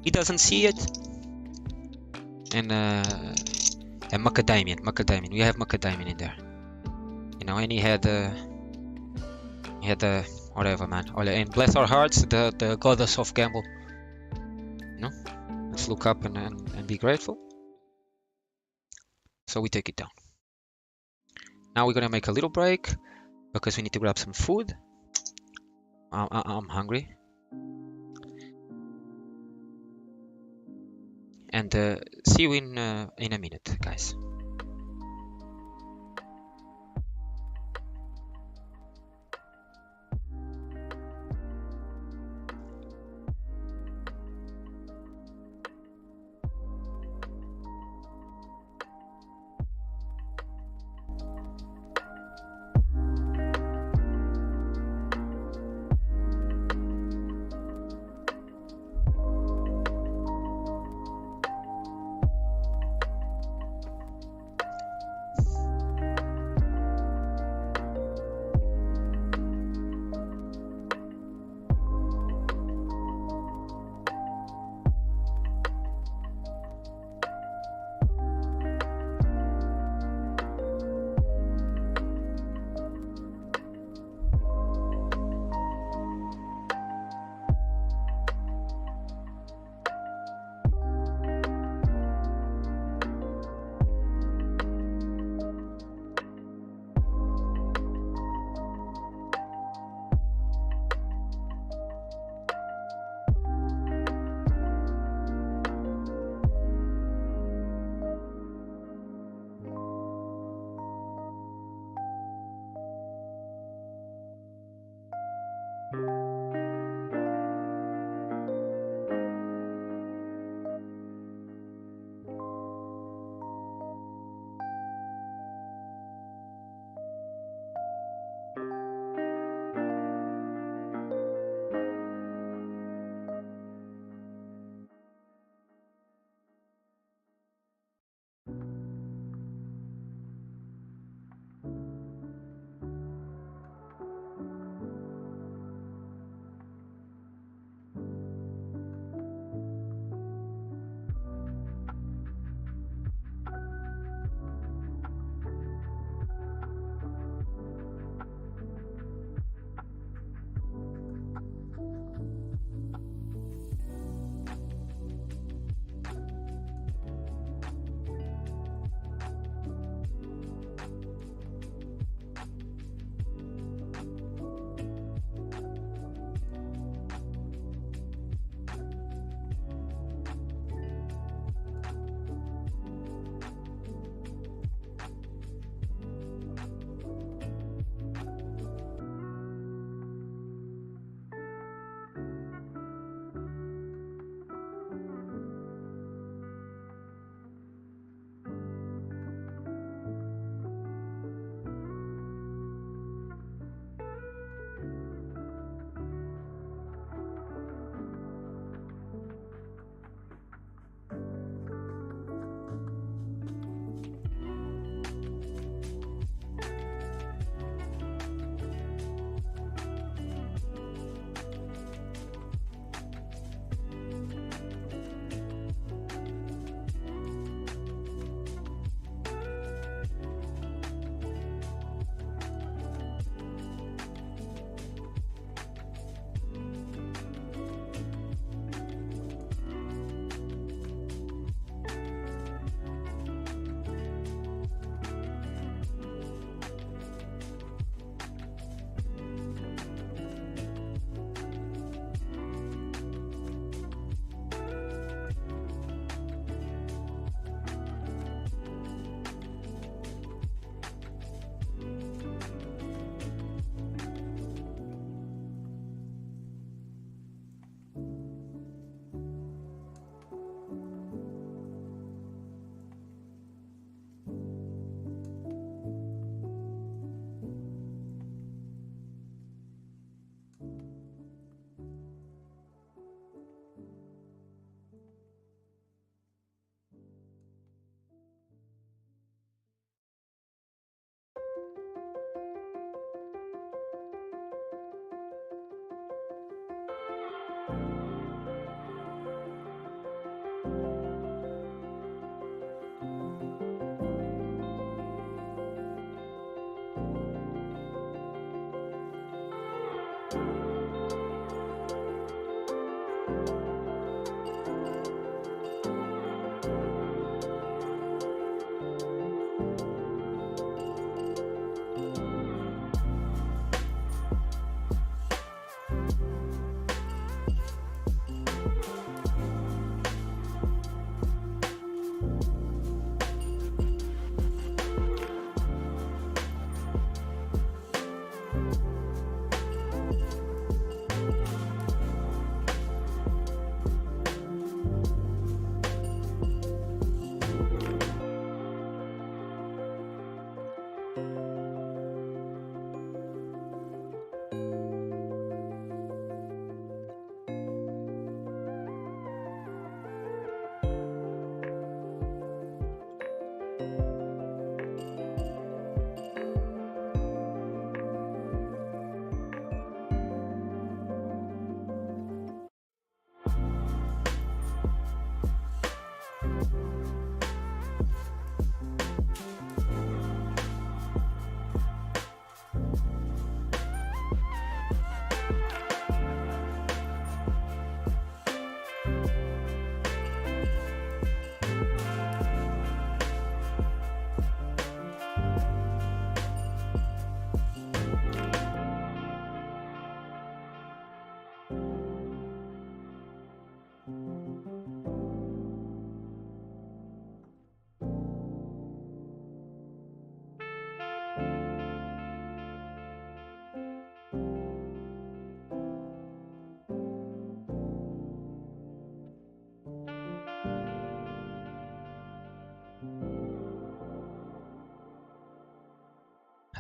He doesn't see it. And macadamian. We have macadamian in there. You know, and he had whatever, man. And bless our hearts, the goddess of gamble. You know, let's look up and be grateful. So we take it down. Now we're gonna make a little break, because we need to grab some food. I'm hungry. And see you in a minute, guys.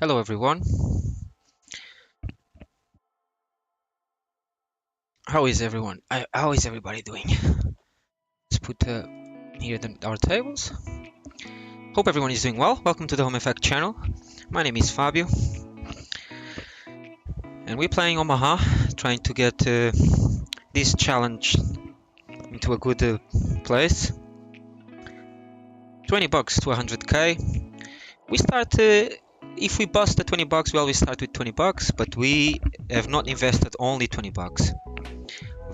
Hello everyone. How is everyone? How is everybody doing? Let's put here our tables. Hope everyone is doing well. Welcome to the Home Effect channel. My name is Fabio. And we're playing Omaha, trying to get this challenge into a good place. 20 bucks to 100k. We start, if we bust the 20 bucks, well, we start with 20 bucks, but we have not invested only 20 bucks.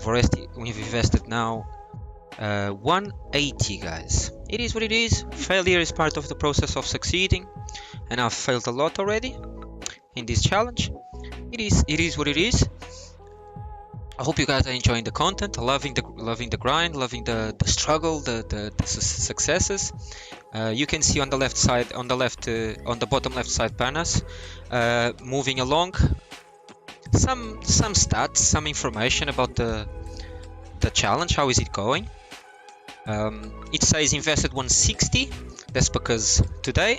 We've invested now 180, guys. It is what it is. Failure is part of the process of succeeding, and I've failed a lot already in this challenge. It is what it is. I hope you guys are enjoying the content, loving the grind, loving the struggle, the successes. You can see on the left side, on the bottom left side banners, moving along. Some stats, some information about the challenge. How is it going? It says invested 160. That's because today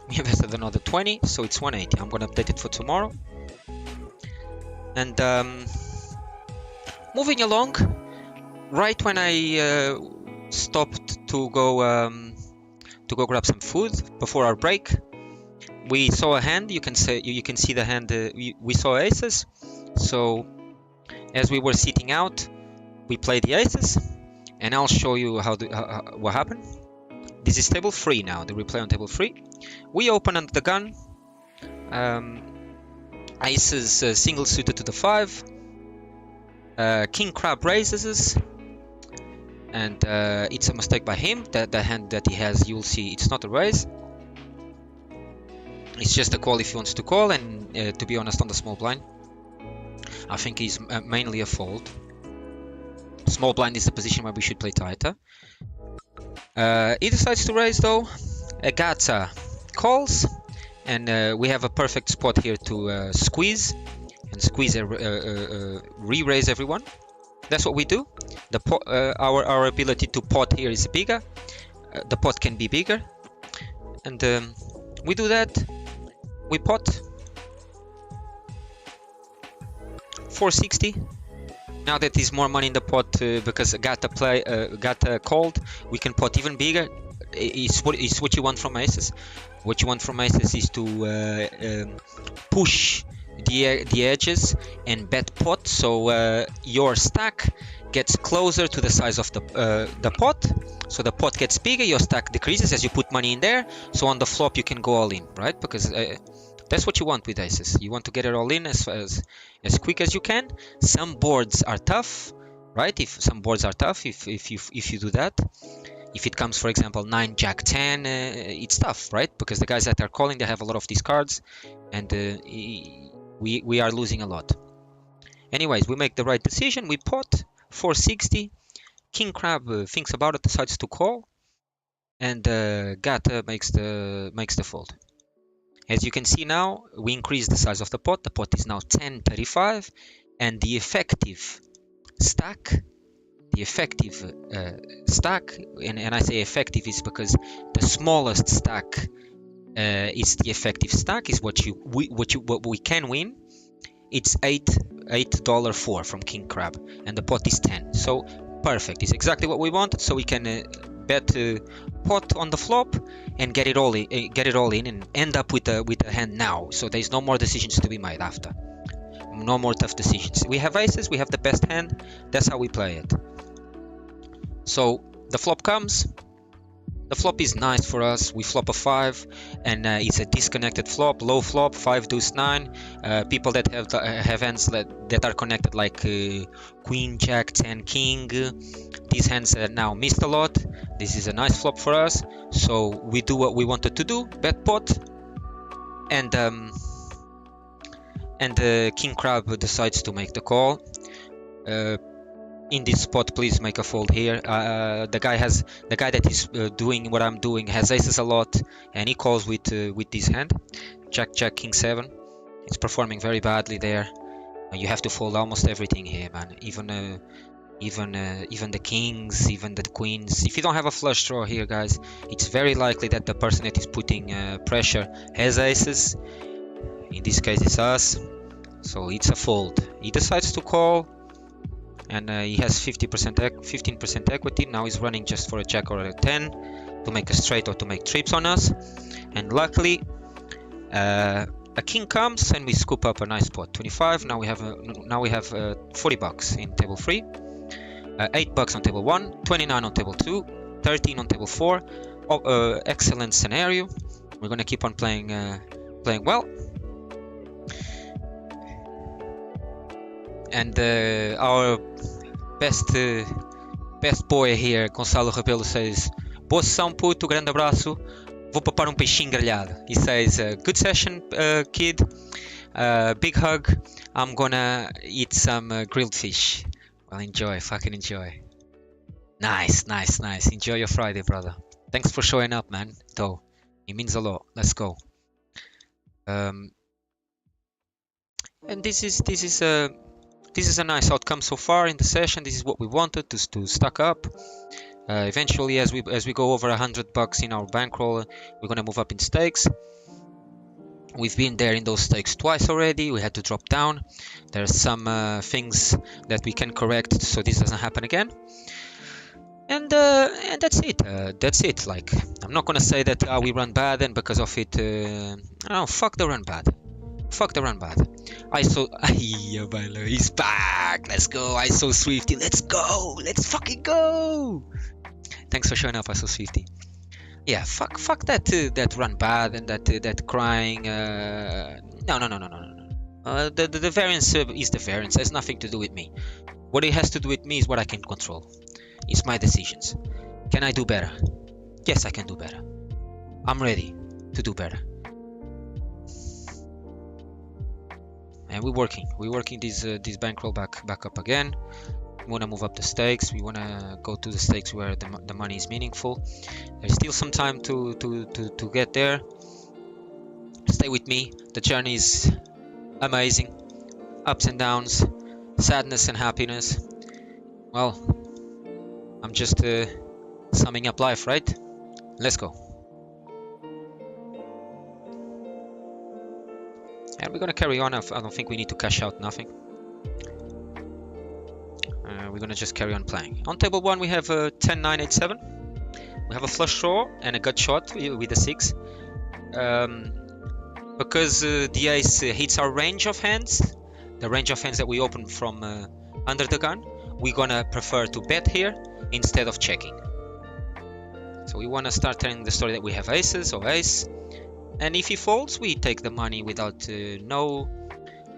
we invested another 20, so it's 180. I'm gonna update it for tomorrow. And moving along, right when I stopped to go grab some food before our break, we saw a hand. You can see the hand. We saw aces. So as we were sitting out, we played the aces, and I'll show you what happened. This is table 3 now. The replay on table 3. We open under the gun. Aces single suited to the 5. King crab raises us, and it's a mistake by him. The hand that he has, you'll see, it's not a raise. It's just a call if he wants to call, and to be honest, on the small blind, I think he's mainly a fold. Small blind is the position where we should play tighter. He decides to raise though. Agata calls, and we have a perfect spot here to squeeze re-raise everyone. That's what we do. The our ability to pot here is bigger. The pot can be bigger, and we do that. We pot 460. Now that there's more money in the pot because Agata called, we can pot even bigger. It's what you want from aces. What you want from aces is to push the edges and bet pot, so your stack gets closer to the size of the pot. So the pot gets bigger, your stack decreases as you put money in there. So on the flop you can go all in, right? Because that's what you want with aces. You want to get it all in as quick as you can. Some boards are tough, right? If you do that, if it comes, for example, 9 Jack 10, it's tough, right? Because the guys that are calling, they have a lot of these cards, and we are losing a lot. Anyways, we make the right decision. We pot 460. King crab thinks about it, decides to call, and Gata makes the fold. As you can see now, we increase the size of the pot. The pot is now 1035, and the effective stack, and I say effective is because the smallest stack is the effective stack, is what we can win. It's $8.4 from King Crab, and the pot is 10. So perfect. It's exactly what we wanted. So we can bet pot on the flop and get it all in, and end up with a hand now. So there's no more decisions to be made after. No more tough decisions. We have aces. We have the best hand. That's how we play it. So the flop comes. The flop is nice for us. We flop a 5, and it's a disconnected flop, low flop, 5 deuce 9. People that have hands that are connected, like Queen, Jack, 10, King. These hands now missed a lot. This is a nice flop for us. So we do what we wanted to do, bet pot, and King Crab decides to make the call. In this spot, please make a fold here. The guy that is doing what I'm doing has aces a lot, and he calls with this hand, Jack, King 7. It's performing very badly there. You have to fold almost everything here, man. Even the kings, even the queens. If you don't have a flush draw here, guys, it's very likely that the person that is putting pressure has aces. In this case it's us, so it's a fold. He decides to call, and he has 15% equity. Now he's running just for a jack or a 10 to make a straight or to make trips on us, and luckily a king comes and we scoop up a nice pot. 25. Now we have 40 bucks in table 3, 8 bucks on table 1, 29 on table 2, 13 on table 4. Excellent scenario. We're gonna keep on playing well. And our best boy here, Gonçalo Rebelo, says, boa sessão, puto, grande abraço, vou papar peixinho grelhado. He says, good session, kid, big hug, I'm gonna eat some grilled fish. Well, enjoy, fucking enjoy. Nice. Enjoy your Friday, brother. Thanks for showing up, man, though. It means a lot. Let's go. And this is a nice outcome so far in the session. This is what we wanted, to stack up. Eventually, as we go over 100 bucks in our bankroll, we're gonna move up in stakes. We've been there in those stakes twice already. We had to drop down. There's some things that we can correct so this doesn't happen again. And that's it. Like, I'm not gonna say that we run bad and because of it. No, fuck the run bad. Fuck the run bad. He's back. Let's go, ISO Swifty. Let's go. Let's fucking go. Thanks for showing up, ISO Swifty. Yeah, fuck that run bad and that crying. No. The variance is the variance. It has nothing to do with me. What it has to do with me is what I can control. It's my decisions. Can I do better? Yes, I can do better. I'm ready to do better. And we're working this bankroll back up again. We want to move up the stakes. We want to go to the stakes where the money is meaningful. There's still some time to get there. Stay with me. The journey is amazing. Ups and downs, sadness and happiness. Well, I'm just summing up life, right? Let's go. And we're gonna carry on. I don't think we need to cash out nothing. We're gonna just carry on playing. On table 1 we have 10, 9, 8, 7. We have a flush draw and a gut shot with a 6. Because the ace hits our range of hands, the range of hands that we open from under the gun, we're gonna prefer to bet here instead of checking. So we want to start telling the story that we have aces or ace, and if he folds, we take the money without no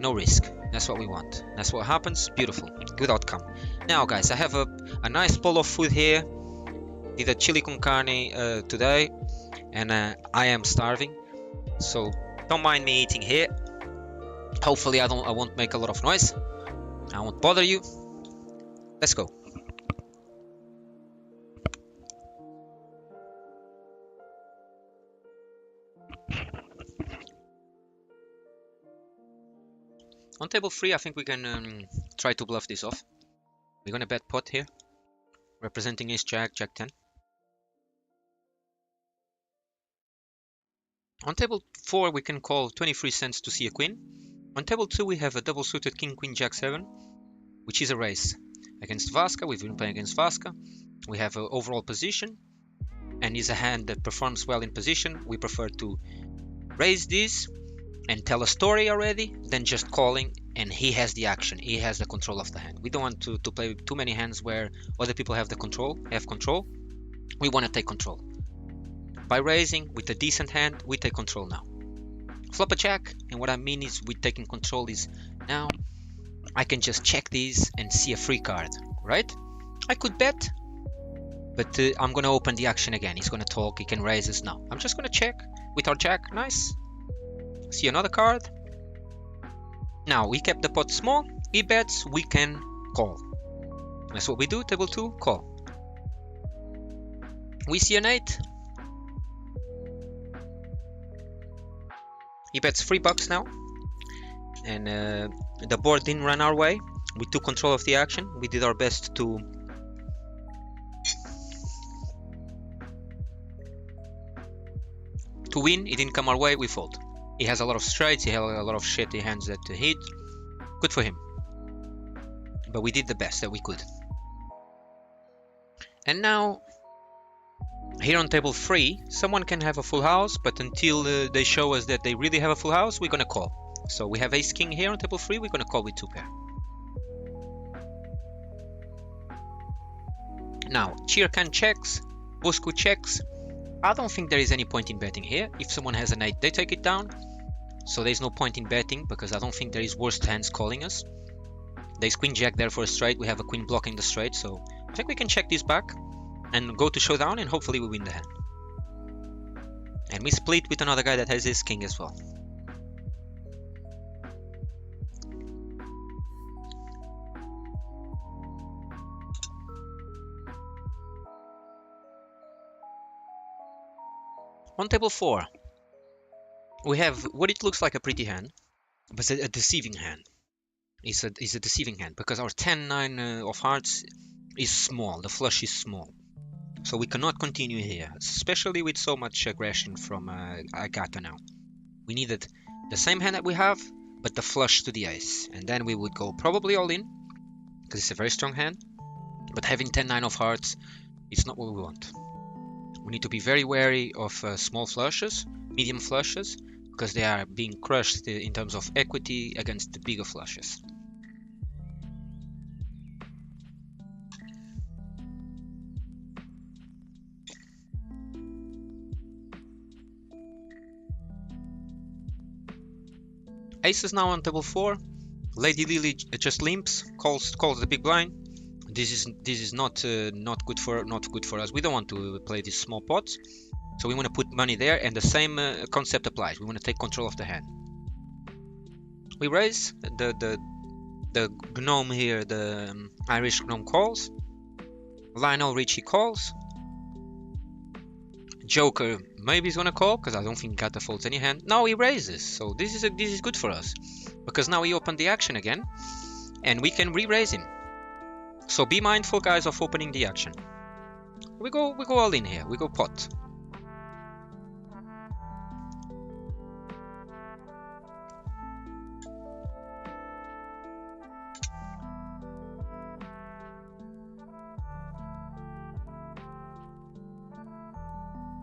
risk. That's what we want. That's what happens. Beautiful, good outcome. Now, guys, I have a nice bowl of food here. Did a chili con carne today, and I am starving, so don't mind me eating here. Hopefully, I won't make a lot of noise. I won't bother you. Let's go. On table 3, I think we can try to bluff this off. We're gonna bet pot here, representing ace jack, jack 10. On table 4, we can call 23 cents to see a queen. On table 2, we have a double suited king, queen, jack 7, which is a raise against Vasca. We've been playing against Vasca. We have an overall position, and is a hand that performs well in position. We prefer to raise this and tell a story already than just calling, and he has the action. He has the control of the hand. We don't want to play too many hands where other people have control. We want to take control. By raising with a decent hand, we take control now. Flop a jack, and what I mean is we taking control is now I can just check these and see a free card, right? I could bet, but I'm gonna open the action again. He's gonna talk, he can raise us now. I'm just gonna check with our jack, nice. See another card. Now we kept the pot small, he bets, we can call. That's what we do, table 2, call. We see an 8. He bets $3 now. And the board didn't run our way. We took control of the action. We did our best to win. It didn't come our way, we fold. He has a lot of straights, he has a lot of shitty hands that hit. Good for him. But we did the best that we could. And now, here on table 3, someone can have a full house, but until they show us that they really have a full house, we're gonna call. So we have ace king here on table 3, we're gonna call with 2 pair. Now, Chirkan checks, Bosco checks. I don't think there is any point in betting here. If someone has an 8, they take it down. So there's no point in betting, because I don't think there is worse hands calling us. There's queen jack there for a straight, we have a queen blocking the straight, so I think we can check this back and go to showdown, and hopefully we win the hand. And we split with another guy that has his king as well. On table 4, we have what it looks like a pretty hand, but a deceiving hand. It's a deceiving hand, because our 10-9 of hearts is small, the flush is small. So we cannot continue here, especially with so much aggression from Agata now. We needed the same hand that we have, but the flush to the ace. And then we would go probably all in, because it's a very strong hand. But having 10-9 of hearts is not what we want. We need to be very wary of small flushes, medium flushes, because they are being crushed in terms of equity against the bigger flushes. Aces now on table 4. Lady Lily just limps, calls the big blind. This is not good for us. We don't want to play these small pots, so we want to put money there, and the same concept applies. We want to take control of the hand. We raise the gnome here. The Irish gnome calls. Lionel Richie calls. Joker maybe he's gonna call, because I don't think Gata folds any hand. Now he raises, so this is good for us, because now he opened the action again, and we can re-raise him. So be mindful, guys, of opening the action. We go all in here. We go pot.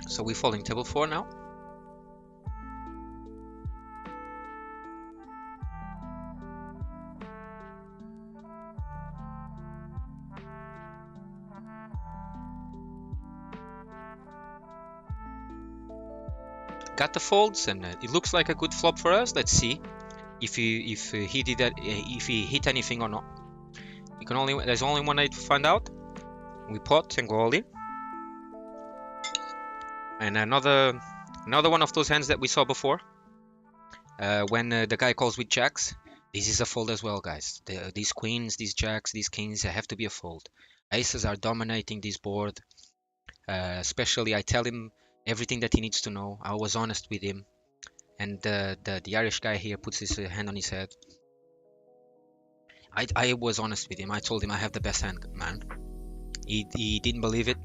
So we're folding table 4 now. Got the folds, and it looks like a good flop for us. Let's see if he did that, if he hit anything or not. There's only one way to find out. We pot and go all in. And another one of those hands that we saw before, when the guy calls with jacks. This is a fold as well, guys. These queens, these jacks, these kings, they have to be a fold. Aces are dominating this board. Especially, I tell him everything that he needs to know. I was honest with him, and the Irish guy here puts his hand on his head. I was honest with him. I told him I have the best hand, man. He didn't believe it,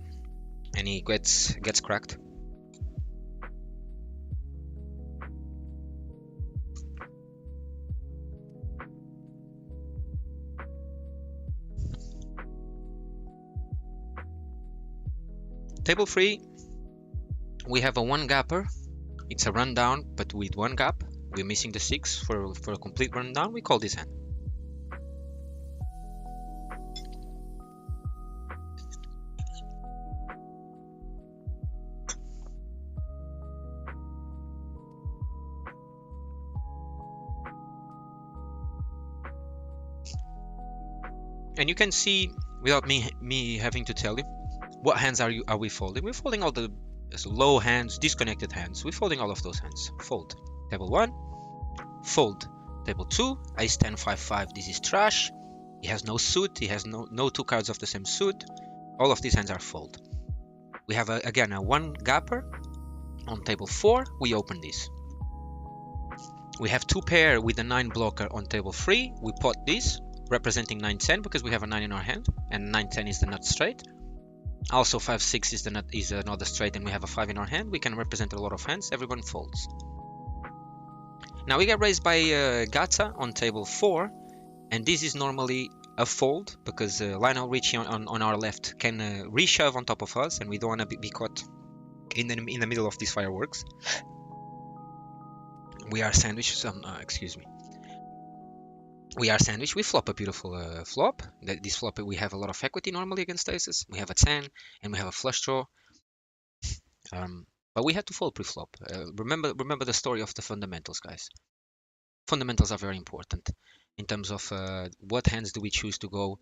and he gets cracked. Table 3, we have a 1 gapper. It's a rundown, but with 1 gap. We're missing the 6 for a complete rundown. We call this hand. And you can see, without me having to tell you, what hands are we folding? We're folding all the low hands, disconnected hands. We're folding all of those hands. Fold. Table 1. Fold. Table 2. Ace 10, 5, 5. This is trash. He has no suit. He has no 2 cards of the same suit. All of these hands are fold. We have again a 1 gapper. On table 4, we open this. We have 2 pair with a 9 blocker on table 3. We pot this, representing 9-10, because we have a 9 in our hand, and 9-10 is the nut straight. Also 5-6 is another straight, and we have a 5 in our hand. We can represent a lot of hands. Everyone folds. Now we get raised by Gata on table 4, and this is normally a fold because Lionel Richie on our left can reshove on top of us, and we don't want to be caught in the middle of these fireworks. We are sandwiched. Excuse me. We are sandwiched. We flop a beautiful flop. This flop we have a lot of equity normally against aces. We have a 10 and we have a flush draw. But we had to fold pre-flop. Remember the story of the fundamentals, guys. Fundamentals are very important in terms of what hands do we choose to go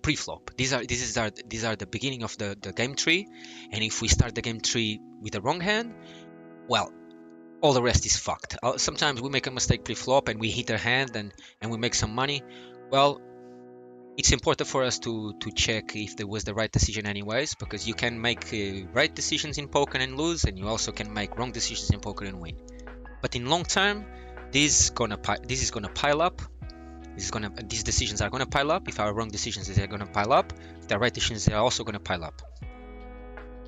pre-flop. These are the beginning of the game tree, and if we start the game tree with the wrong hand, well, all the rest is fucked. Sometimes we make a mistake pre-flop and we hit our hand and we make some money. Well, it's important for us to check if there was the right decision anyways, because you can make right decisions in poker and lose, and you also can make wrong decisions in poker and win. But in long term, this is gonna pile up. These decisions are gonna pile up. If our wrong decisions, they're gonna pile up. If they're right decisions, they're also gonna pile up.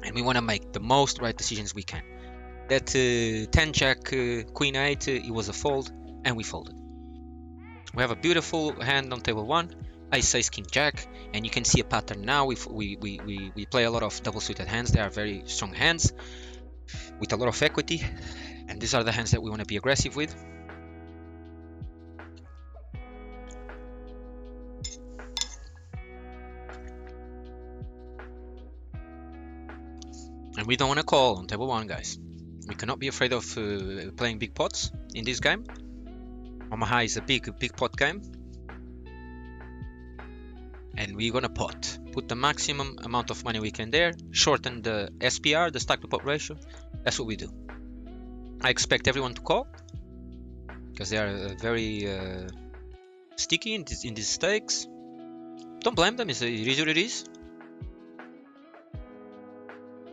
And we want to make the most right decisions we can. That 10 jack queen 8, it was a fold, and we folded. We have a beautiful hand on table 1, ace ace king jack, and you can see a pattern now. We play a lot of double suited hands. They are very strong hands with a lot of equity, and these are the hands that we want to be aggressive with. And we don't want to call on table 1, guys. We cannot be afraid of playing big pots in this game. Omaha is a big pot game. And we're gonna pot. Put the maximum amount of money we can there. Shorten the SPR, the stack to pot ratio. That's what we do. I expect everyone to call, because they are very sticky in these stakes. Don't blame them, it is what it is.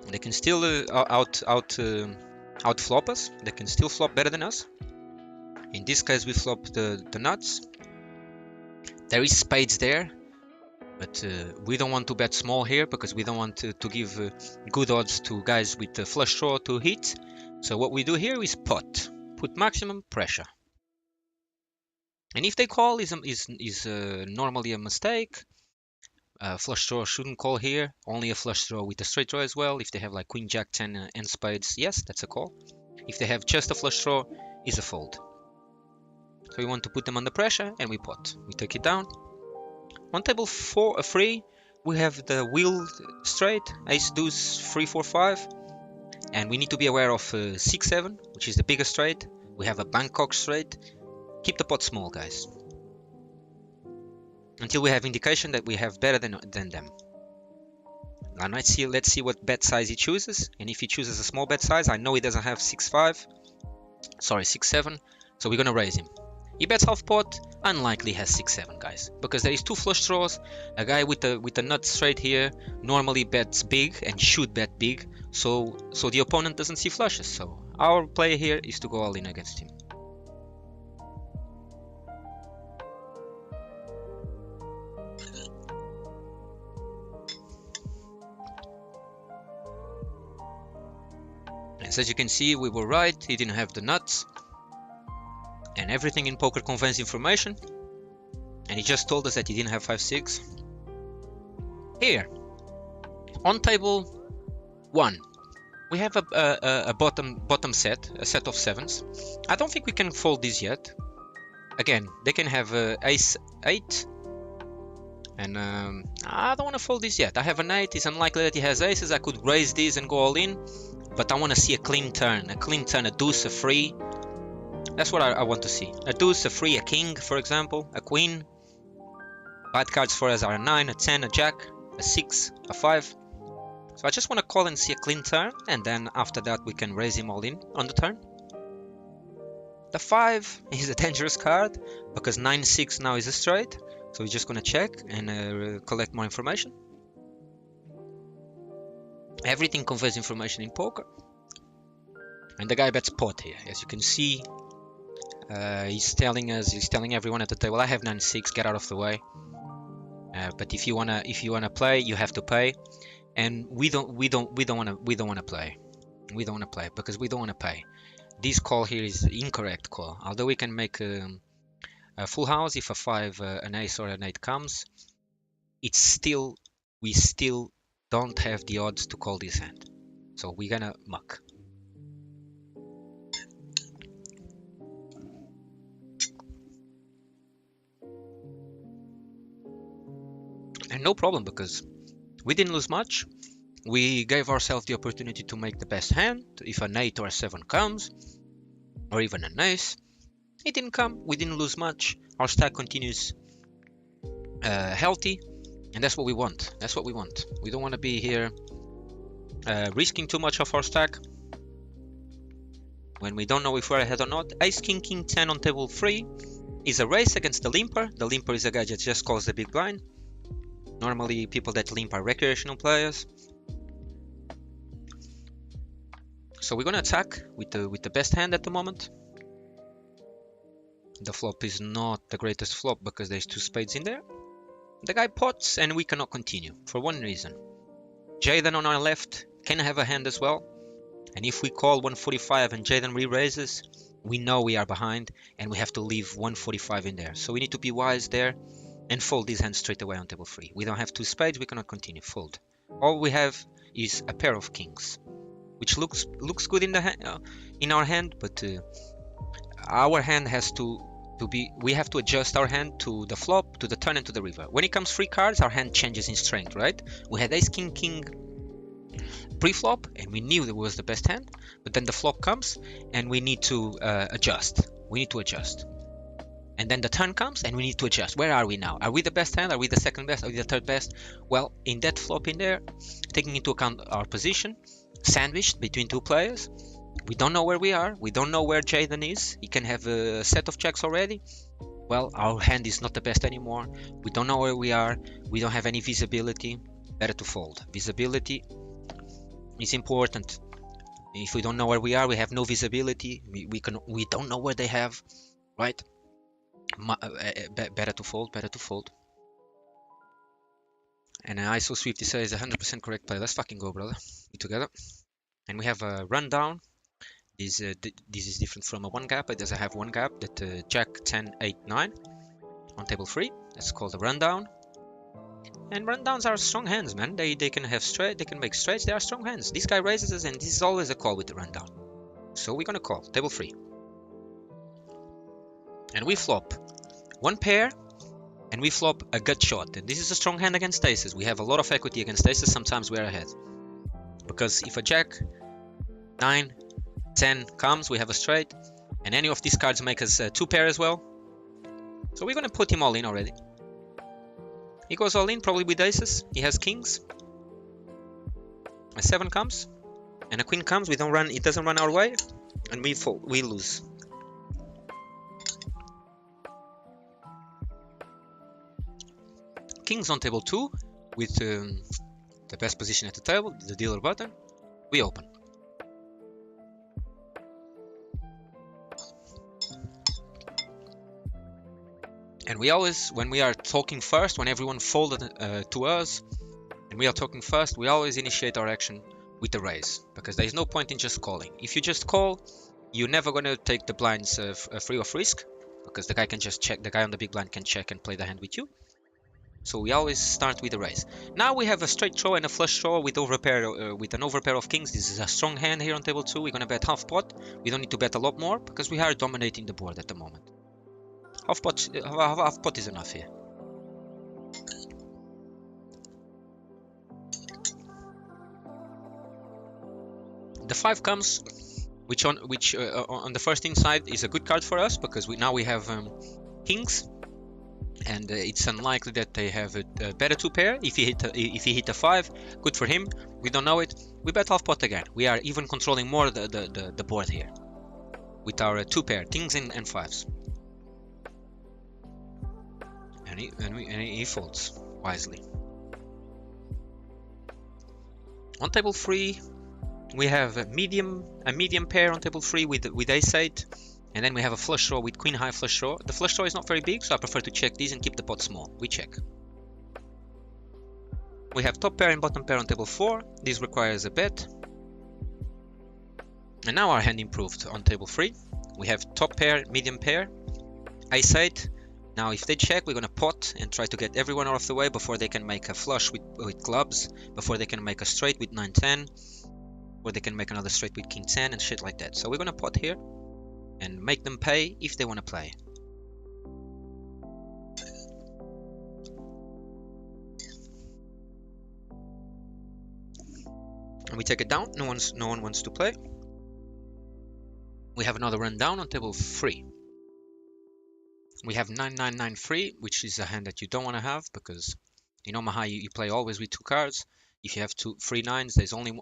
They can still out flop us. They can still flop better than us. In this case, we flop the nuts. There is spades there, but we don't want to bet small here because we don't want to give good odds to guys with the flush draw to hit. So what we do here is pot. Put maximum pressure. And if they call, is normally a mistake. Flush draw shouldn't call here. Only a flush draw with a straight draw as well. If they have like queen jack 10 and spades, yes, that's a call. If they have just a flush draw, is a fold. So we want to put them under pressure, and we pot. We take it down. On table 3, we have the wheel straight, ace deuce 3 4 5, and we need to be aware of 6 7, which is the biggest straight. We have a Bangkok straight. Keep the pot small, guys, until we have indication that we have better than them. Now let's see what bet size he chooses, and if he chooses a small bet size, I know he doesn't have 6 7, so we're gonna raise him. He bets half pot, unlikely has 6 7, guys, because there is 2 flush draws. A guy with a nut straight here normally bets big and should bet big, so the opponent doesn't see flushes. So our play here is to go all in against him. So as you can see, we were right. He didn't have the nuts, and everything in poker conveys information, and he just told us that he didn't have 5-6. Here on table 1, we have a bottom set, a set of 7s. I don't think we can fold this yet. Again, they can have ace 8, and I don't want to fold this yet. I have an 8. It's unlikely that he has aces. I could raise these and go all in, but I want to see a clean turn, a deuce, a 3. That's what I want to see. A deuce, a 3, a king, for example, a queen. Bad cards for us are a 9, a 10, a jack, a 6, a 5. So I just want to call and see a clean turn, and then after that we can raise him all in on the turn. The 5 is a dangerous card because 9-6 now is a straight, so we're just going to check and collect more information. Everything conveys information in poker. And the guy bets pot here. As you can see, he's telling everyone at the table, I have 9-6, get out of the way. But if you wanna play, you have to pay. And we don't wanna play. We don't wanna play because we don't wanna pay. This call here is incorrect call. Although we can make a full house if a 5, an ace or an 8 comes, it's still, we still don't have the odds to call this hand. So we're gonna muck. And no problem, because we didn't lose much. We gave ourselves the opportunity to make the best hand. If an 8 or a 7 comes, or even an ace, it didn't come. We didn't lose much. Our stack continues healthy, and that's what we want. That's what we want. We don't want to be here risking too much of our stack when we don't know if we're ahead or not. Ace, king, king, 10 on table 3 is a race against the limper. The limper is a guy that just calls the big blind. Normally, people that limp are recreational players. So we're gonna attack with the best hand at the moment. The flop is not the greatest flop because there's 2 spades in there. The guy pots and we cannot continue for one reason. Jayden on our left can have a hand as well. And if we call 145 and Jayden re-raises, we know we are behind and we have to leave 145 in there. So we need to be wise there and fold this hand straight away on table 3. We don't have 2 spades, we cannot continue, fold. All we have is a pair of kings, which looks good in the in our hand, but our hand has to be, we have to adjust our hand to the flop, to the turn, and to the river. When it comes 3 cards, our hand changes in strength, right? We had ace king king pre-flop and we knew that was the best hand, but then the flop comes and we need to adjust. We need to adjust. And then the turn comes and we need to adjust. Where are we now? Are we the best hand? Are we the second best? Are we the third best? Well, in that flop in there, taking into account our position, sandwiched between 2 players, we don't know where we are. We don't know where Jayden is. He can have a set of checks already. Well, our hand is not the best anymore. We don't know where we are. We don't have any visibility. Better to fold. Visibility is important. If we don't know where we are, we have no visibility. We don't know where they have, right? Better to fold, better to fold. And ISO Swifty says 100% correct play. Let's fucking go, brother. We together. And we have a rundown. This is different from a 1 gap. It doesn't have 1 gap. That Jack 10, 8, 9 on table 3. That's called a rundown. And rundowns are strong hands, man. They can have straight. They can make straights. They are strong hands. This guy raises us, and this is always a call with the rundown. So we're gonna call table 3. And we flop 1 pair, and we flop a gut shot. And this is a strong hand against aces. We have a lot of equity against aces. Sometimes we're ahead. Because if a jack, 9, 10 comes, we have a straight. And any of these cards make us 2 pair as well. So we're going to put him all in already. He goes all in, probably with aces. He has kings. A 7 comes. And a queen comes. We don't run. It doesn't run our way. And we fall, we lose. Kings on table 2 with the best position at the table, the dealer button. We open. And we always, when we are talking first, when everyone folded to us, and we are talking first, we always initiate our action with the raise, because there is no point in just calling. If you just call, you're never going to take the blinds free of risk, because the guy can just check, the guy on the big blind can check and play the hand with you. So we always start with a raise. Now we have a straight draw and a flush draw with overpair, with an overpair of kings. This is a strong hand here on table 2. We're going to bet half pot. We don't need to bet a lot more because we are dominating the board at the moment. Half pot is enough here. The 5 comes, which on the first inside is a good card for us because now we have kings. And it's unlikely that they have a better 2 pair. If he hit a 5, good for him. We don't know it. We bet half pot again. We are even controlling more the board here with our 2 pair, kings and 5s. And he folds wisely. On table 3, we have a medium pair on table 3 with ace 8. And then we have a flush draw with queen high flush draw. The flush draw is not very big, so I prefer to check these and keep the pot small. We check. We have top pair and bottom pair on table 4. This requires a bet. And now our hand improved on table 3. We have top pair, medium pair, ace-8. Now if they check, we're gonna pot and try to get everyone out of the way before they can make a flush with clubs, before they can make a straight with 9-10, or they can make another straight with king-10 and shit like that. So we're gonna pot here and make them pay if they wanna play. And we take it down. No one wants to play. We have another run down on table 3. We have 9-9-9-3, which is a hand that you don't want to have because in Omaha you play always with 2 cards. If you have 3 9s, there's only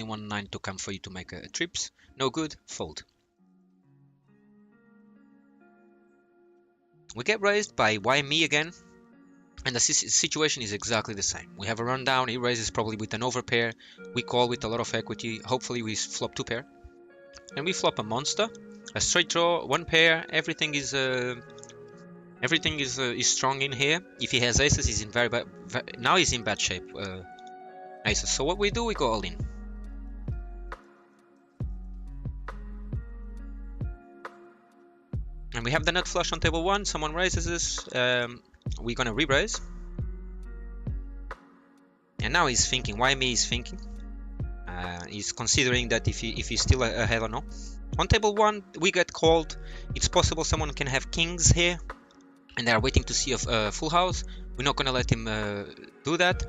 one 9 to come for you to make a trips. No good, fold. We get raised by why me again, and the situation is exactly the same. We have a rundown. He raises probably with an overpair. We call with a lot of equity. Hopefully we flop 2 pair, and we flop a monster, a straight draw, 1 pair. Everything is strong in here. If he has aces, he's in now he's in bad shape. Aces. So what we do, we go all in. And we have the nut flush on table 1. Someone raises us. We're gonna re-raise. And now he's thinking. Why me? He's thinking. He's considering that if he's still ahead or no. On table 1, we get called. It's possible someone can have kings here, and they are waiting to see a full house. We're not gonna let him do that.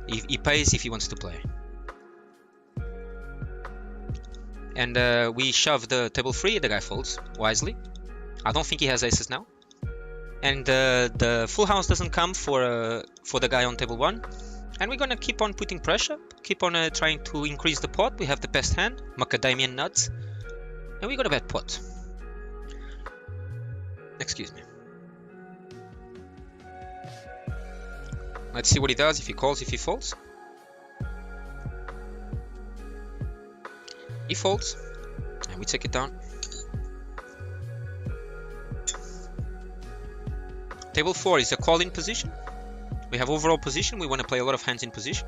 He pays if he wants to play. And we shove the table 3. The guy folds wisely. I don't think he has aces now. And the full house doesn't come for the guy on table 1. And we're gonna keep on putting pressure, keep on trying to increase the pot. We have the best hand, macadamia nuts, and we're gonna bet pot. Excuse me. Let's see what he does, if he calls, if he folds. He folds, and we take it down. Table 4 is a call-in position. We have overall position. We want to play a lot of hands in position.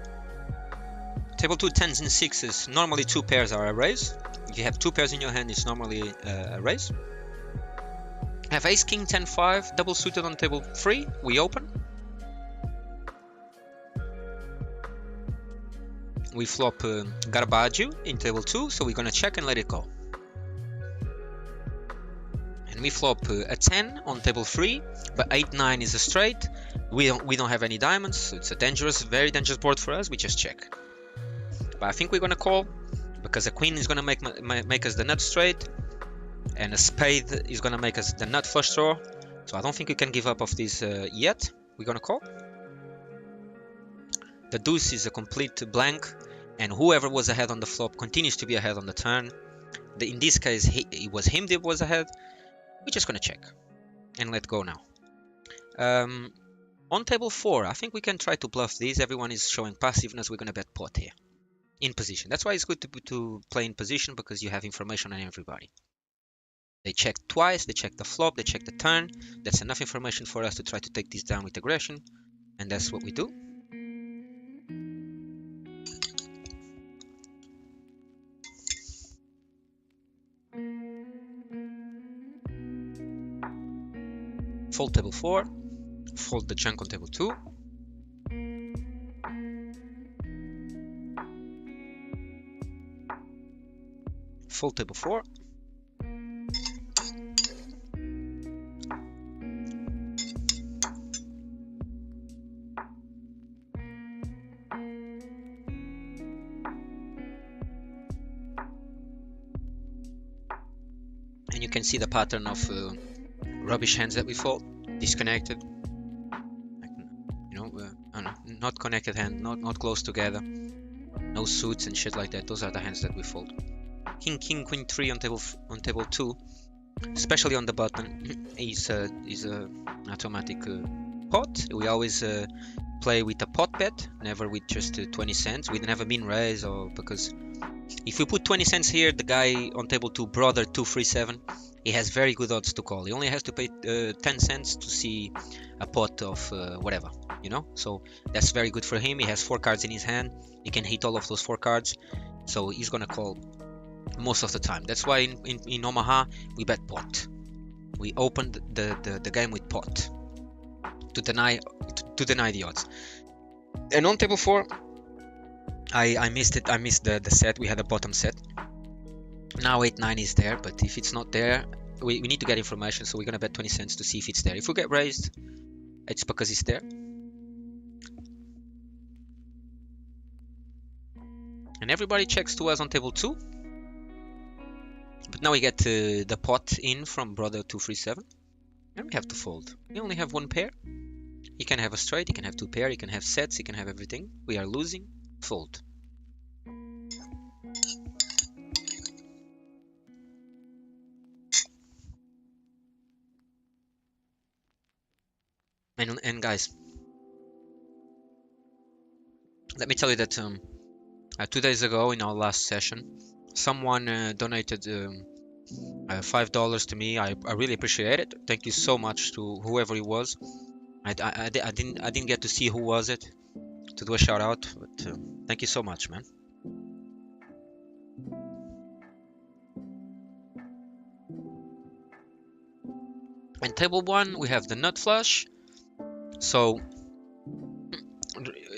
Table 2, 10s and 6s. Normally 2 pairs are a raise. If you have 2 pairs in your hand, it's normally a raise. Have ace, king, 10, 5, double suited on table 3. We open. We flop Garbaggio in table 2, so we're gonna check and let it go. And we flop a 10 on table 3, but 8-9 is a straight. We don't have any diamonds, so it's a dangerous, very dangerous board for us. We just check. But I think we're gonna call because a queen is gonna make us the nut straight, and a spade is gonna make us the nut flush draw. So I don't think we can give up of this yet. We're gonna call. The deuce is a complete blank, and whoever was ahead on the flop continues to be ahead on the turn. In this case, it was him that was ahead. We're just gonna check and let go now. On table 4, I think we can try to bluff these. Everyone is showing passiveness. We're gonna bet pot here in position. That's why it's good to play in position, because you have information on everybody. They check twice. They check the flop. They check the turn. That's enough information for us to try to take this down with aggression, and that's what we do. Fold table 4, fold the chunk on table 2. Fold table 4. And you can see the pattern of rubbish hands that we fold. Disconnected, not connected hand, not close together, no suits and shit like that. Those are the hands that we fold. King, king, queen 3 on table 2, especially on the button, is a automatic pot. We always play with a pot bet, never with just 20 cents. We never min raise, or because if we put 20 cents here, the guy on table 2, brother 237, he has very good odds to call. He only has to pay 10 cents to see a pot of whatever, so that's very good for him. He has 4 cards in his hand. He can hit all of those 4 cards, so he's gonna call most of the time. That's why in Omaha we bet pot. We opened the game with pot to deny the odds. And on table 4, I missed it. I missed the set. We had a bottom set. Now 8-9 is there, but if it's not there, we need to get information. So we're gonna bet 20 cents to see if it's there. If we get raised, it's because it's there. And everybody checks to us on table 2. But now we get the pot in from brother 237, and we have to fold. We only have one pair. He can have a straight, he can have 2 pair, he can have sets, he can have everything. We are losing. Fold. And guys, let me tell you that 2 days ago in our last session, someone donated $5 to me. I really appreciate it. Thank you so much to whoever it was. I didn't get to see who was it to do a shout out, but thank you so much, man. And table 1, we have the nut flush. So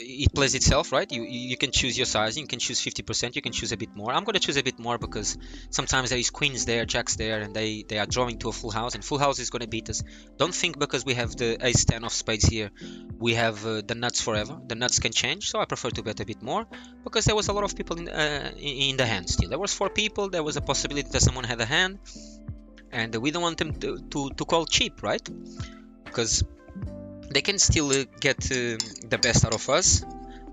it plays itself, right? You can choose your sizing. You can choose 50%. You can choose a bit more. I'm gonna choose a bit more because sometimes there is queens there, jacks there, and they are drawing to a full house, and full house is gonna beat us. Don't think because we have the ace 10 of spades here, we have the nuts forever. The nuts can change, so I prefer to bet a bit more because there was a lot of people in the hand still. There was 4 people. There was a possibility that someone had a hand, and we don't want them to call cheap, right? Because they can still get the best out of us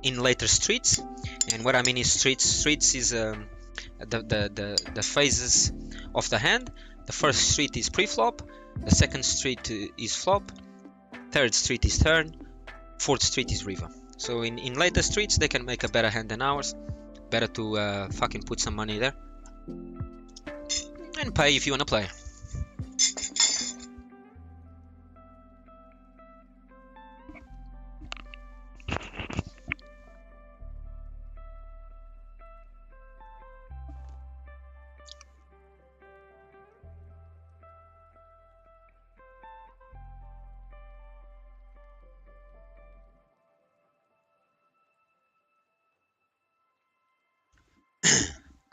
in later streets. And what I mean is streets is the phases of the hand. The first street is pre-flop, the second street is flop, third street is turn, fourth street is river. So in later streets they can make a better hand than ours. Better to fucking put some money there and pay if you want to play.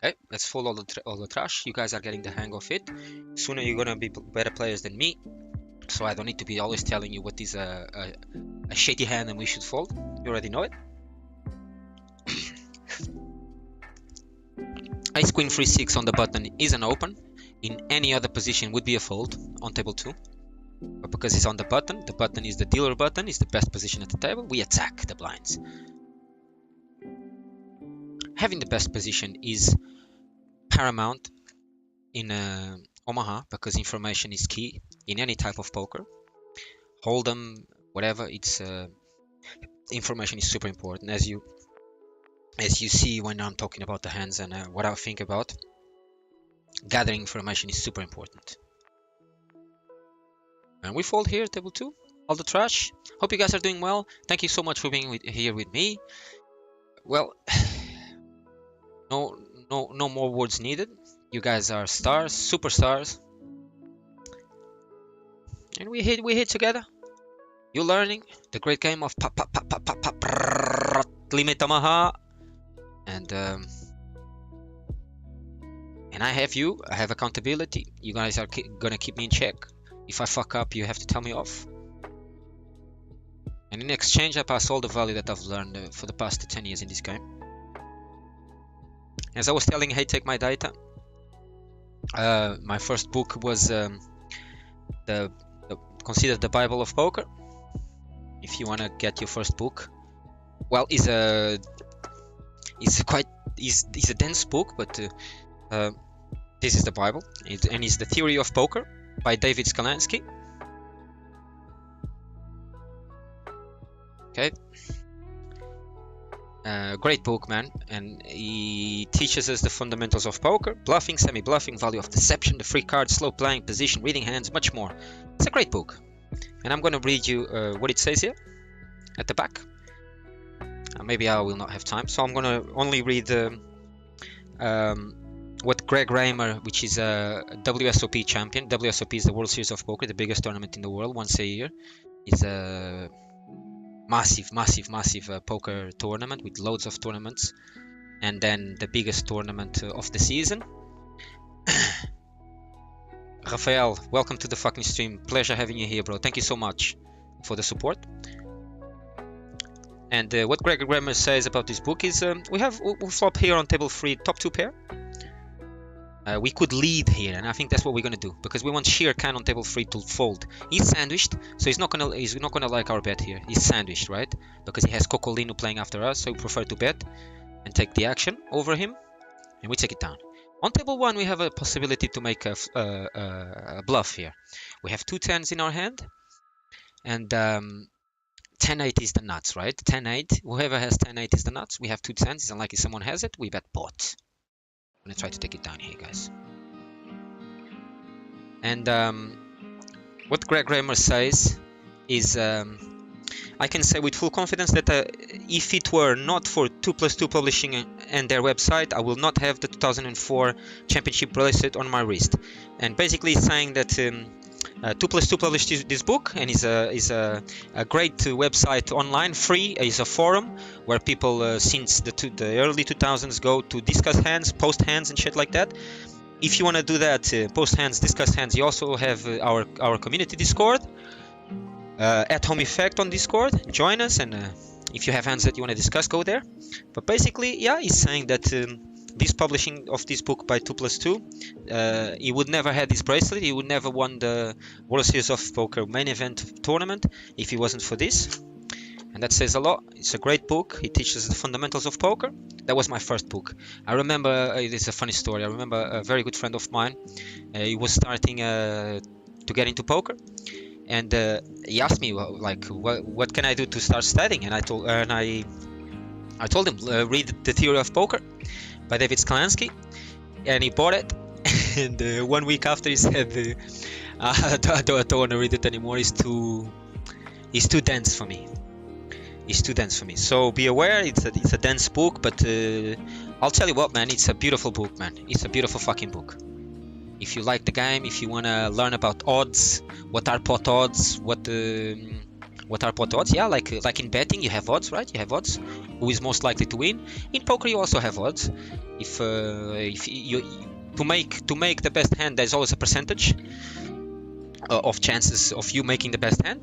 Okay, let's fold all the trash. You guys are getting the hang of it. Sooner you're gonna be better players than me, so I don't need to be always telling you what is a shitty hand and we should fold. You already know it. Ace queen 3-6 on the button is an open. In any other position would be a fold on table 2. But because it's on the button is the dealer button, is the best position at the table, we attack the blinds. Having the best position is paramount in Omaha because information is key in any type of poker. Hold'em, whatever, it's information is super important, as you see when I'm talking about the hands and what I think about. Gathering information is super important. And we fold here, table 2, all the trash. Hope you guys are doing well. Thank you so much for being here with me. Well, no more words needed. You guys are stars, superstars, and we hit together. You're learning the great game of Limit Omaha, and I have you. I have accountability. You guys are gonna keep me in check. If I fuck up, you have to tell me off. And in exchange, I pass all the value that I've learned for the past 10 years in this game. As I was telling Hey Take My Data, my first book was considered the Bible of poker. If you wanna get your first book, well, it's a dense book, but this is the Bible, and it's the Theory of Poker by David Skalansky. Okay. Great book, man, and he teaches us the fundamentals of poker: bluffing, semi-bluffing, value of deception, the free cards, slow playing, position, reading hands, much more. It's a great book, and I'm gonna read you what it says here at the back. Maybe I will not have time, so I'm gonna only read what Greg Raymer, which is a WSOP champion. WSOP is the World Series of Poker, the biggest tournament in the world, once a year. It's a massive poker tournament with loads of tournaments, and then the biggest tournament of the season. Rafael, welcome to the fucking stream. Pleasure having you here, bro. Thank you so much for the support. And what Greg Raymer says about this book is we flop here on table 3, top 2 pair. We could lead here, and I think that's what we're gonna do, because we want Shere Khan on table 3 to fold. He's sandwiched, so he's not gonna like our bet here. He's sandwiched, right? Because he has Coccolino playing after us, so we prefer to bet and take the action over him, and we take it down. On table 1, we have a possibility to make a bluff here. We have 2 10s in our hand, and 10-8 is the nuts, right? 10-8. Whoever has 10-8 is the nuts. We have 2 10s. It's unlikely someone has it. We bet pot. I'm gonna try to take it down here, guys. And what Greg Raymer says is, I can say with full confidence that if it were not for 2+2 Publishing and their website, I will not have the 2004 championship bracelet on my wrist. And basically saying that 2+2 published this book, and is a great website online, free. Is a forum where people since the early 2000s go to discuss hands, post hands, and shit like that. If you want to do that, post hands, discuss hands, you also have our community Discord, at Home Effect on Discord. Join us, and if you have hands that you want to discuss, go there. But basically, yeah, he's saying that this publishing of this book by 2+2, he would never had this bracelet. He would never won the World Series of Poker main event tournament if he wasn't for this. And that says a lot. It's a great book. It teaches the fundamentals of poker. That was my first book. I remember, it's a funny story. I remember a very good friend of mine. He was starting to get into poker. And he asked me, well, like, what can I do to start studying? And I told him, read The Theory of Poker by David Sklansky, and he bought it. And 1 week after, he said, I don't want to read it anymore. It's too dense for me. It's too dense for me. So be aware, it's a dense book, but I'll tell you what, man, it's a beautiful book, man. It's a beautiful fucking book. If you like the game, if you want to learn about odds, what are pot odds, what are pot odds? Yeah, like in betting, you have odds, right? You have odds. Who is most likely to win? In poker, you also have odds. If you to make the best hand, there's always a percentage of chances of you making the best hand.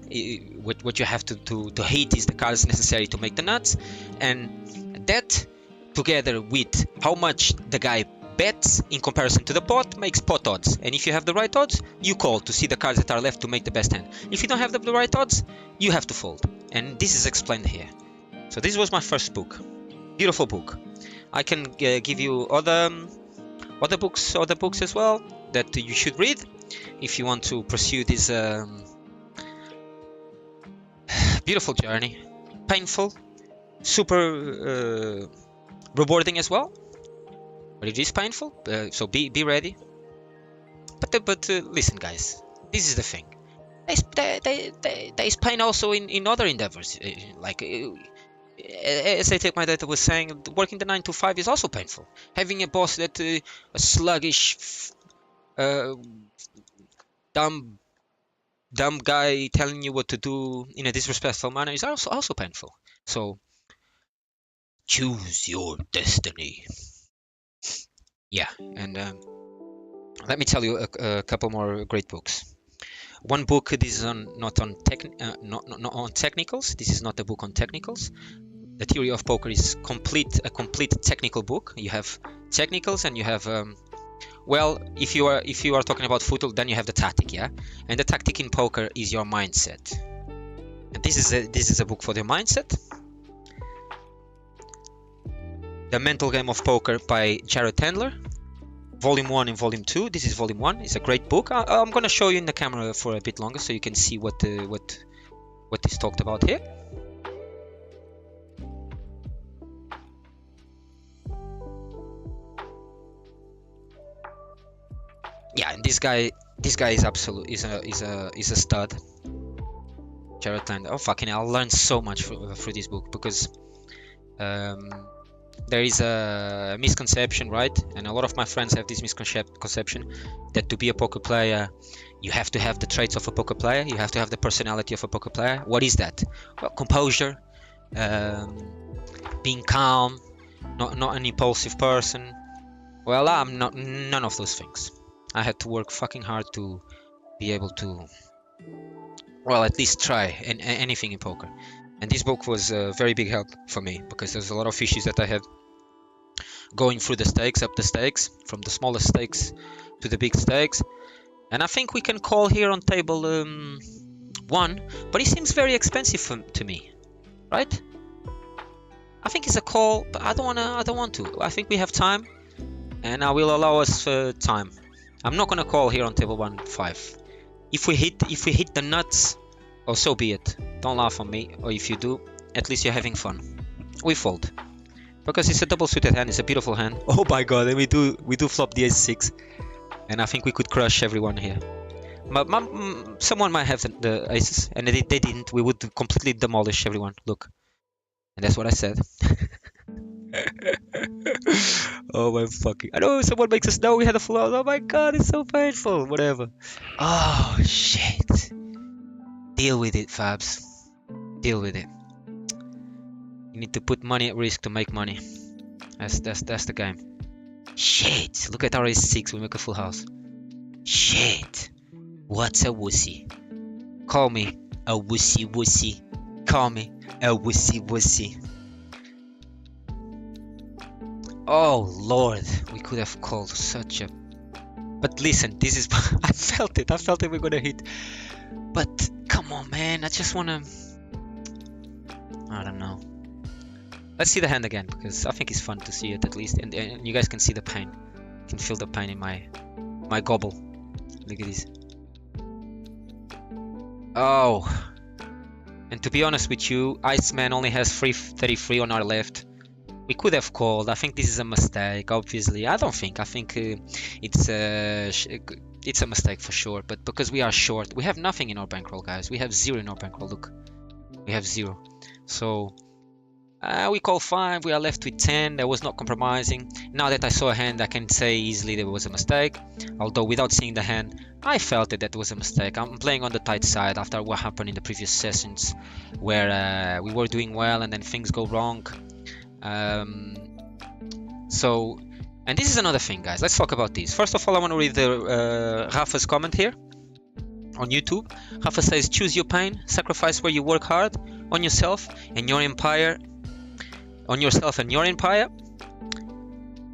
What you have to hit is the cards necessary to make the nuts, and that together with how much the guy bets in comparison to the pot makes pot odds. And if you have the right odds, you call to see the cards that are left to make the best hand. If you don't have the right odds, you have to fold. And this is explained here. So this was my first book. Beautiful book. I can give you other books as well that you should read if you want to pursue this beautiful journey. Painful, super rewarding as well. But it is painful, so be ready. But listen, guys, this is the thing. There is pain also in other endeavors. Like as I take my data was saying, working the 9 to 5 is also painful. Having a boss that a sluggish, dumb guy telling you what to do in a disrespectful manner is also painful. So choose your destiny. Yeah, and let me tell you a couple more great books. One book, this is not on technicals. This is not a book on technicals. The Theory of Poker is a complete technical book. You have technicals and you have well, if you are talking about football, then you have the tactic, yeah. And the tactic in poker is your mindset. And this is a book for the mindset. The Mental Game of Poker by Jared Tendler, Volume 1 and Volume 2. This is Volume 1. It's a great book. I'm going to show you in the camera for a bit longer so you can see what is talked about here. Yeah, and this guy is a stud. Jared Tendler. Oh fucking hell, I learned so much through this book because there is a misconception, right? And a lot of my friends have this misconception that to be a poker player, you have to have the traits of a poker player. You have to have the personality of a poker player. What is that? Well, composure, being calm, not an impulsive person. Well, I'm not none of those things. I had to work fucking hard to be able to, well, at least try anything in poker. And this book was a very big help for me because there's a lot of issues that I had going through the stakes, up the stakes, from the smallest stakes to the big stakes. And I think we can call here on table 1, but it seems very expensive to me, right? I think it's a call, but I don't want to. I think we have time, and I will allow us time. I'm not gonna call here on table 1 5. If we hit the nuts, oh, so be it. Don't laugh on me, or if you do, at least you're having fun. We fold because it's a double suited hand. It's a beautiful hand. Oh my god, and we do flop the ace-6, and I think we could crush everyone here. Someone might have the aces, and they didn't. We would completely demolish everyone. Look, and that's what I said. Oh my fucking! I know someone makes us know we had a flaw. Oh my god, it's so painful. Whatever. Oh shit. Deal with it, Fabs. Deal with it. You need to put money at risk to make money. That's the game. Shit. Look at our ace-6. We make a full house. Shit. What's a wussy? Call me a wussy. Call me a wussy. Oh lord, we could have called such a... But listen, this is... I felt it we're gonna hit. But come on, man, I just wanna... I don't know. Let's see the hand again, because I think it's fun to see it at least, and you guys can see the pain. You can feel the pain in my gobble. Look at this. Oh. And to be honest with you, Iceman only has 333 on our left. We could have called. I think this is a mistake, obviously. I think it's a mistake for sure, but because we are short, we have nothing in our bankroll, guys. We have 0 in our bankroll. Look, we have 0. So we call 5. We are left with 10. That was not compromising. Now that I saw a hand, I can say easily there was a mistake. Although without seeing the hand, I felt that was a mistake. I'm playing on the tight side after what happened in the previous sessions, where we were doing well and then things go wrong. So, and this is another thing, guys. Let's talk about this. First of all, I want to read the Rafa's comment here on YouTube. Rafa says, choose your pain, sacrifice where you work hard on yourself and your empire,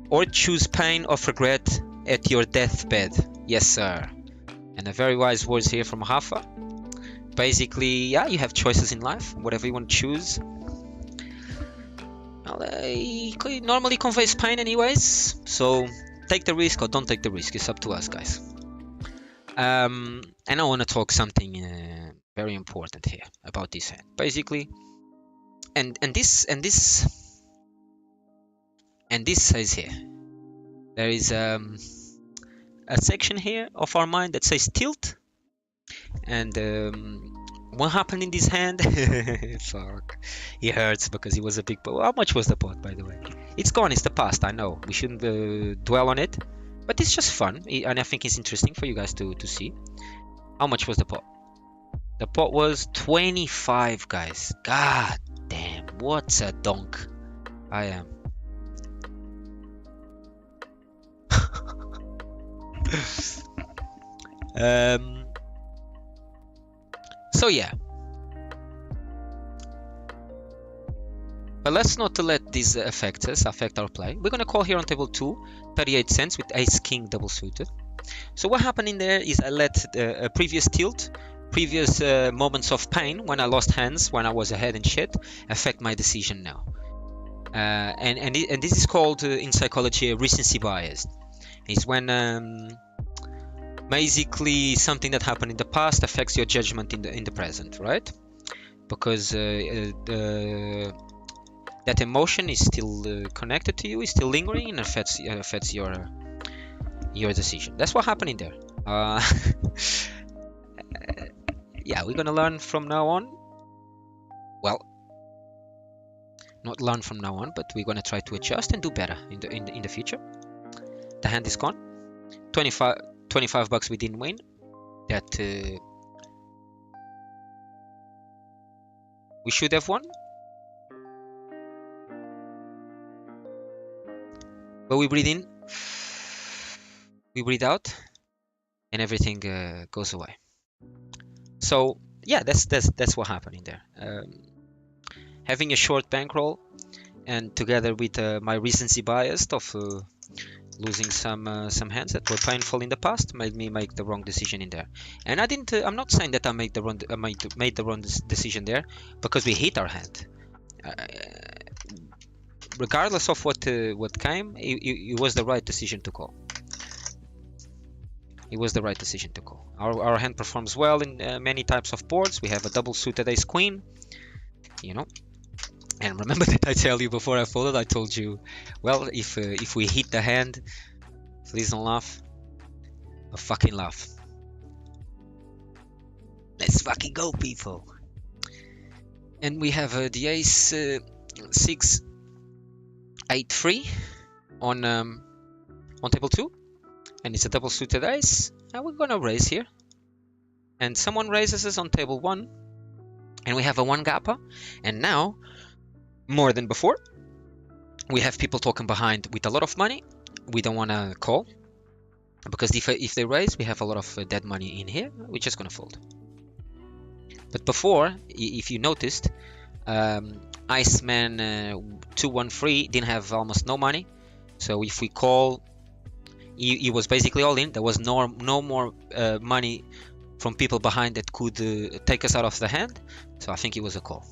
or choose pain of regret at your deathbed. Yes, sir. And a very wise words here from Rafa. Basically, yeah, you have choices in life, whatever you want to choose. Well, he normally conveys pain anyways, so take the risk or don't take the risk. It's up to us, guys. And I want to talk something very important here about this hand, basically. And this says here, there is a section here of our mind that says tilt, and what happened in this hand? Fuck, it hurts because it was a big pot. How much was the pot, by the way? It's gone, it's the past, I know. We shouldn't dwell on it, but it's just fun, and I think it's interesting for you guys to see. How much was the pot? The pot was 25, guys. God damn, what a donk I am. So yeah, but let's not let these affect us, affect our play. We're gonna call here on table 2, 38 cents with ace-king double suited. So what happened in there is I let a previous tilt, previous moments of pain when I lost hands, when I was ahead and shit, affect my decision now. And this is called in psychology recency bias. It's when basically something that happened in the past affects your judgment in the present, right? Because that emotion is still connected to you, is still lingering, and affects your decision. That's what happened in there. Yeah, we're gonna learn from now on. Well, not learn from now on, but we're gonna try to adjust and do better in the future. The hand is gone. 25 bucks we didn't win. That we should have won, but we breathe in, we breathe out, and everything goes away. So yeah, that's what happened in there. Having a short bankroll, and together with my recency bias of losing some hands that were painful in the past, made me make the wrong decision in there. And I didn't. I'm not saying that I made the wrong decision there, because we hit our hand. Regardless of what came, it was the right decision to call. It was the right decision to call. Our hand performs well in many types of boards. We have a double suited ace queen, you know. And remember that I tell you before I folded, I told you, well, if we hit the hand, please don't laugh. I'll fucking laugh. Let's fucking go, people. And we have the ace 6 8 3 on table 2, and it's a double suited ace, and we're gonna raise here. And someone raises us on table 1, and we have a 1 gapper, and now, more than before, we have people talking behind with a lot of money. We don't want to call, because if they raise, we have a lot of dead money in here. We're just gonna fold. But before, if you noticed, Iceman 213 didn't have almost no money, so if we call, he was basically all in. There was no more money from people behind that could take us out of the hand, so I think it was a call.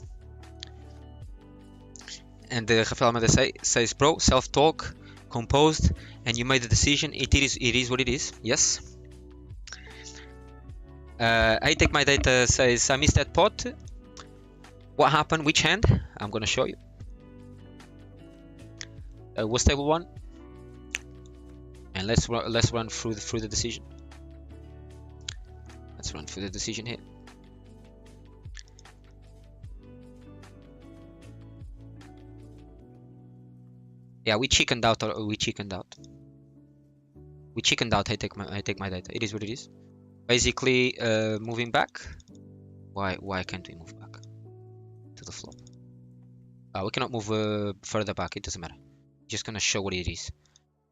And Rafael Almeida says, bro, self-talk, composed, and you made the decision. It is what it is. Yes. I take my data says, I missed that pot. What happened? Which hand? I'm gonna show you. Was table 1, and let's run through the decision. Let's run through the decision here. Yeah, we chickened out. We chickened out. I take my data. It is what it is. Basically, moving back. Why can't we move back to the flop? We cannot move further back. It doesn't matter. Just gonna show what it is.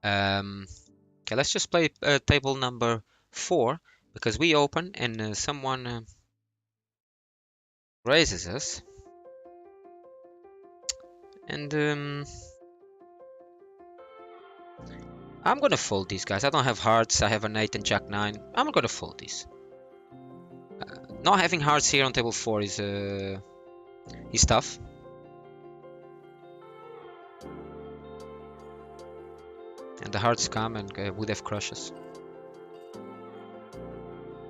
Okay, let's just play table number 4, because we open and someone raises us, and I'm gonna fold these guys. I don't have hearts. I have an 8 and jack 9. I'm gonna fold this. Not having hearts here on table 4 is tough. And the hearts come and would have crushes.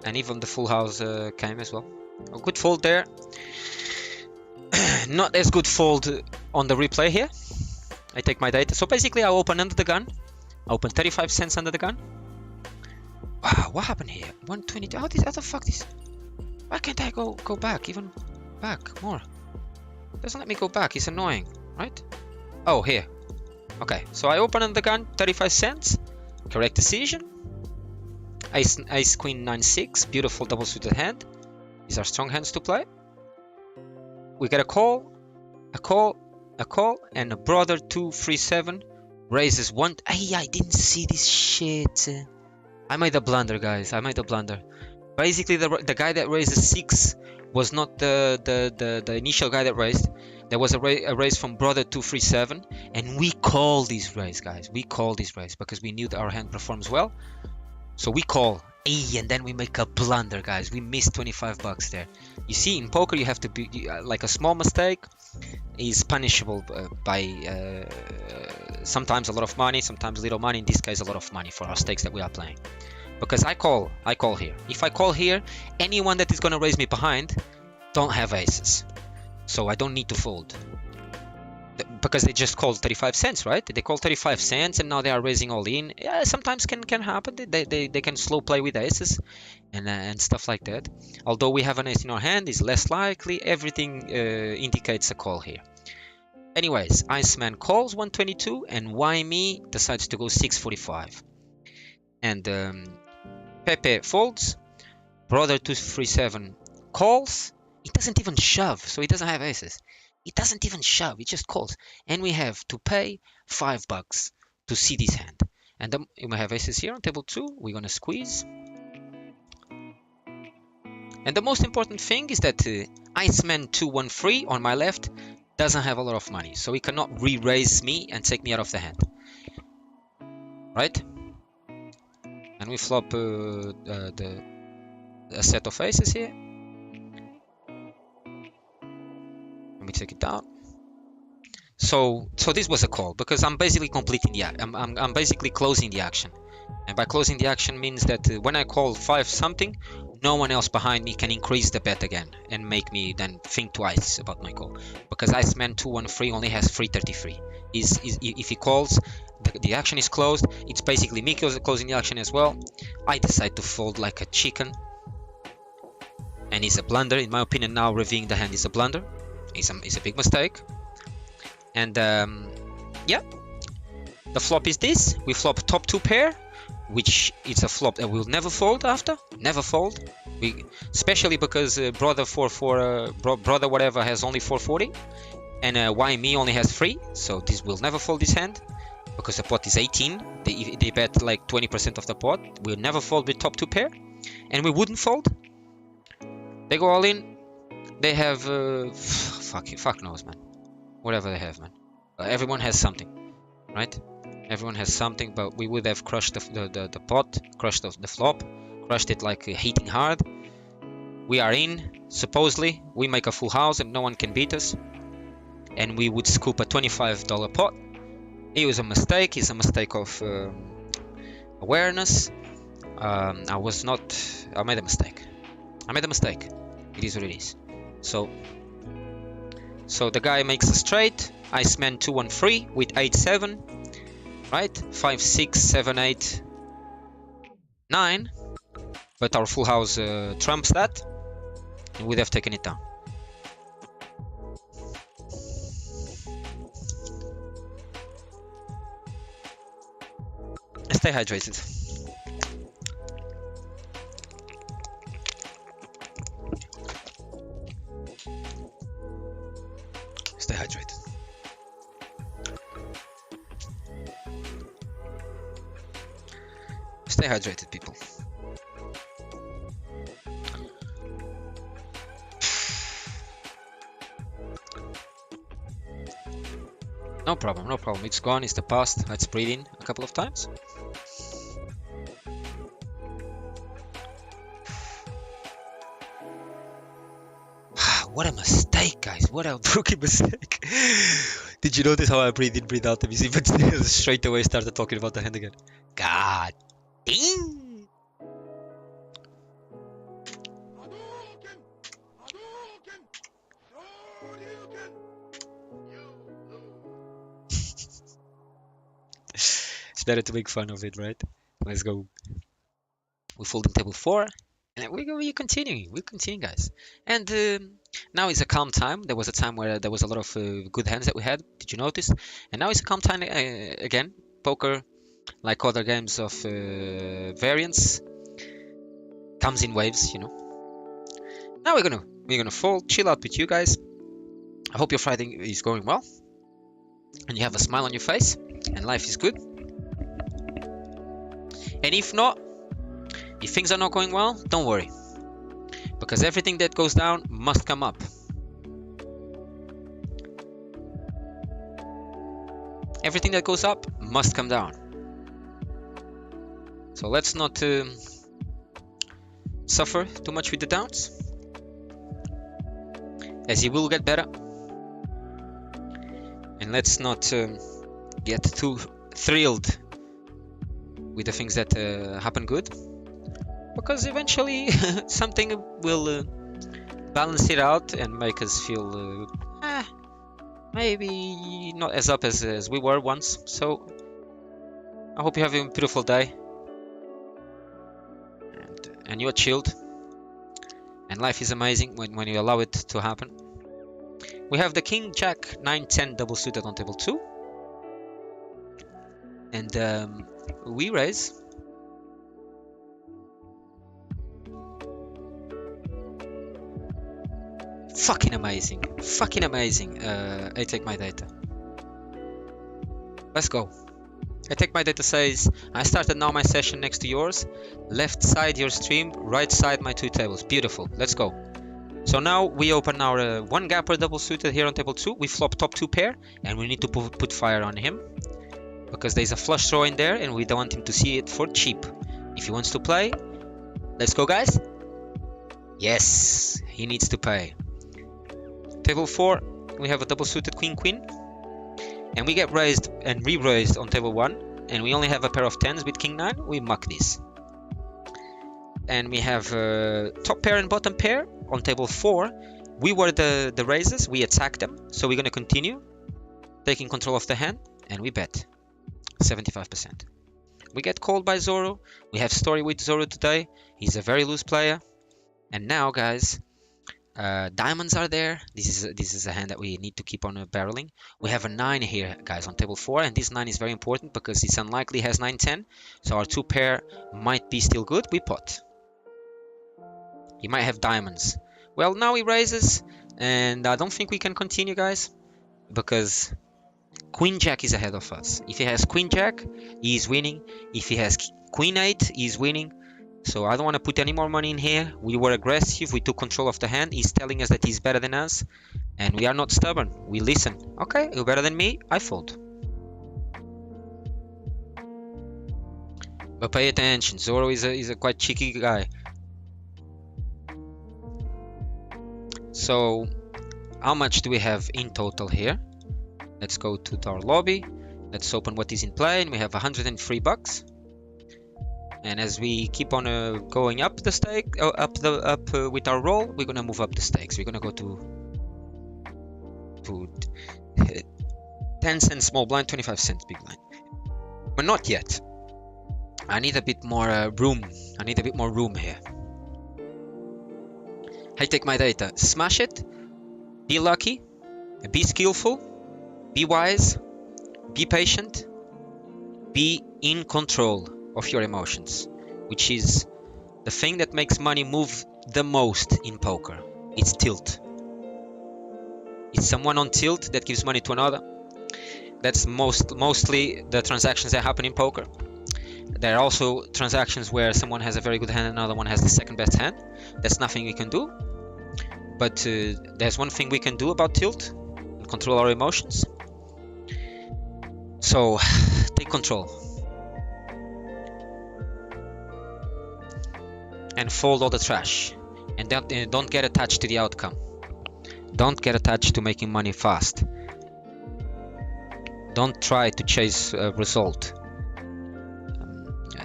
And even the full house came as well. A good fold there. Not as good fold on the replay here. I take my data. So basically I open under the gun. I open 35 cents under the gun. Wow, what happened here? 122. How the fuck this? Why can't I go back? Even back more. Doesn't let me go back. It's annoying, right? Oh, here. Okay, so I open under the gun, 35 cents. Correct decision. Ace queen 9-6. Beautiful double suited hand. These are strong hands to play. We get a call, and a brother 2-3-7 raises 1. Hey, I didn't see this shit. I made a blunder, guys. I made a blunder. Basically, the guy that raised 6 was not the initial guy that raised. There was a raise from brother 2-3-7, and we call this raise, guys. We call this raise because we knew that our hand performs well. So we call. Hey, and then we make a blunder, guys. We missed 25 bucks there. You see, in poker, you have to be like a small mistake is punishable by sometimes a lot of money, sometimes little money. In this case, a lot of money for our stakes that we are playing. Because I call here. If I call here, anyone that is gonna raise me behind don't have aces, so I don't need to fold. Because they just called 35 cents, right? They called 35 cents and now they are raising all in. Yeah, sometimes can happen. They can slow play with aces and stuff like that. Although we have an ace in our hand, is less likely. Everything indicates a call here. Anyways, Iceman calls 122 and Why Me decides to go 645. And Pepe folds. Brother 237 calls. He doesn't even shove, so he doesn't have aces. He doesn't even shove, he just calls. And we have to pay $5 to see this hand. And then we have aces here on table 2. We're gonna squeeze. And the most important thing is that Iceman 213 on my left doesn't have a lot of money, so he cannot re-raise me and take me out of the hand. Right? And we flop a set of aces here. Let me take it down. So this was a call because I'm basically completing the I'm basically closing the action. And by closing the action means that when I call 5 something, no one else behind me can increase the bet again and make me then think twice about my call. Because Iceman 213 only has 333. If he calls, the action is closed. It's basically me closing the action as well. I decide to fold like a chicken. And it's a blunder. In my opinion, now reviewing the hand is a blunder. It's a big mistake. And yeah, the flop is this. We flop top 2 pair, which is a flop that we'll never fold after. Never fold. Especially because brother brother whatever has only 440, and Why Me only has 3. So this will never fold this hand because the pot is 18. They bet like 20% of the pot. We'll never fold with top 2 pair, and we wouldn't fold. They go all in. They have fuck knows, man. Whatever they have, man. Everyone has something, right? Everyone has something, but we would have crushed the pot, crushed the flop, crushed it like hitting hard. We are in, supposedly. We make a full house and no one can beat us. And we would scoop a $25 pot. It was a mistake. It's a mistake of awareness. I made a mistake. It is what it is. So the guy makes a straight. Iceman 213 with 8-7. Right? 5, 6, 7, 8, 9. But our full house trumps that. And we'd have taken it down. Stay hydrated. Stay hydrated. Stay hydrated, people. No problem, no problem. It's gone, it's the past. Let's breathe in a couple of times. What a mistake, guys. What a rookie mistake. Did you notice how I breathe in, breathe out? But still straight away started talking about the hand again. God damn. It's better to make fun of it, right? Let's go. We fold in table 4. And we're continuing. We're continuing, guys. And now is a calm time. There was a time where there was a lot of good hands that we had. Did you notice? And now it's a calm time again. Poker, like other games of variance, comes in waves, you know. Now we're gonna fold, chill out with you guys. I hope your Friday is going well, and you have a smile on your face, and life is good. And if not, if things are not going well, don't worry, because everything that goes down must come up. Everything that goes up must come down. So let's not suffer too much with the downs, as you will get better. And let's not get too thrilled with the things that happen good, because eventually something will balance it out and make us feel maybe not as up as we were once. So I hope you have a beautiful day, and you are chilled, and life is amazing when you allow it to happen. We have the king, jack, 9, 10 double suited on table 2. And we raise. Fucking amazing. Fucking amazing. I take my data. Let's go. I take my data says, I started now my session next to yours. Left side your stream, right side my 2 tables. Beautiful. Let's go. So now we open our 1 gapper double suited here on table 2. We flop top 2 pair and we need to put fire on him because there's a flush draw in there and we don't want him to see it for cheap. If he wants to play, let's go guys. Yes, he needs to pay. Table 4, we have a double suited queen queen. And we get raised and re-raised on table 1. And we only have a pair of 10s with king 9. We muck this. And we have top pair and bottom pair on table 4. We were the raisers. We attacked them. So we're going to continue taking control of the hand. And we bet 75%. We get called by Zoro. We have story with Zoro today. He's a very loose player. And now, guys, diamonds are there. This is a hand that we need to keep on barreling. We have a 9 here, guys, on table 4, and this 9 is very important because it's unlikely he has 9-10, so our 2 pair might be still good. We pot. He might have diamonds. Well, now he raises, and I don't think we can continue, guys, because Queen Jack is ahead of us. If he has Queen Jack, he is winning. If he has Queen 8, he is winning. So I don't want to put any more money in here. We were aggressive. We took control of the hand. He's telling us that he's better than us. And we are not stubborn. We listen. Okay, you're better than me. I fold. But pay attention. Zoro is a quite cheeky guy. So how much do we have in total here? Let's go to our lobby. Let's open what is in play. And we have 103 bucks. And as we keep on going up the stake, with our roll, we're gonna move up the stakes. We're gonna go to 10 cents small blind, 25 cents big blind. But not yet. I need a bit more room. I need a bit more room here. I take my data. Smash it. Be lucky. Be skillful. Be wise. Be patient. Be in control of your emotions, which is the thing that makes money move the most in poker. It's tilt. It's someone on tilt that gives money to another. That's mostly the transactions that happen in poker. There are also transactions where someone has a very good hand and another one has the second best hand. That's nothing we can do. But there's one thing we can do about tilt and control our emotions. So take control. And fold all the trash, and don't get attached to the outcome. Don't get attached to making money fast. Don't try to chase a result.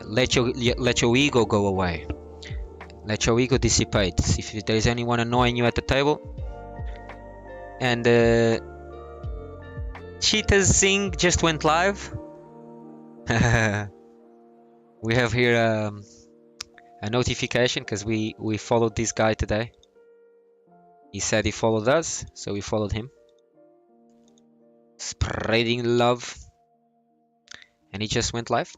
Let your ego go away. Let your ego dissipate. If there is anyone annoying you at the table, and Cheetah's Zing just went live. We have here a notification because we followed this guy today. He said he followed us, so we followed him. Spreading love. And he just went live.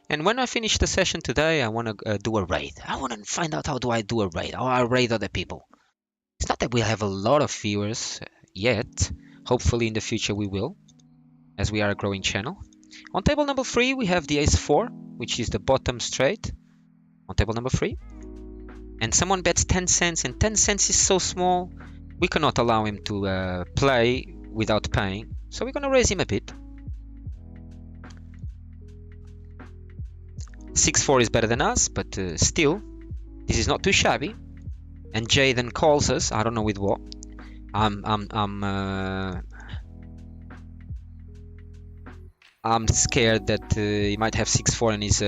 And when I finish the session today, I want to do a raid. I want to find out how do I do a raid, how I raid other people. It's not that we'll have a lot of viewers yet. Hopefully in the future we will, as we are a growing channel. On table number 3, we have the ace-4, which is the bottom straight. On table number 3, and someone bets 10 cents, and 10 cents is so small we cannot allow him to play without paying, so we're gonna raise him a bit. 6-4 is better than us, but still this is not too shabby. And Jay then calls us. I don't know with what. I'm scared that he might have 6-4 in his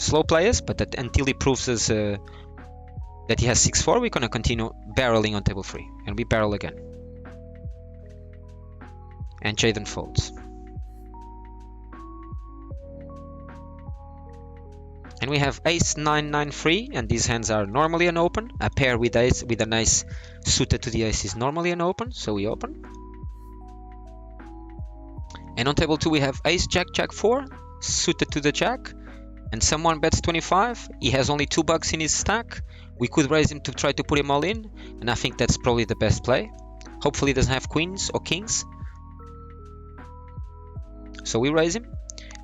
slow players, but that until he proves us that he has 6-4, we're gonna continue barreling on table 3, and we barrel again. And Jaden folds. And we have ace 9 free, and these hands are normally an open. A pair with ace with an ace suited to the ace is normally an open, so we open. And on table 2 we have ace jack jack 4 suited to the jack, and someone bets 25. He has only $2 in his stack. We could raise him to try to put him all in, and I think that's probably the best play. Hopefully he doesn't have queens or kings. So we raise him.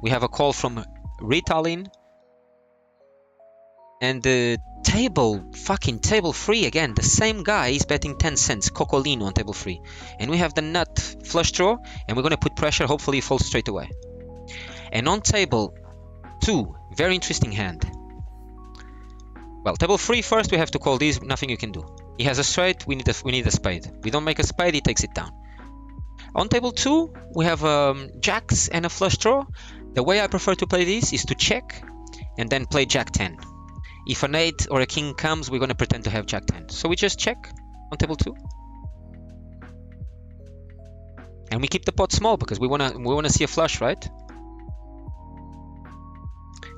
We have a call from Ritalin. And the fucking table 3 again, the same guy is betting 10 cents, Cocolino on table 3. And we have the nut flush draw, and we're going to put pressure, hopefully he falls straight away. And on table 2, very interesting hand. Well, table 3 first, we have to call these, nothing you can do. He has a straight, we need a spade. We don't make a spade, he takes it down. On table 2, we have jacks and a flush draw. The way I prefer to play this is to check and then play jack 10. If an 8 or a king comes, we're going to pretend to have jack 10. So we just check on table 2. And we keep the pot small because we want to see a flush, right?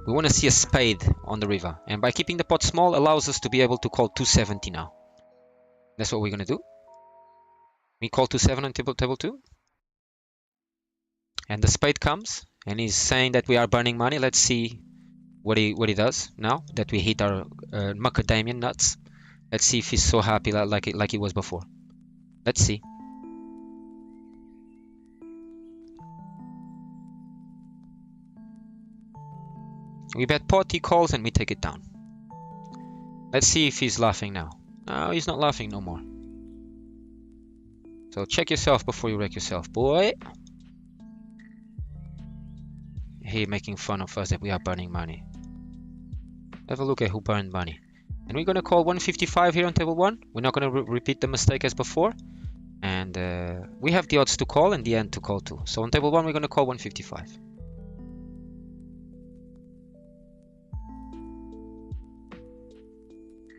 We want to see a spade on the river. And by keeping the pot small allows us to be able to call 270 now. That's what we're going to do. We call 270 on table 2. And the spade comes and he's saying that we are burning money. Let's see what he does now that we hit our macadamia nuts. Let's see if he's so happy like he was before. Let's see. We bet pot, he calls, and we take it down. Let's see if he's laughing now. No, he's not laughing no more. So check yourself before you wreck yourself, boy. He making fun of us that we are burning money. Have a look at who burned money. And we're going to call 155 here on table 1. We're not going to repeat the mistake as before. And we have the odds to call and the end to call too. So on table 1, we're going to call 155.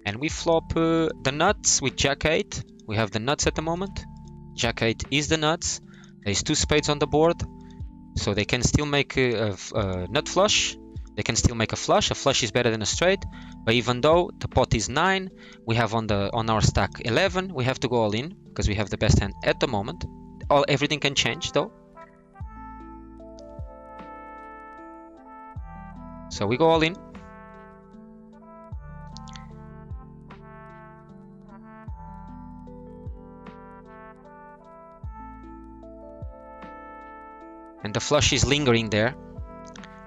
And we flop the nuts with jack 8. We have the nuts at the moment. Jack 8 is the nuts. There's 2 spades on the board. So they can still make a nut flush. They can still make a flush. A flush is better than a straight. But even though the pot is 9, we have on our stack 11. We have to go all in because we have the best hand at the moment. Everything can change though. So we go all in. And the flush is lingering there.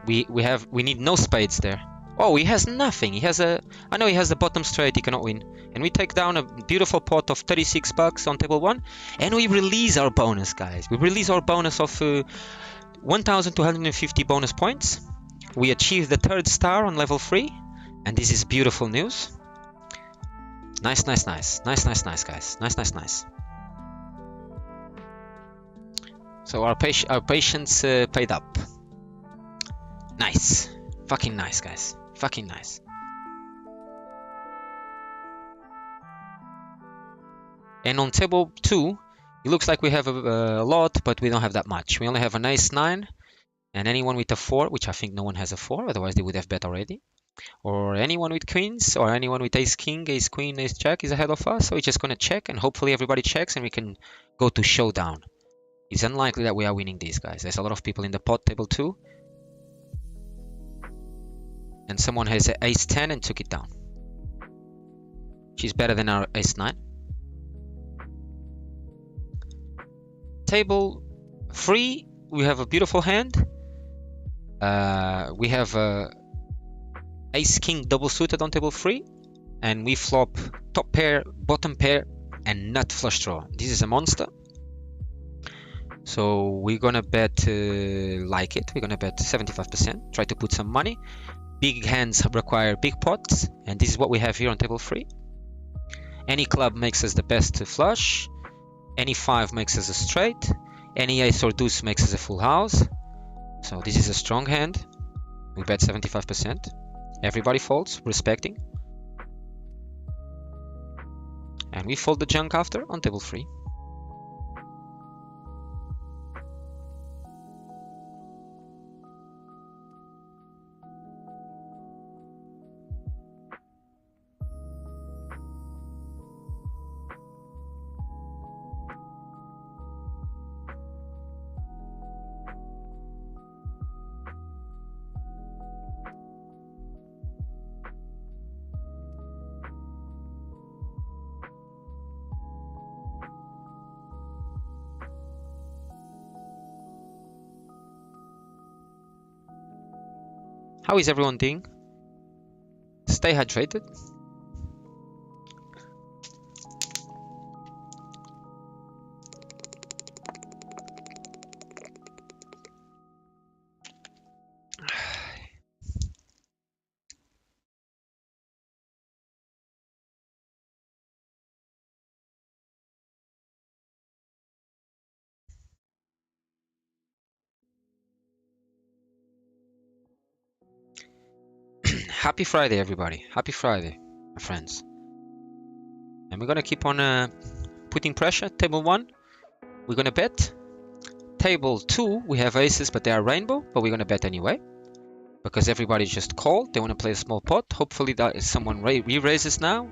We need no spades there. Oh, he has nothing. He has I know he has the bottom straight, he cannot win. And we take down a beautiful pot of $36 on table 1. And we release our bonus, guys. We release our bonus of 1,250 bonus points. We achieve the 3rd star on level 3. And this is beautiful news. Nice, nice, nice. Nice, nice, nice, guys. Nice, nice, nice. So our patience paid up. Nice. Fucking nice, guys. Fucking nice. And on table 2, it looks like we have a lot, but we don't have that much. We only have an ace 9, and anyone with a 4, which I think no one has a 4, otherwise they would have bet already. Or anyone with queens, or anyone with ace king, ace queen, ace jack is ahead of us. So we're just going to check, and hopefully everybody checks, and we can go to showdown. It's unlikely that we are winning these, guys. There's a lot of people in the pot, table 2. And someone has an ace 10 and took it down. She's better than our ace 9. Table 3, we have a beautiful hand. We have ace king double suited on table 3. And we flop top pair, bottom pair, and nut flush draw. This is a monster. So we're gonna bet like it. We're gonna bet 75%. Try to put some money. Big hands require big pots, and this is what we have here on table 3. Any club makes us the best flush. Any 5 makes us a straight. Any ace or deuce makes us a full house. So this is a strong hand. We bet 75%. Everybody folds, respecting. And we fold the junk after on table 3. How is everyone doing? Stay hydrated. Happy Friday, everybody. Happy Friday, my friends. And we're gonna keep on putting pressure. Table 1, we're gonna bet. Table 2, we have aces, but they are rainbow, but we're gonna bet anyway. Because everybody just called. They wanna play a small pot. Hopefully that is someone re-raises now.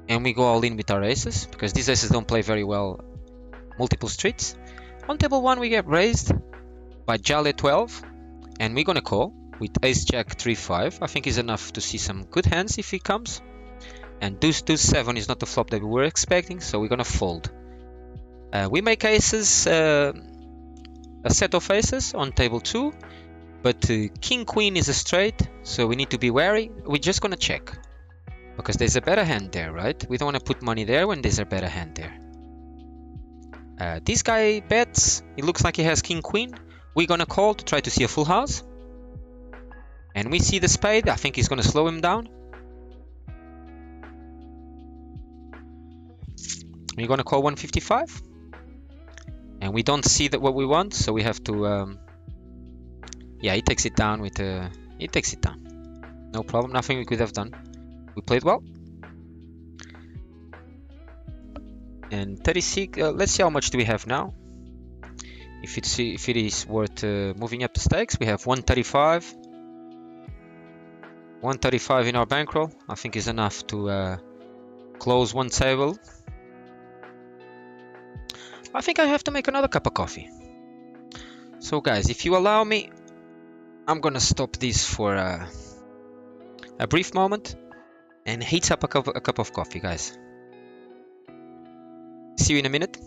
And we go all in with our aces. Because these aces don't play very well multiple streets. On table 1, we get raised by Jale 12. And we're gonna call with ace jack 3-5. I think is enough to see some good hands if he comes. And deuce 7 is not the flop that we were expecting, so we're gonna fold. We make aces, a set of aces on table 2, but king queen is a straight, so we need to be wary. We're just gonna check because there's a better hand there, right? We don't want to put money there when there's a better hand there. This guy bets. It looks like he has king queen. We're gonna call to try to see a full house. And we see the spade. I think he's going to slow him down. We're going to call 155. And we don't see that what we want, so we have to... yeah, he takes it down with... he takes it down. No problem, nothing we could have done. We played well. And 36... let's see how much do we have now. If it is worth moving up the stakes, we have 135. 135 in our bankroll, I think is enough to close one table. I think I have to make another cup of coffee. So guys, if you allow me, I'm gonna stop this for a brief moment and heat up a cup of coffee, guys. See you in a minute.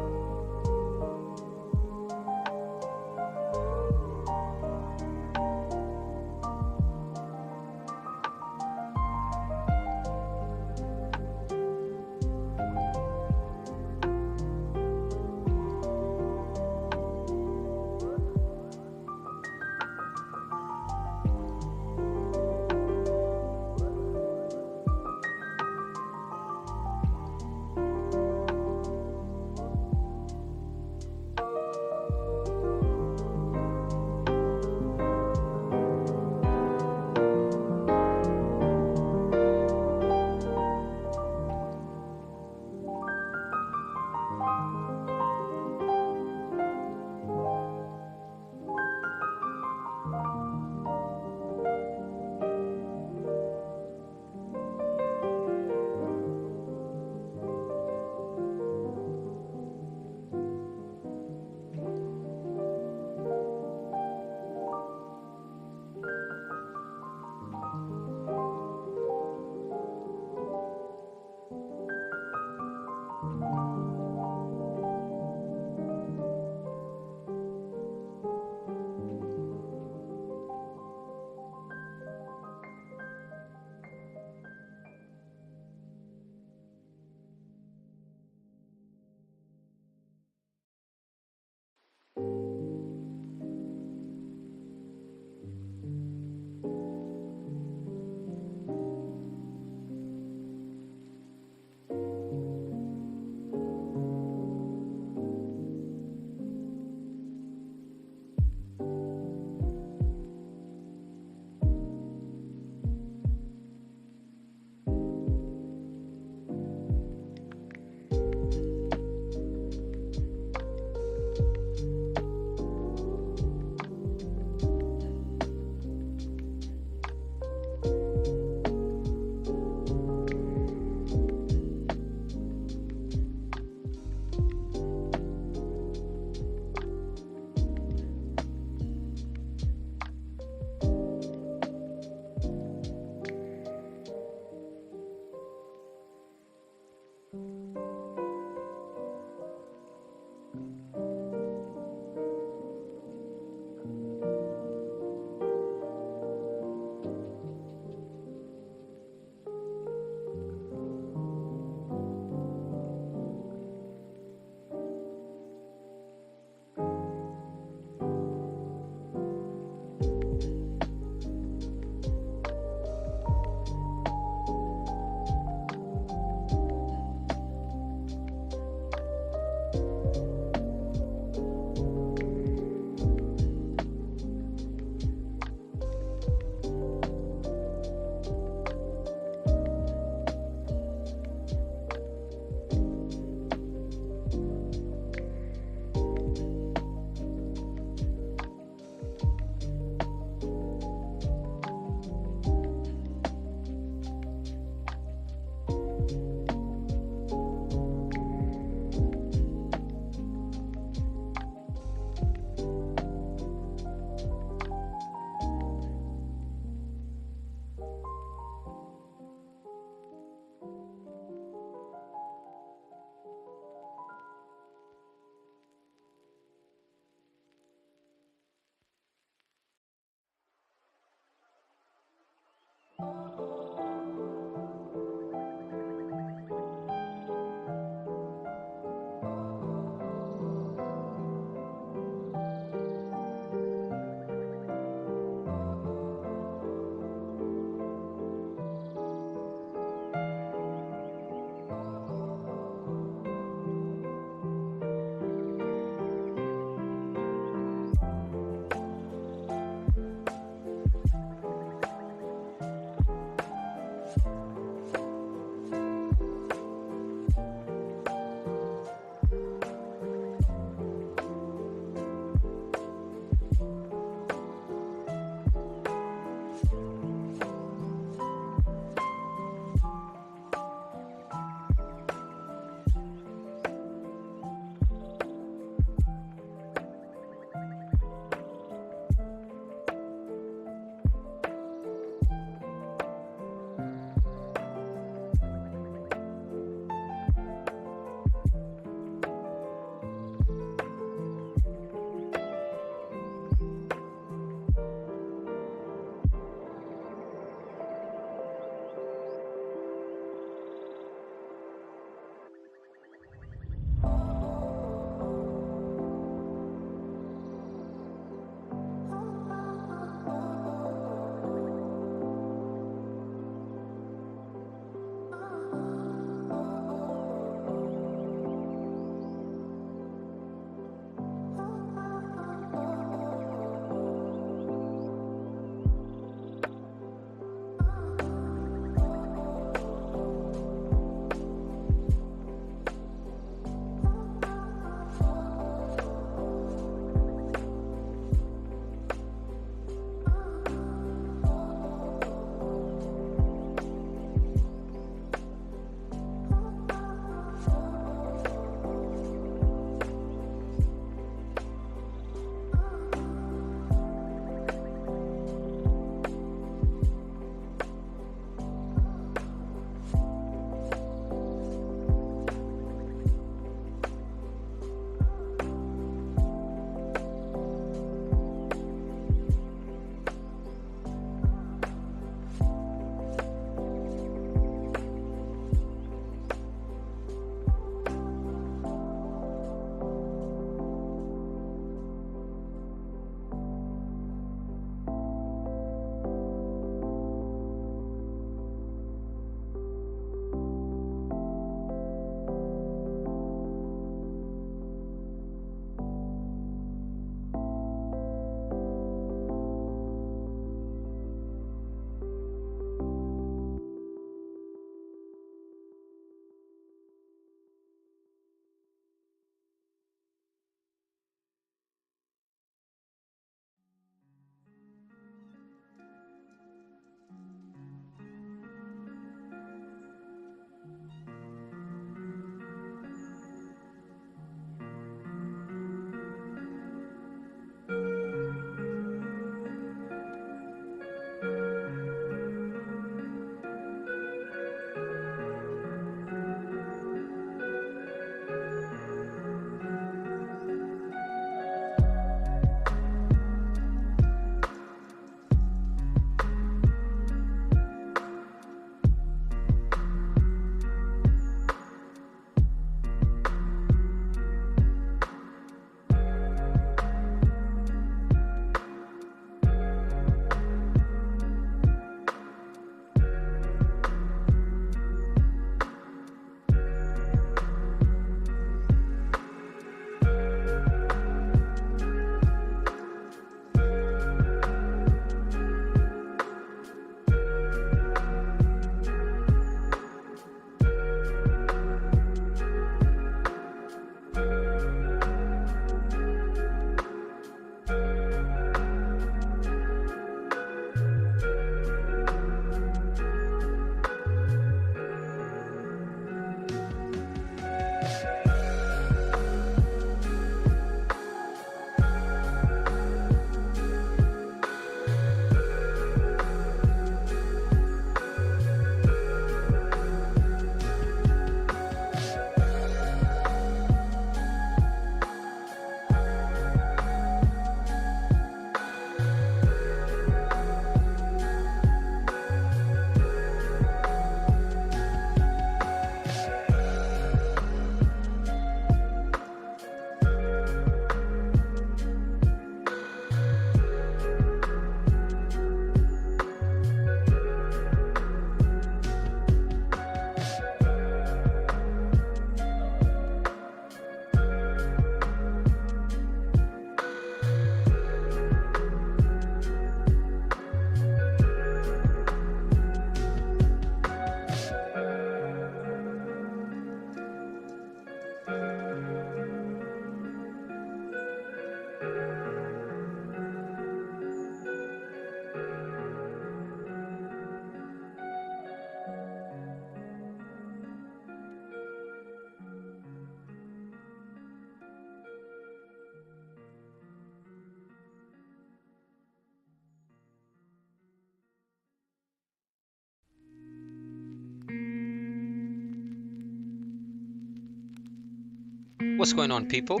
What's going on, people?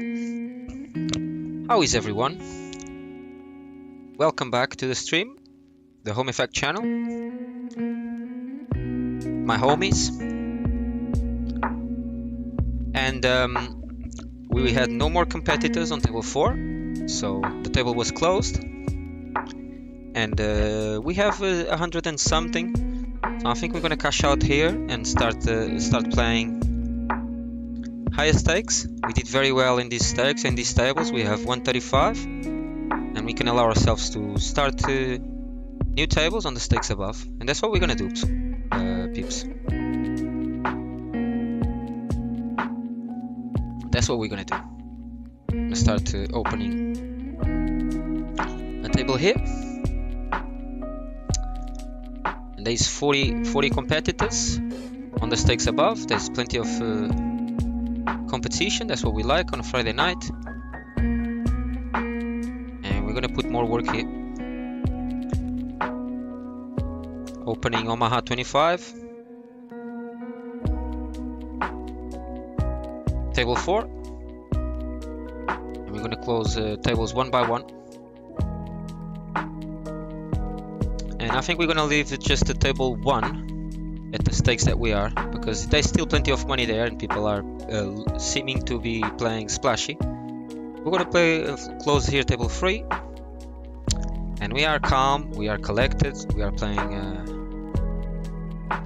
How is everyone? Welcome back to the stream, the Home Effect channel. My homies. And we had no more competitors on table 4, so the table was closed. And we have 100 and something. So I think we're gonna cash out here and start playing higher stakes. We did very well in these stakes and these tables. We have 135, and we can allow ourselves to start new tables on the stakes above, and that's what we're gonna do, peeps. That's what we're gonna do. I'm gonna start opening a table here, and there's 40 competitors on the stakes above. There's plenty of competition. That's what we like on a Friday night, and we're gonna put more work here. Opening Omaha 25, table 4, and we're gonna close tables one by one. And I think we're gonna leave just the table 1 at the stakes that we are, because there's still plenty of money there and people are seeming to be playing splashy. We're gonna play close here table 3, and we are calm, we are collected, we are playing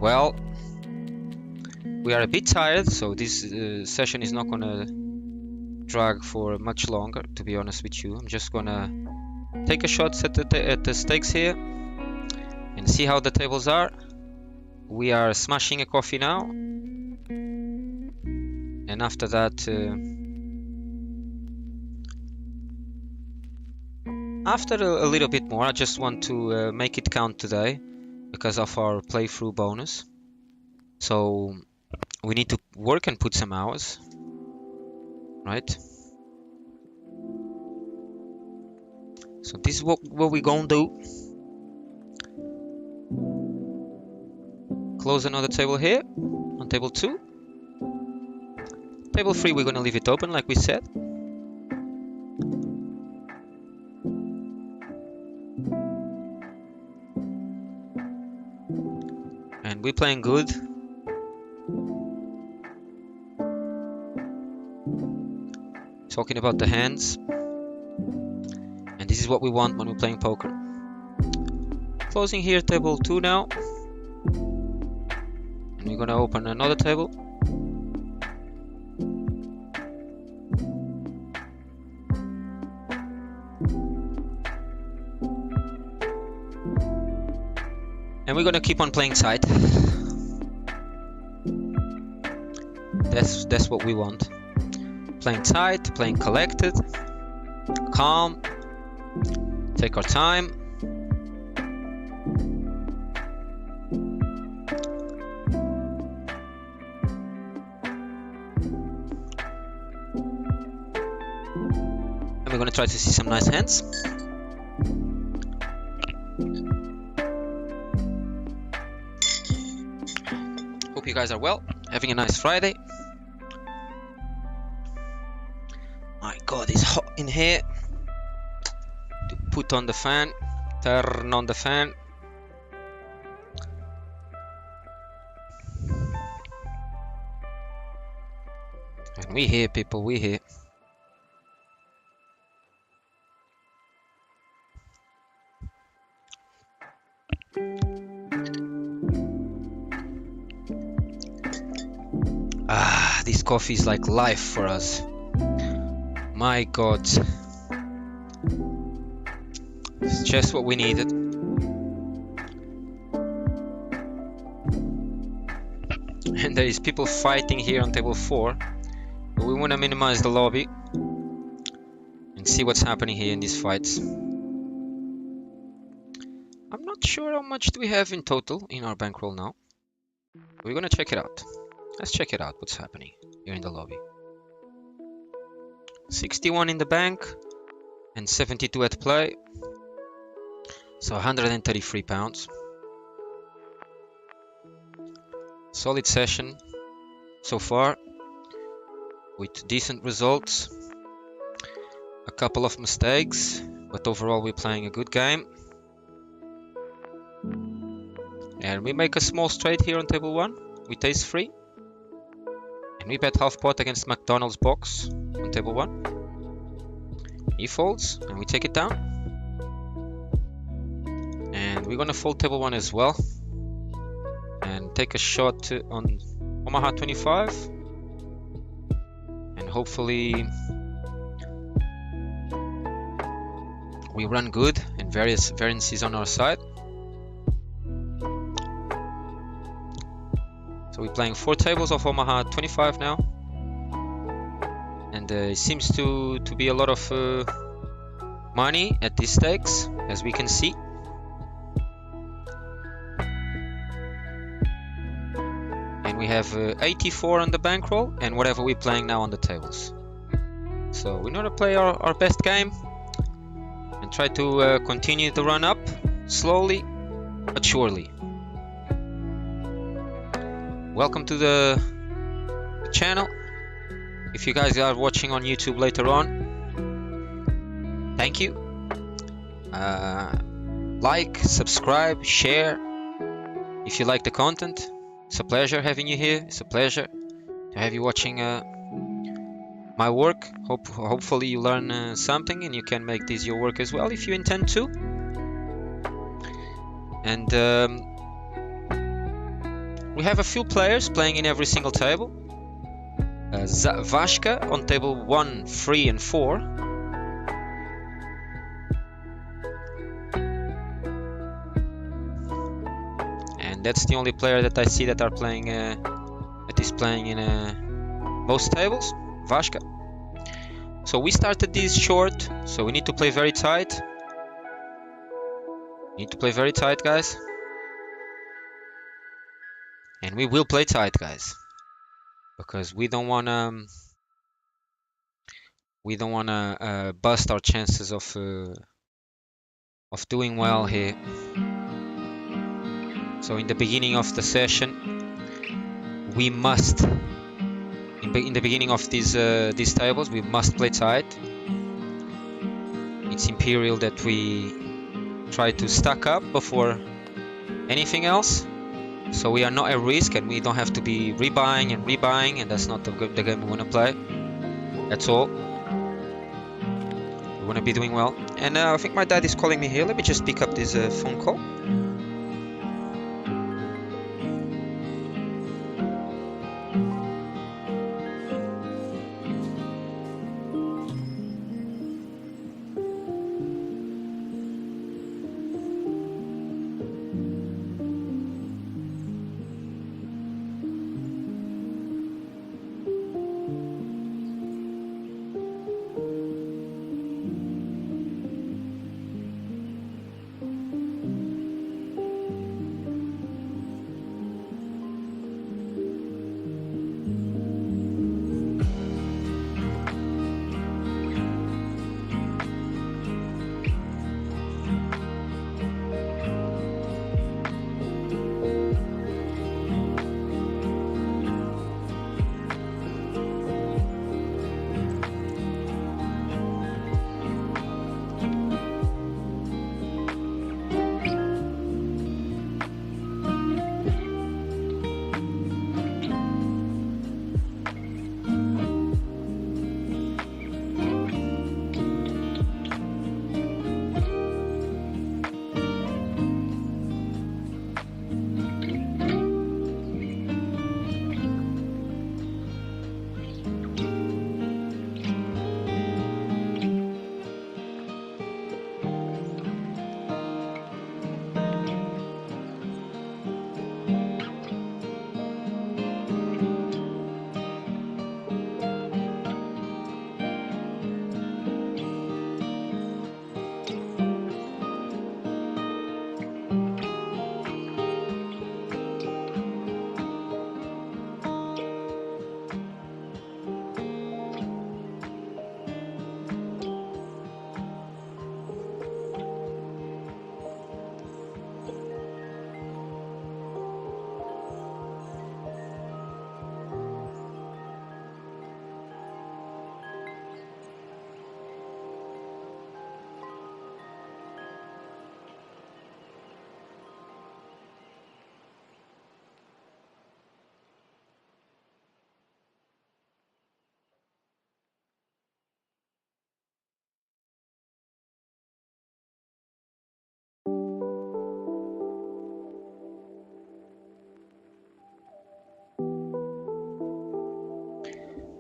well. We are a bit tired, so this session is not gonna drag for much longer, to be honest with you. I'm just gonna take a shot at the stakes here and see how the tables are. We are smashing a coffee now, and after that, after a little bit more, I just want to make it count today because of our playthrough bonus. So we need to work and put some hours, right? So this is what we're gonna do. Close another table here on table 2. Table 3 we're gonna leave it open like we said. And we're playing good. Talking about the hands. And this is what we want when we're playing poker. Closing here table 2 now. And we're gonna open another table. And we're gonna keep on playing tight. That's what we want. Playing tight, playing collected, calm, take our time. And we're gonna try to see some nice hands. Hope you guys are well, having a nice Friday. My God, it's hot in here. To put on the fan, turn on the fan. And we here, people, we here. Ah, this coffee is like life for us. My God. It's just what we needed. And there is people fighting here on table 4. But we want to minimize the lobby and see what's happening here in these fights. I'm not sure how much do we have in total in our bankroll now. We're gonna check it out. Let's check it out, what's happening here in the lobby. 61 in the bank and 72 at play. So 133 pounds. Solid session so far. with decent results. A couple of mistakes, but overall we're playing a good game. And we make a small straight here on table 1 with ace 3. And we bet half pot against McDonald's box on table 1. He folds and we take it down. And we're gonna fold table 1 as well. And take a shot on Omaha 25. And hopefully we run good and various variances on our side. So we're playing 4 tables of Omaha 25 now. And it seems to be a lot of money at these stakes, as we can see. And we have 84 on the bankroll and whatever we're playing now on the tables. So we're gonna play our best game and try to continue the run up slowly but surely. Welcome to the channel. If you guys are watching on YouTube later on, thank you. Like, subscribe, share if you like the content. It's a pleasure having you here. It's a pleasure to have you watching my work. Hopefully you learn something and you can make this your work as well if you intend to. And we have a few players playing in every single table. Vashka on table 1, 3 and 4. And that's the only player that I see that are playing that is playing in most tables, Vashka. So we started this short, so we need to play very tight. Need to play very tight, guys. And we will play tight, guys, because we don't wanna bust our chances of doing well here. So in the beginning of the session, we must, in the beginning of these tables, we must play tight. It's imperial that we try to stack up before anything else. So we are not at risk and we don't have to be rebuying, and that's not the game we want to play. That's all. We want to be doing well. And I think my dad is calling me here. Let me just pick up this phone call.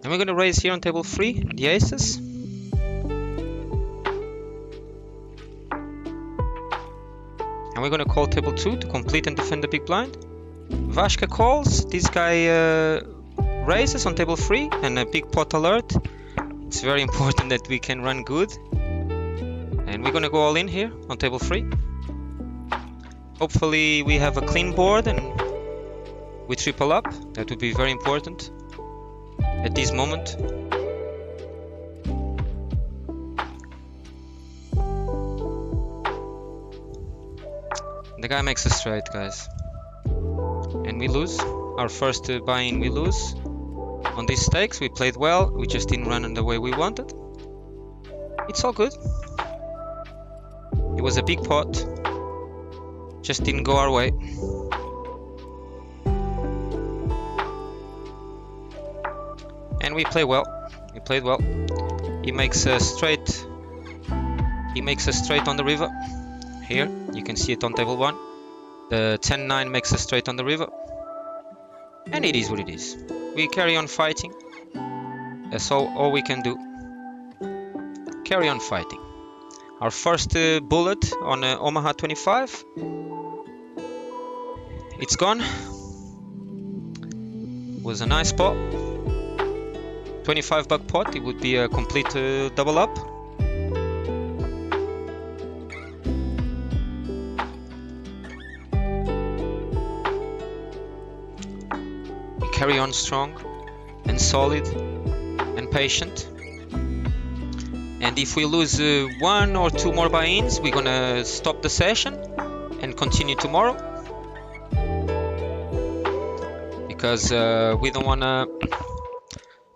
And we're going to raise here on table 3 the aces. And we're going to call table 2 to complete and defend the big blind. Vashka calls. This guy raises on table 3 and a big pot alert. It's very important that we can run good. And we're going to go all in here on table 3. Hopefully we have a clean board and we triple up. That would be very important at this moment. The guy makes a straight, guys. And we lose. Our first buy-in we lose. On these stakes we played well. We just didn't run in the way we wanted. It's all good. It was a big pot. Just didn't go our way. And we play well. We played well. He makes a straight. He makes a straight on the river. Here, you can see it on table 1. The 10-9 makes a straight on the river. And it is what it is. We carry on fighting. That's all we can do. Carry on fighting. Our first bullet on Omaha 25. It's gone. Was a nice pot. $25 pot. It would be a complete double up. Carry on strong and solid and patient. And if we lose 1 or 2 more buy-ins, we're gonna stop the session and continue tomorrow. Because we don't wanna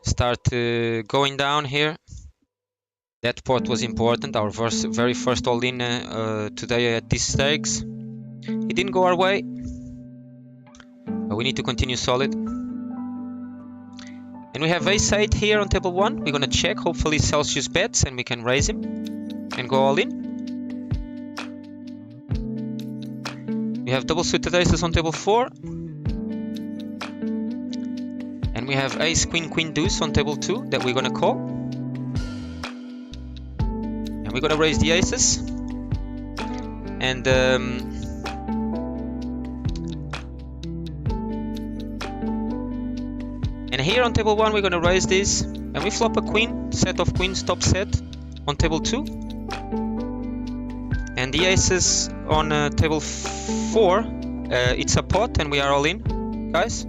start going down here. That pot was important, our very first all-in today at these stakes. It didn't go our way, but we need to continue solid. And we have ace-8 here on table 1. We're gonna check, hopefully Celsius bets and we can raise him and go all in. We have double suited aces on table 4. And we have ace, queen, queen, deuce on table 2 that we're gonna call. And we're gonna raise the aces. And here on table 1 we're gonna raise this, and we flop a queen, set of queens, top set on table 2, and the aces on table 4. It's a pot, and we are all in, guys.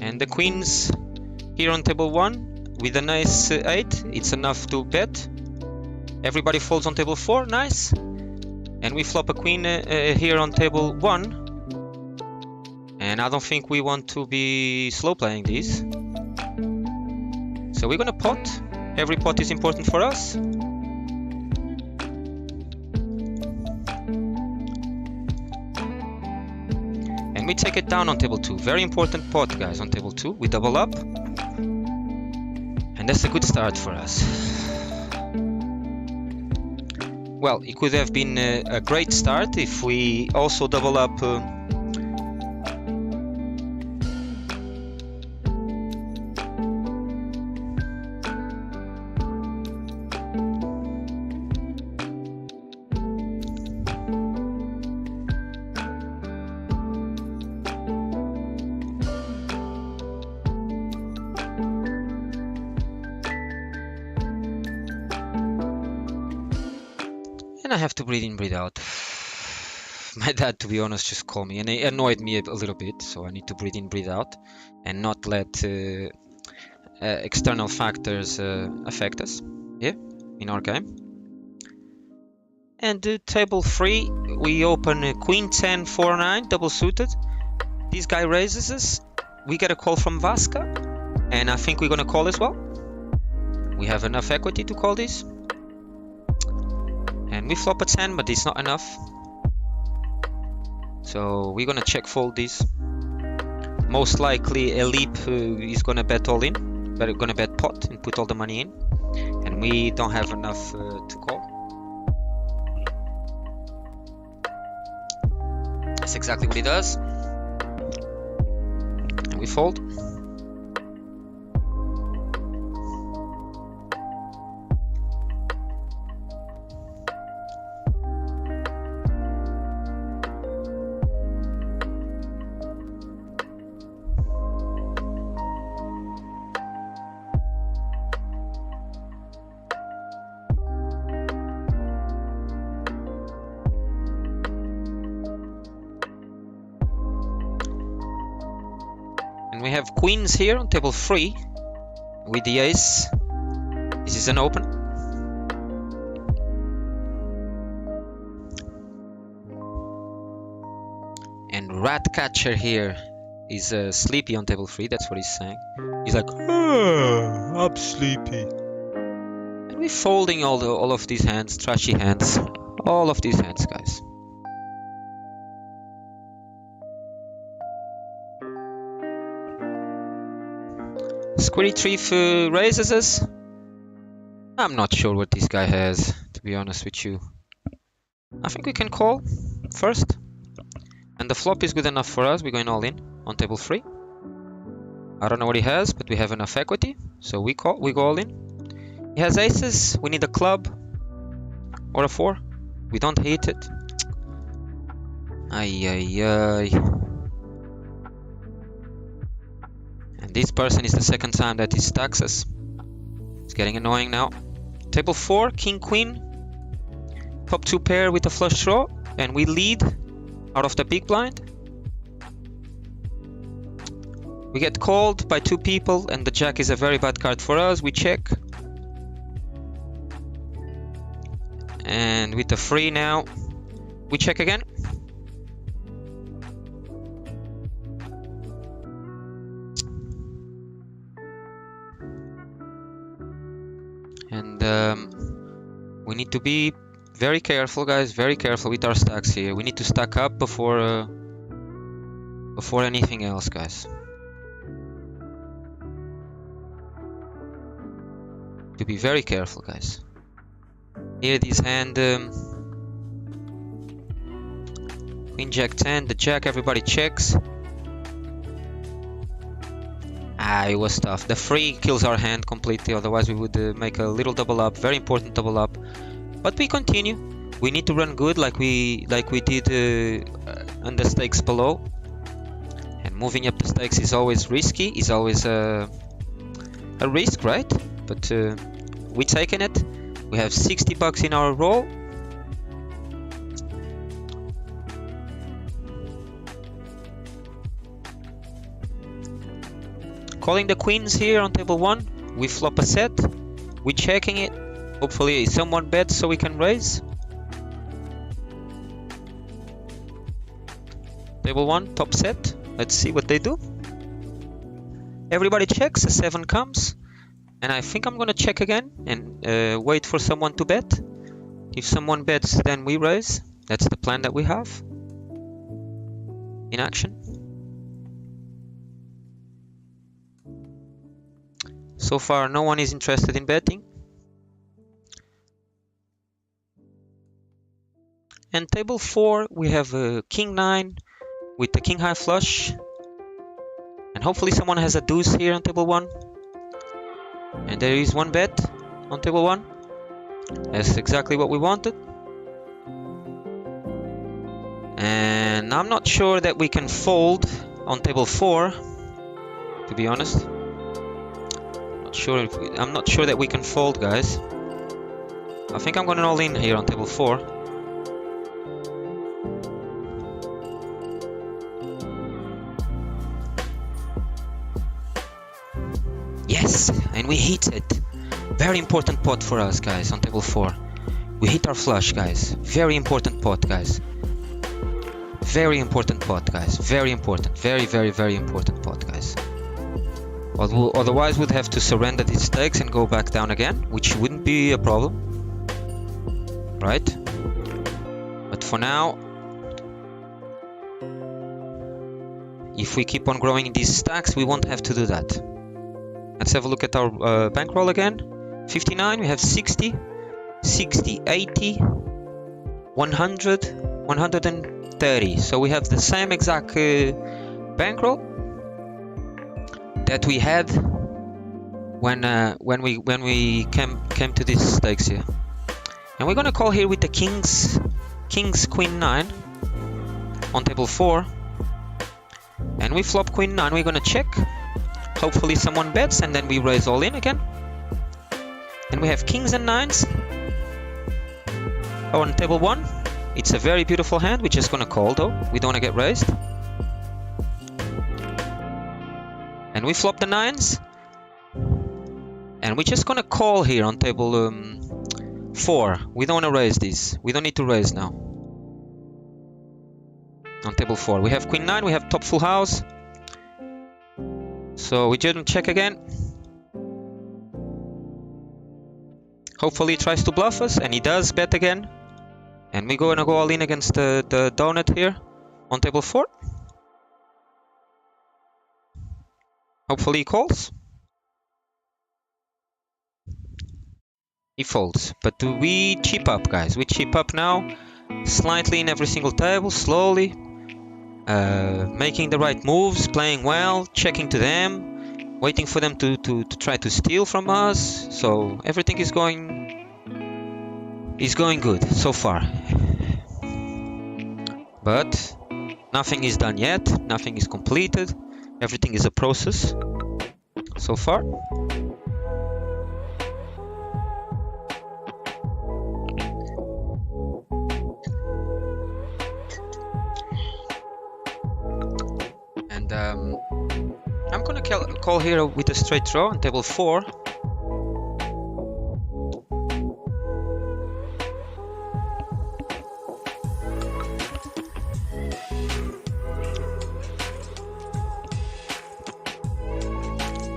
And the queens here on table 1 with an ace 8. It's enough to bet. Everybody folds on table 4. Nice. And we flop a queen here on table 1. And I don't think we want to be slow playing this. So we're gonna pot. Every pot is important for us. And we take it down on table 2. Very important pot, guys, on table 2. We double up. And that's a good start for us. Well, it could have been a great start if we also double up and I have to breathe in, breathe out. My dad, to be honest, just called me and it annoyed me a little bit, so I need to breathe in, breathe out and not let external factors affect us here in our game. And table 3, we open queen 10 4 9 double suited. This guy raises us. We get a call from Vashka, and I think we're gonna call as well. We have enough equity to call this. And we flop a 10, but it's not enough. So we're gonna check fold this. Most likely a leap is gonna bet all in, but we're gonna bet pot and put all the money in. And we don't have enough to call. That's exactly what he does. We fold. And we have queens here on table 3 with the ace. This is an open. And Ratcatcher here is sleepy on table 3, that's what he's saying. He's like, oh, I'm sleepy. And we're folding all of these hands, trashy hands. All of these hands, guys. Squiddy Tree raises us. I'm not sure what this guy has, to be honest with you. I think we can call first. And the flop is good enough for us. We're going all in on table 3. I don't know what he has, but we have enough equity. So we go all in. He has aces. We need a club or a 4. We don't hit it. Ay, ay, ay. And this person is the second time that he stacks us. It's getting annoying now. Table 4, king, queen. Top 2 pair with a flush draw. And we lead out of the big blind. We get called by 2 people and the jack is a very bad card for us. We check. And with the 3 now, we check again. And we need to be very careful, guys, very careful with our stacks here. We need to stack up before anything else, guys. To be very careful, guys. Here this hand, Queen Jack 10, the Jack, everybody checks. Ah, it was tough. The 3 kills our hand completely, otherwise we would make a little double up, very important double up. But we continue. We need to run good like we did on the stakes below. And moving up the stakes is always risky, is always a risk, right? But we're taking it. We have 60 bucks in our roll. Calling the queens here on table 1. We flop a set. We're checking it. Hopefully someone bets so we can raise. Table 1, top set. Let's see what they do. Everybody checks, a 7 comes. And I think I'm gonna check again and wait for someone to bet. If someone bets, then we raise. That's the plan that we have in action. So far, no one is interested in betting. And table 4, we have a king 9 with the king high flush. And hopefully someone has a deuce here on table 1. And there is one bet on table 1. That's exactly what we wanted. And I'm not sure that we can fold on table 4, to be honest. I'm not sure that we can fold, guys. I think I'm going all in here on table 4. Yes, and we hit it. Very important pot for us, guys, on table 4. We hit our flush, guys. Very important pot, guys. Very important pot, guys. Very important. Very, very, very important pot, guys. Otherwise, we'd have to surrender these stakes and go back down again, which wouldn't be a problem, right? But for now, if we keep on growing these stacks, we won't have to do that. Let's have a look at our bankroll again. 59, we have 60, 60, 80, 100, 130. So we have the same exact bankroll. that we had when we came to these stakes here. And we're gonna call here with the kings queen 9 on table 4, and we flop queen 9. We're gonna check, hopefully someone bets, and then we raise all in again. And we have kings and 9s on table 1. It's a very beautiful hand. We're just gonna call though, we don't wanna get raised. And we flop the 9s, and we're just gonna call here on table 4. We don't wanna raise these, we don't need to raise now. On table 4 we have queen 9, we have top full house, so we just check again. Hopefully he tries to bluff us, and he does bet again. And we're gonna go all in against the donut here on table 4. Hopefully he calls. He folds. But do we chip up, guys? We chip up now, slightly in every single table, slowly. Making the right moves, playing well, checking to them, waiting for them to try to steal from us. So everything is going good so far. But nothing is done yet, nothing is completed. Everything is a process so far. And I'm gonna call here with a straight draw on table 4.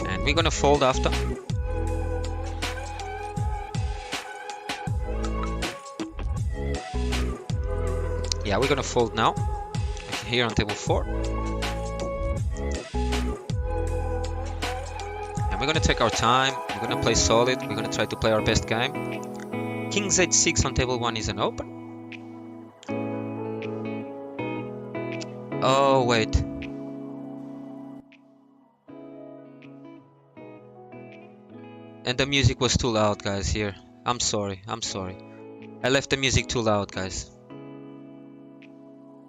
And we're gonna fold after. Yeah, we're gonna fold now here on table 4. We're gonna take our time, we're gonna play solid, we're gonna try to play our best game. King's h6 on table 1 is an open. Oh, wait. And the music was too loud, guys, here. I'm sorry. I left the music too loud, guys.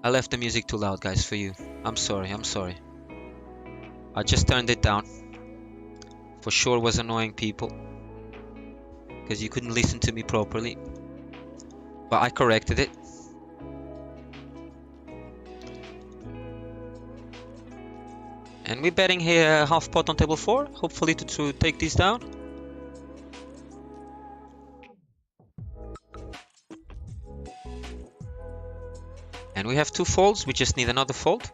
I left the music too loud, guys, for you. I'm sorry. I just turned it down. For sure was annoying people, because you couldn't listen to me properly, but I corrected it. And we're betting here half pot on table 4, hopefully to take this down. And we have 2 folds, we just need another fold.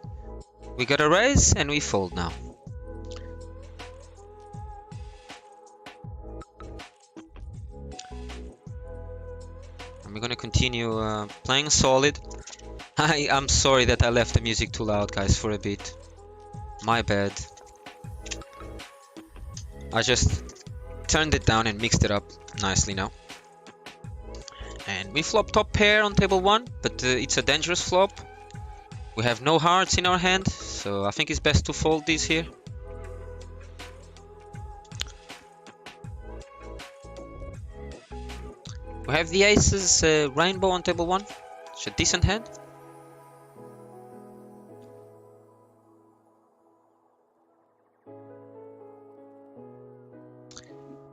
We got a raise and we fold now. We're gonna continue playing solid. I'm sorry that I left the music too loud, guys, for a bit. My bad. I just turned it down and mixed it up nicely now. And we flop top pair on table 1, but it's a dangerous flop. We have no hearts in our hand, so I think it's best to fold this here. We have the aces rainbow on table 1. It's a decent hand.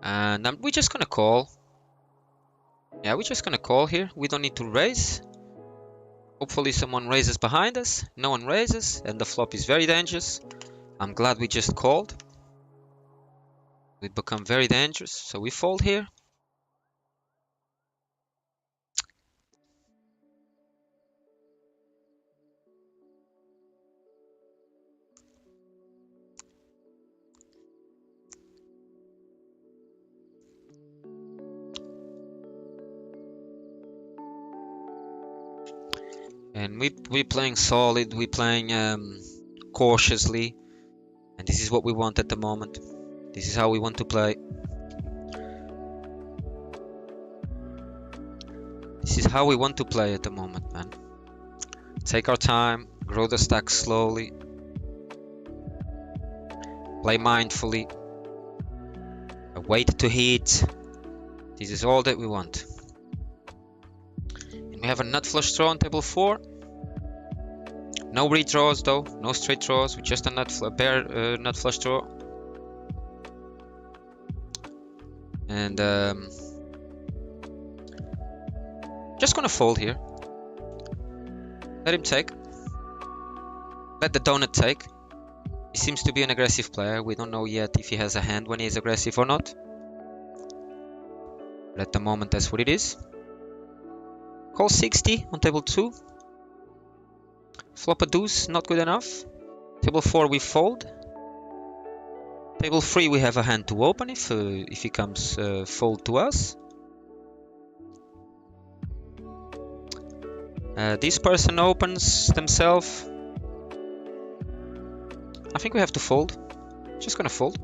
And we're just gonna call. Yeah, we're just gonna call here. We don't need to raise. Hopefully someone raises behind us. No one raises, and the flop is very dangerous. I'm glad we just called. We've become very dangerous, so we fold here. And we're playing solid, we're playing cautiously, and this is what we want at the moment. This is how we want to play. This is how we want to play at the moment, man. Take our time, grow the stack slowly, Play mindfully. Wait to hit. This is all that we want. And we have a nut flush draw on table 4. No redraws though, no straight draws, with just a pair nut flush draw. And just gonna fold here. Let him take. Let the donut take. He seems to be an aggressive player. We don't know yet if he has a hand when he is aggressive or not. But at the moment, that's what it is. Call 60 on table 2. Flop a deuce, not good enough. Table 4, we fold. Table 3, we have a hand to open if he comes fold to us. This person opens themselves. I think we have to fold. Just gonna fold.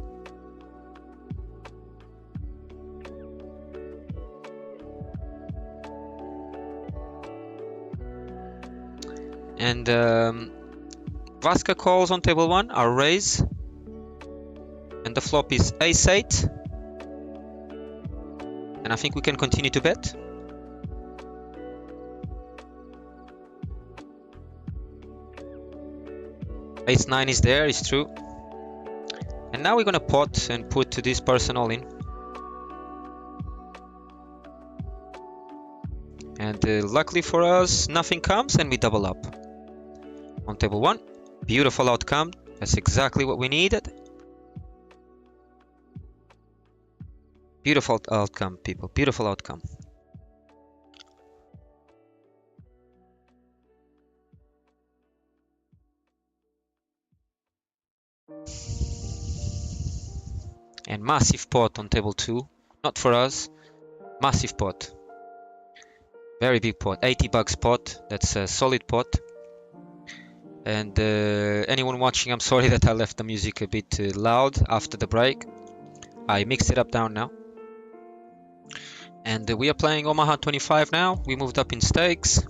And Vasca calls on table 1, our raise. And the flop is ace-8. And I think we can continue to bet. Ace-9 is there, it's true. And now we're gonna pot and put this person all in. And luckily for us, nothing comes and we double up. On table 1, beautiful outcome. That's exactly what we needed. Beautiful outcome, people, beautiful outcome. And massive pot on table 2. Not for us. Massive pot. Very big pot. 80 bucks pot. That's a solid pot. And anyone watching, I'm sorry that I left the music a bit loud after the break. I mixed it up down now. And we are playing Omaha 25 now. We moved up in stakes.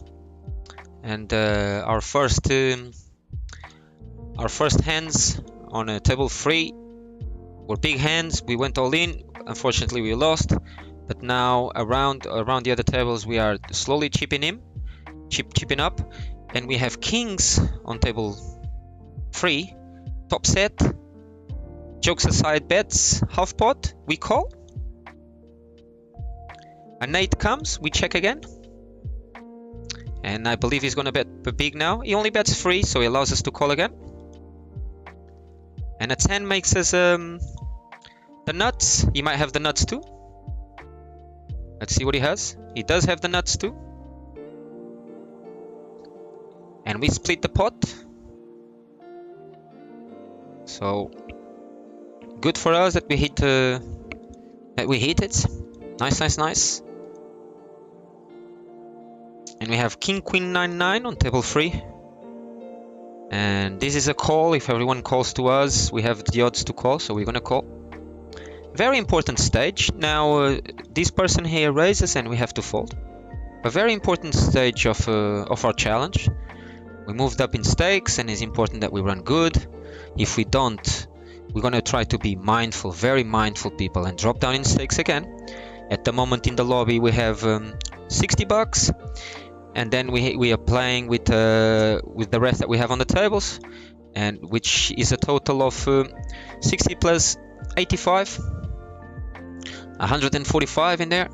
And our first hands on table 3 were big hands. We went all in. Unfortunately, we lost. But now around the other tables, we are slowly chipping up. And we have kings on table 3. Top set. Jokes aside, bets. Half pot. We call. An 8 comes. We check again. And I believe he's going to bet big now. He only bets 3, so he allows us to call again. And a 10 makes us the nuts. He might have the nuts too. Let's see what he has. He does have the nuts too. And we split the pot. So good for us that we hit it. Nice. And we have King Queen 9-9 on table 3. And this is a call. If everyone calls to us, we have the odds to call, so we're gonna call. Very important stage. Now this person here raises and we have to fold. A very important stage of our challenge. We moved up in stakes and it's important that we run good. If we don't, we're gonna try to be mindful, very mindful people, and drop down in stakes again. At the moment in the lobby we have 60 bucks. And then we are playing with the rest that we have on the tables, and which is a total of 60 plus 85, 145 in there.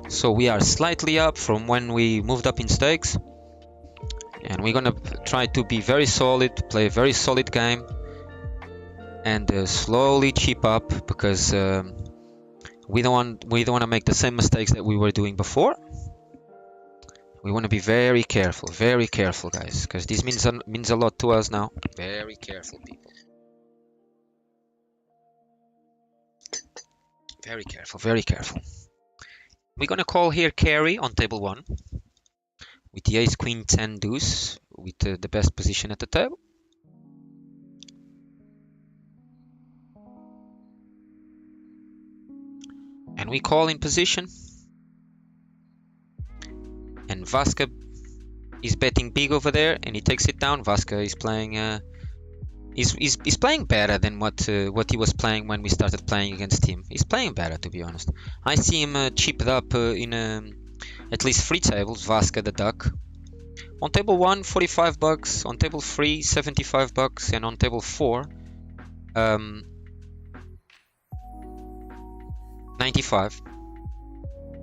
So we are slightly up from when we moved up in stakes, and we're gonna try to be very solid, play a very solid game, and slowly chip up, because we don't want to make the same mistakes that we were doing before. We want to be very careful, guys, because this means a lot to us now. Very careful, people. Very careful. We're gonna call here carry on table 1 with the ace queen 10 deuce with the best position at the table. And we call in position. And Vasca is betting big over there, and he takes it down. Vasca is playing He's playing better than what he was playing when we started playing against him. He's playing better, to be honest. I see him chipped up in at least 3 tables. Vasca the Duck. On table 1, 45 bucks. On table 3, 75 bucks. And on table 4, 95.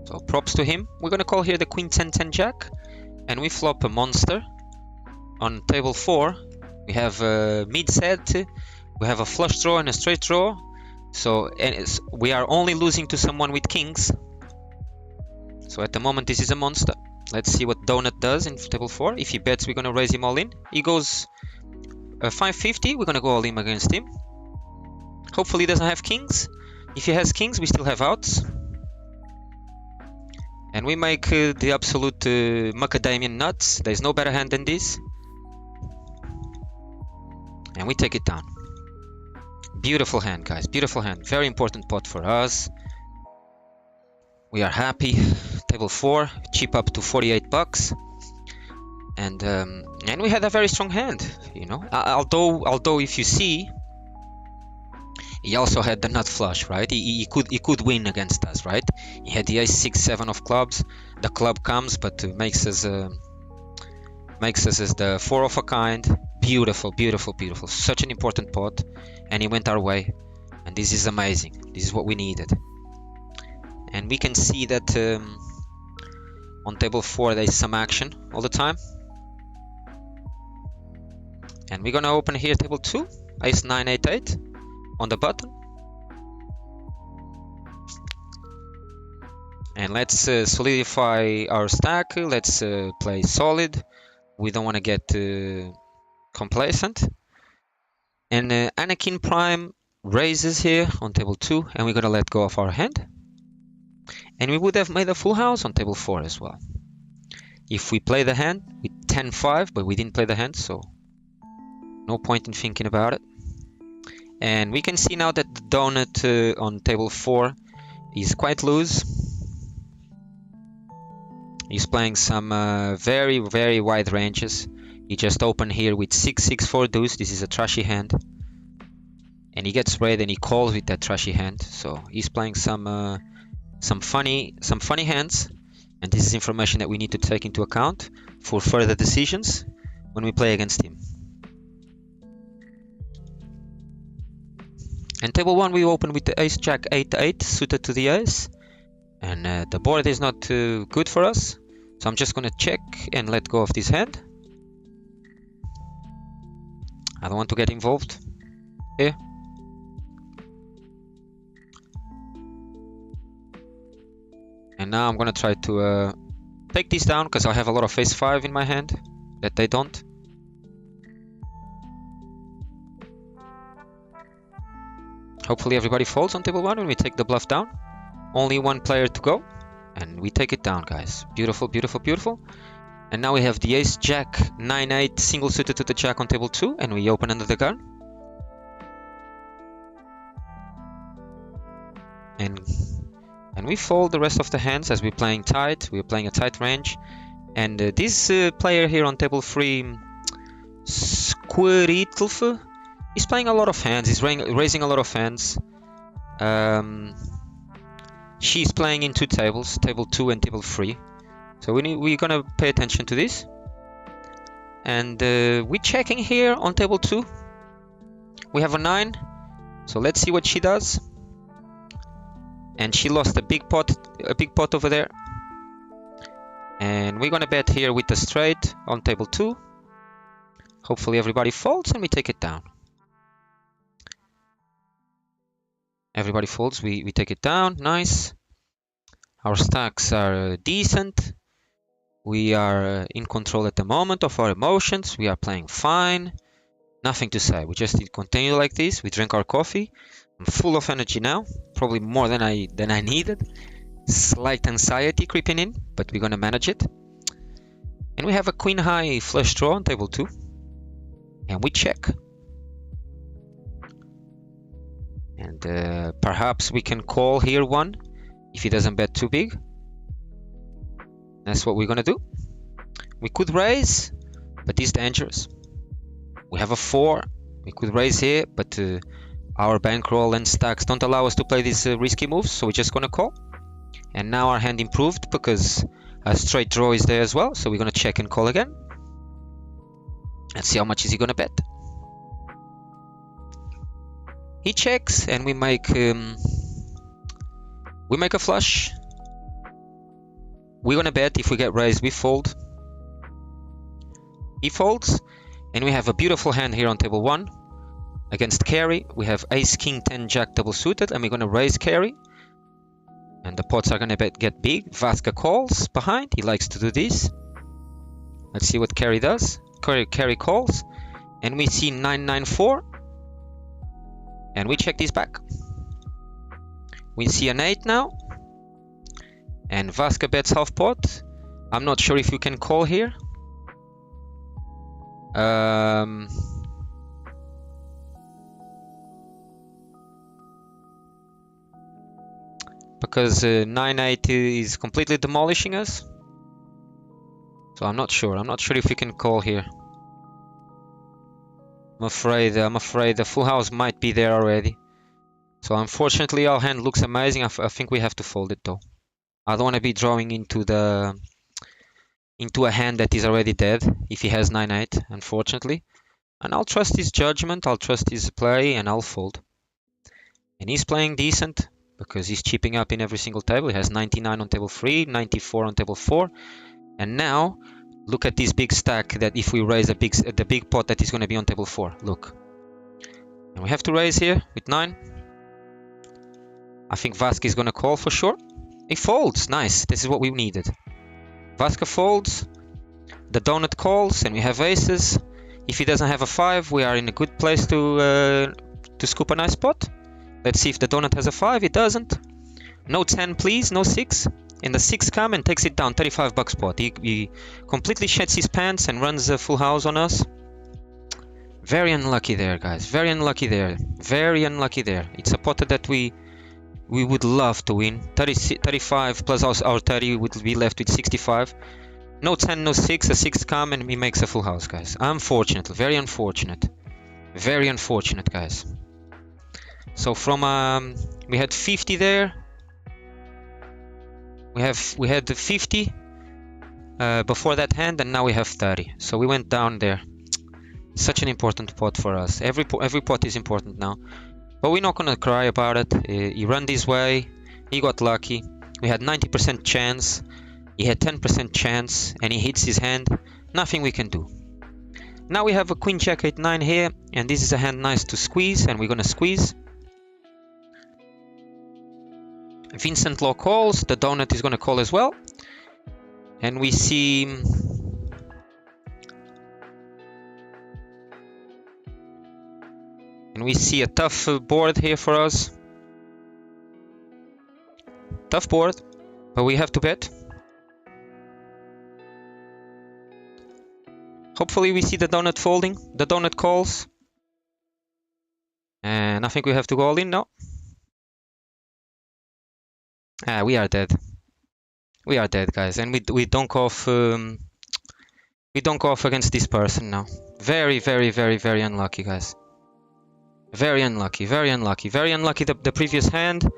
So props to him. We're gonna call here the Queen 10-10 Jack, and we flop a monster. On table 4, we have a mid set. We have a flush draw and a straight draw. So we are only losing to someone with kings. So at the moment, this is a monster. Let's see what Donut does in table 4. If he bets, we're gonna raise him all in. He goes 550. We're gonna go all in against him. Hopefully, he doesn't have kings. If he has kings, we still have outs. And we make the absolute macadamian nuts. There's no better hand than this. And we take it down. Beautiful hand, guys. Beautiful hand. Very important pot for us. We are happy. Table 4, cheap up to 48 bucks. And we had a very strong hand, you know. Although if you see, he also had the nut flush, right? He could win against us, right? He had the ace 6 7 of clubs. The club comes, but makes us as the 4 of a kind. Beautiful, beautiful, beautiful. Such an important pot, and he went our way. And this is amazing. This is what we needed. And we can see that on table 4 there's some action all the time. And we're gonna open here table 2, ace 9 8 8 on the button. And let's solidify our stack. Let's play solid. We don't want to get complacent. And Anakin Prime raises here on table 2, and we're gonna let go of our hand. And we would have made a full house on table 4 as well. If we play the hand with 10-5, but we didn't play the hand, so no point in thinking about it. And we can see now that the Donut on table 4 is quite loose. He's playing some very, very wide ranges. He just opened here with 6-6-4 deuce. This is a trashy hand. And he gets red and he calls with that trashy hand. So he's playing some funny hands, and this is information that we need to take into account for further decisions when we play against him. And table 1 we open with the ace jack 8-8 suited to the ace, and the board is not good for us, so I'm just gonna check and let go of this hand. I don't want to get involved here. And now I'm gonna try to take this down, because I have a lot of ace 5 in my hand that they don't. Hopefully everybody folds on table 1 when we take the bluff down. Only one player to go, and we take it down, guys. Beautiful, beautiful, beautiful. And now we have the ace jack 9-8 single suited to the jack on table 2, and we open under the gun. And we fold the rest of the hands as we're playing tight. We're playing a tight range. And this player here on table 3, Squirtlf, he's playing a lot of hands. He's raising a lot of hands. She's playing in 2 tables, table 2 and table 3. So we're gonna pay attention to this. And we're checking here on table 2. We have a 9. So let's see what she does. And she lost a big pot over there. And we're gonna bet here with the straight on table 2. Hopefully everybody folds and we take it down. Everybody folds, we take it down. Nice. Our stacks are decent. We are in control at the moment of our emotions. We are playing fine. Nothing to say. We just need to continue like this. We drink our coffee. I'm full of energy now, probably more than I needed. Slight anxiety creeping in, but we're gonna manage it. And we have a queen high flush draw on table 2, and we check. And perhaps we can call here one if he doesn't bet too big. That's what we're gonna do. We could raise, but he's dangerous. We have a 4. We could raise here, but our bankroll and stacks don't allow us to play these risky moves, so we're just gonna call. And now our hand improved because a straight draw is there as well, so we're gonna check and call again. Let's see how much is he gonna bet. He checks, and we make a flush. We're gonna bet. If we get raised, we fold. He folds, and we have a beautiful hand here on table 1 against carry. We have ace, king, 10, jack double suited, and we're gonna raise carry. And the pots are gonna get big. Vasca calls behind. He likes to do this. Let's see what carry does. Carry calls, and we see 9-9-4, and we check this back. We see an 8 now, and Vasca bets half pot. I'm not sure if you can call here. Because 9-8 is completely demolishing us. So I'm not sure. I'm not sure if we can call here. I'm afraid the full house might be there already. So unfortunately our hand looks amazing. I think we have to fold it though. I don't want to be drawing into a hand that is already dead if he has 9-8, unfortunately. And I'll trust his judgment, I'll trust his play, and I'll fold. And he's playing decent because he's chipping up in every single table. He has 99 on table 3, 94 on table 4. And now look at this big stack that if we raise the big pot that is going to be on table 4. Look. And we have to raise here with 9. I think Vasca is going to call for sure. He folds. Nice. This is what we needed. Vasca folds. The donut calls, and we have aces. If he doesn't have a 5, we are in a good place to scoop a nice pot. Let's see if the donut has a 5. It doesn't. No 10, please. No 6. And the 6 comes and takes it down. 35 bucks pot. He completely sheds his pants and runs a full house on us. Very unlucky there, guys. Very unlucky there. Very unlucky there. It's a pot that we would love to win. 35 plus our 30 would be left with 65. No 10, no 6. A 6 comes and he makes a full house, guys. Unfortunate. Very unfortunate. Very unfortunate, guys. So from we had 50 there. We had 50 before that hand, and now we have 30. So we went down there. Such an important pot for us. Every pot is important now. But we're not gonna cry about it. He ran this way. He got lucky. We had 90% chance. He had 10% chance, and he hits his hand. Nothing we can do. Now we have a queen jack 8-9 here, and this is a hand nice to squeeze, and we're gonna squeeze. Vincent Law calls. The donut is gonna call as well, and we see a tough board here for us. Tough board, but we have to bet. Hopefully we see the donut folding. The donut calls. And I think we have to go all in now. We are dead. We are dead, guys. And we donk off against this person now. Very, very, very, very unlucky, guys. Very unlucky, very unlucky, very unlucky the previous hand.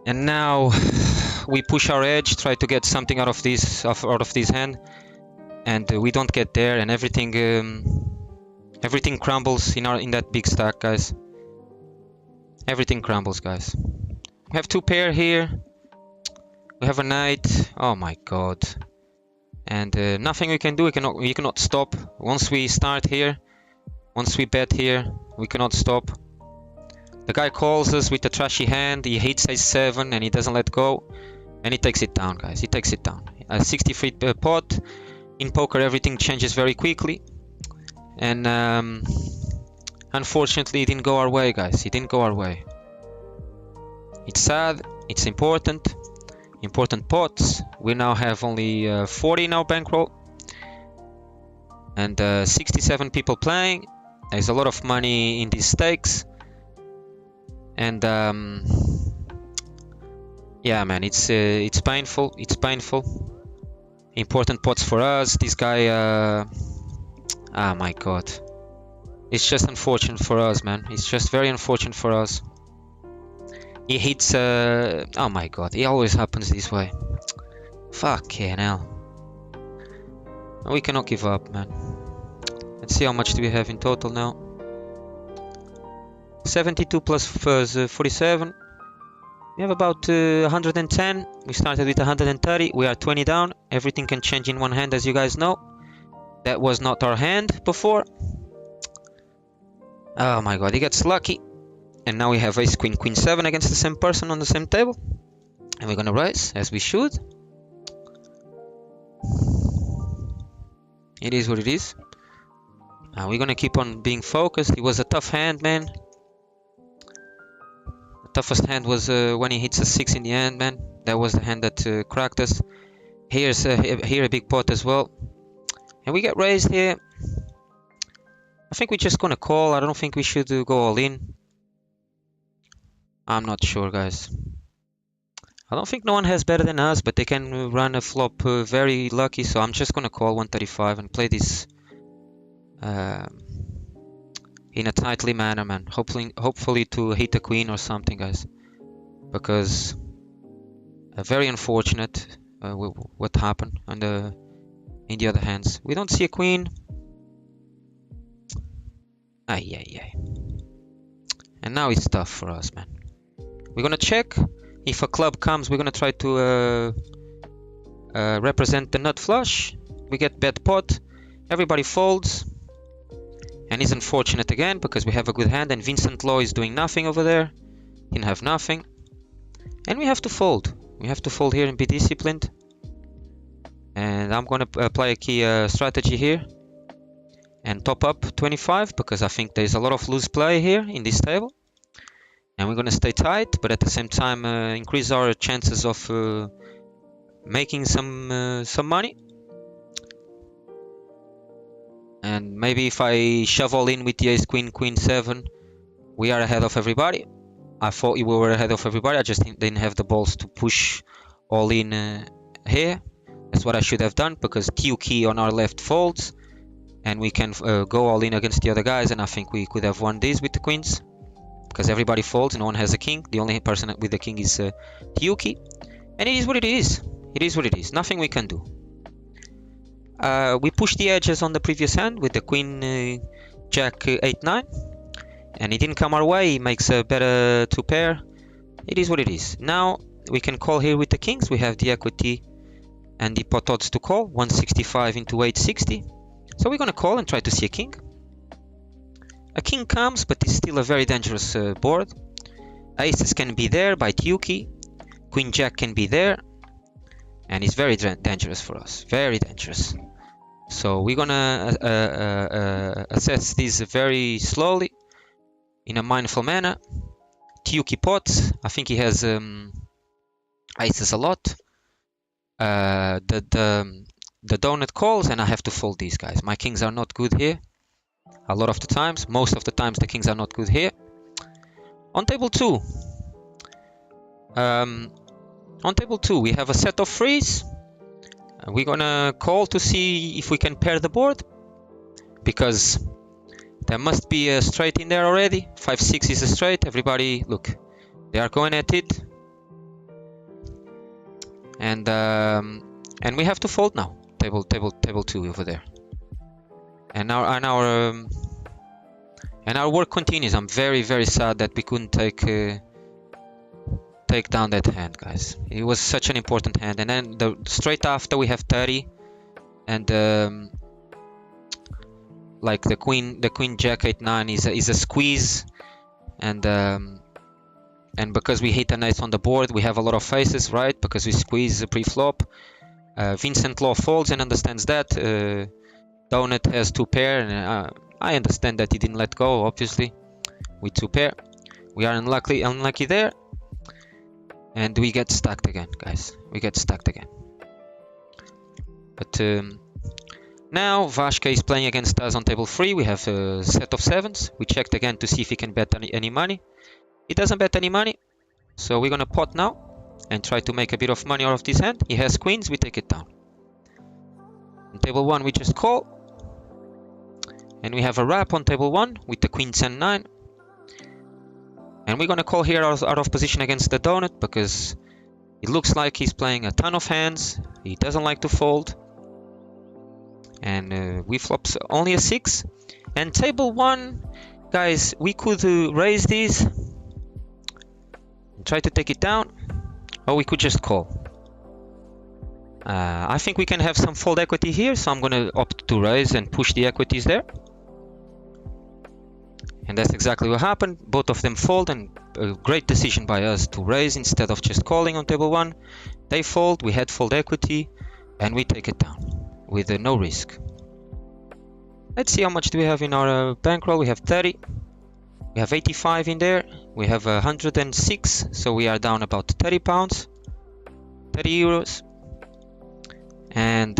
And now we push our edge, try to get something out of this hand, and we don't get there, and everything crumbles in that big stack, guys. Everything crumbles, guys. We have 2 pair here. We have a knight. Oh my god. And nothing we can do. We cannot stop. Once we start here, once we bet here, we cannot stop. The guy calls us with a trashy hand. He hits ace-7 and he doesn't let go. And he takes it down, guys. He takes it down. A 63 pot. In poker, everything changes very quickly. And unfortunately, it didn't go our way, guys. It didn't go our way. It's sad. It's important. Important pots. We now have only 40 in our bankroll. And 67 people playing. There's a lot of money in these stakes. And yeah, man, it's painful. It's painful. Important pots for us. This guy, oh my god. It's just unfortunate for us, man. It's just very unfortunate for us. He hits, oh my god, it always happens this way. Fucking hell. We cannot give up, man. Let's see how much do we have in total now. 72 plus 47. We have about 110. We started with 130. We are 20 down. Everything can change in one hand, as you guys know. That was not our hand before. Oh my god, he gets lucky. And now we have ace queen queen 7 against the same person on the same table. And we're gonna raise, as we should. It is what it is. We're gonna keep on being focused. It was a tough hand, man. The toughest hand was when he hits a 6 in the end, man. That was the hand that cracked us. Here's here a big pot as well. And we get raised here. I think we're just gonna call. I don't think we should go all in. I'm not sure, guys. I don't think no one has better than us, but they can run a flop very lucky. So I'm just gonna call 135 and play this in a tightly manner, man. Hopefully to hit a queen or something, guys. Because very unfortunate what happened on in the other hands. We don't see a queen. Ay. And now it's tough for us, man. We're gonna check. If a club comes, we're gonna try to represent the nut flush. We get bet pot. Everybody folds. And it's unfortunate again because we have a good hand and Vincent Law is doing nothing over there. Didn't have nothing. And we have to fold. We have to fold here and be disciplined. And I'm gonna apply a key strategy here. And top up 25 because I think there's a lot of loose play here in this table. And we're gonna stay tight, but at the same time increase our chances of making some money. And maybe if I shove all in with the ace queen queen 7, we are ahead of everybody. I thought we were ahead of everybody. I just didn't have the balls to push all in here. That's what I should have done because Q key on our left folds. And we can go all in against the other guys, and I think we could have won this with the queens. Because everybody folds, no one has a king. The only person with the king is Tyuki. And it is what it is. It is what it is. Nothing we can do. We pushed the edges on the previous hand with the queen jack 8-9. And it didn't come our way. It makes a better 2 pair. It is what it is. Now we can call here with the kings. We have the equity and the pot odds to call. 165 into 860. So we're gonna call and try to see a king. A king comes, but it's still a very dangerous board. Aces can be there by Tyuki. Queen jack can be there. And it's very dangerous for us. Very dangerous. So we're gonna assess this very slowly. In a mindful manner. Tyuki pots. I think he has aces a lot. The donut calls and I have to fold these guys. My kings are not good here. A lot of the times. Most of the times the kings are not good here. On table 2. On table 2 we have a set of threes. We're gonna call to see if we can pair the board. Because there must be a straight in there already. 5-6 is a straight. Everybody, look. They are going at it. And we have to fold now. Table 2 over there. And our work continues. I'm very sad that we couldn't take down that hand, guys. It was such an important hand. And then straight after we have 30, and like the queen jack 8-9 is a squeeze, and because we hit an ace on the board, we have a lot of faces, right? Because we squeeze pre-flop. Vincent Law folds and understands that. Donut has 2 pair, and I understand that he didn't let go, obviously, with 2 pair. We are unlucky there, and we get stacked again, guys. We get stacked again. But now Vashka is playing against us on table 3. We have a set of 7s. We checked again to see if he can bet any money. He doesn't bet any money, so we're gonna pot now and try to make a bit of money out of this hand. He has queens, we take it down. On table 1 we just call. And we have a wrap on table 1 with the queen 10-9. And we're gonna call here out of position against the donut because it looks like he's playing a ton of hands. He doesn't like to fold. And we flops only a 6. And table 1, guys, we could raise these and try to take it down, or we could just call. I think we can have some fold equity here, so I'm gonna opt to raise and push the equities there. And that's exactly what happened. Both of them fold, and a great decision by us to raise instead of just calling on table 1. They fold, we had fold equity, and we take it down with no risk. Let's see how much do we have in our bankroll. We have 30. We have 85 in there. We have 106, so we are down about 30 pounds, 30 euros. And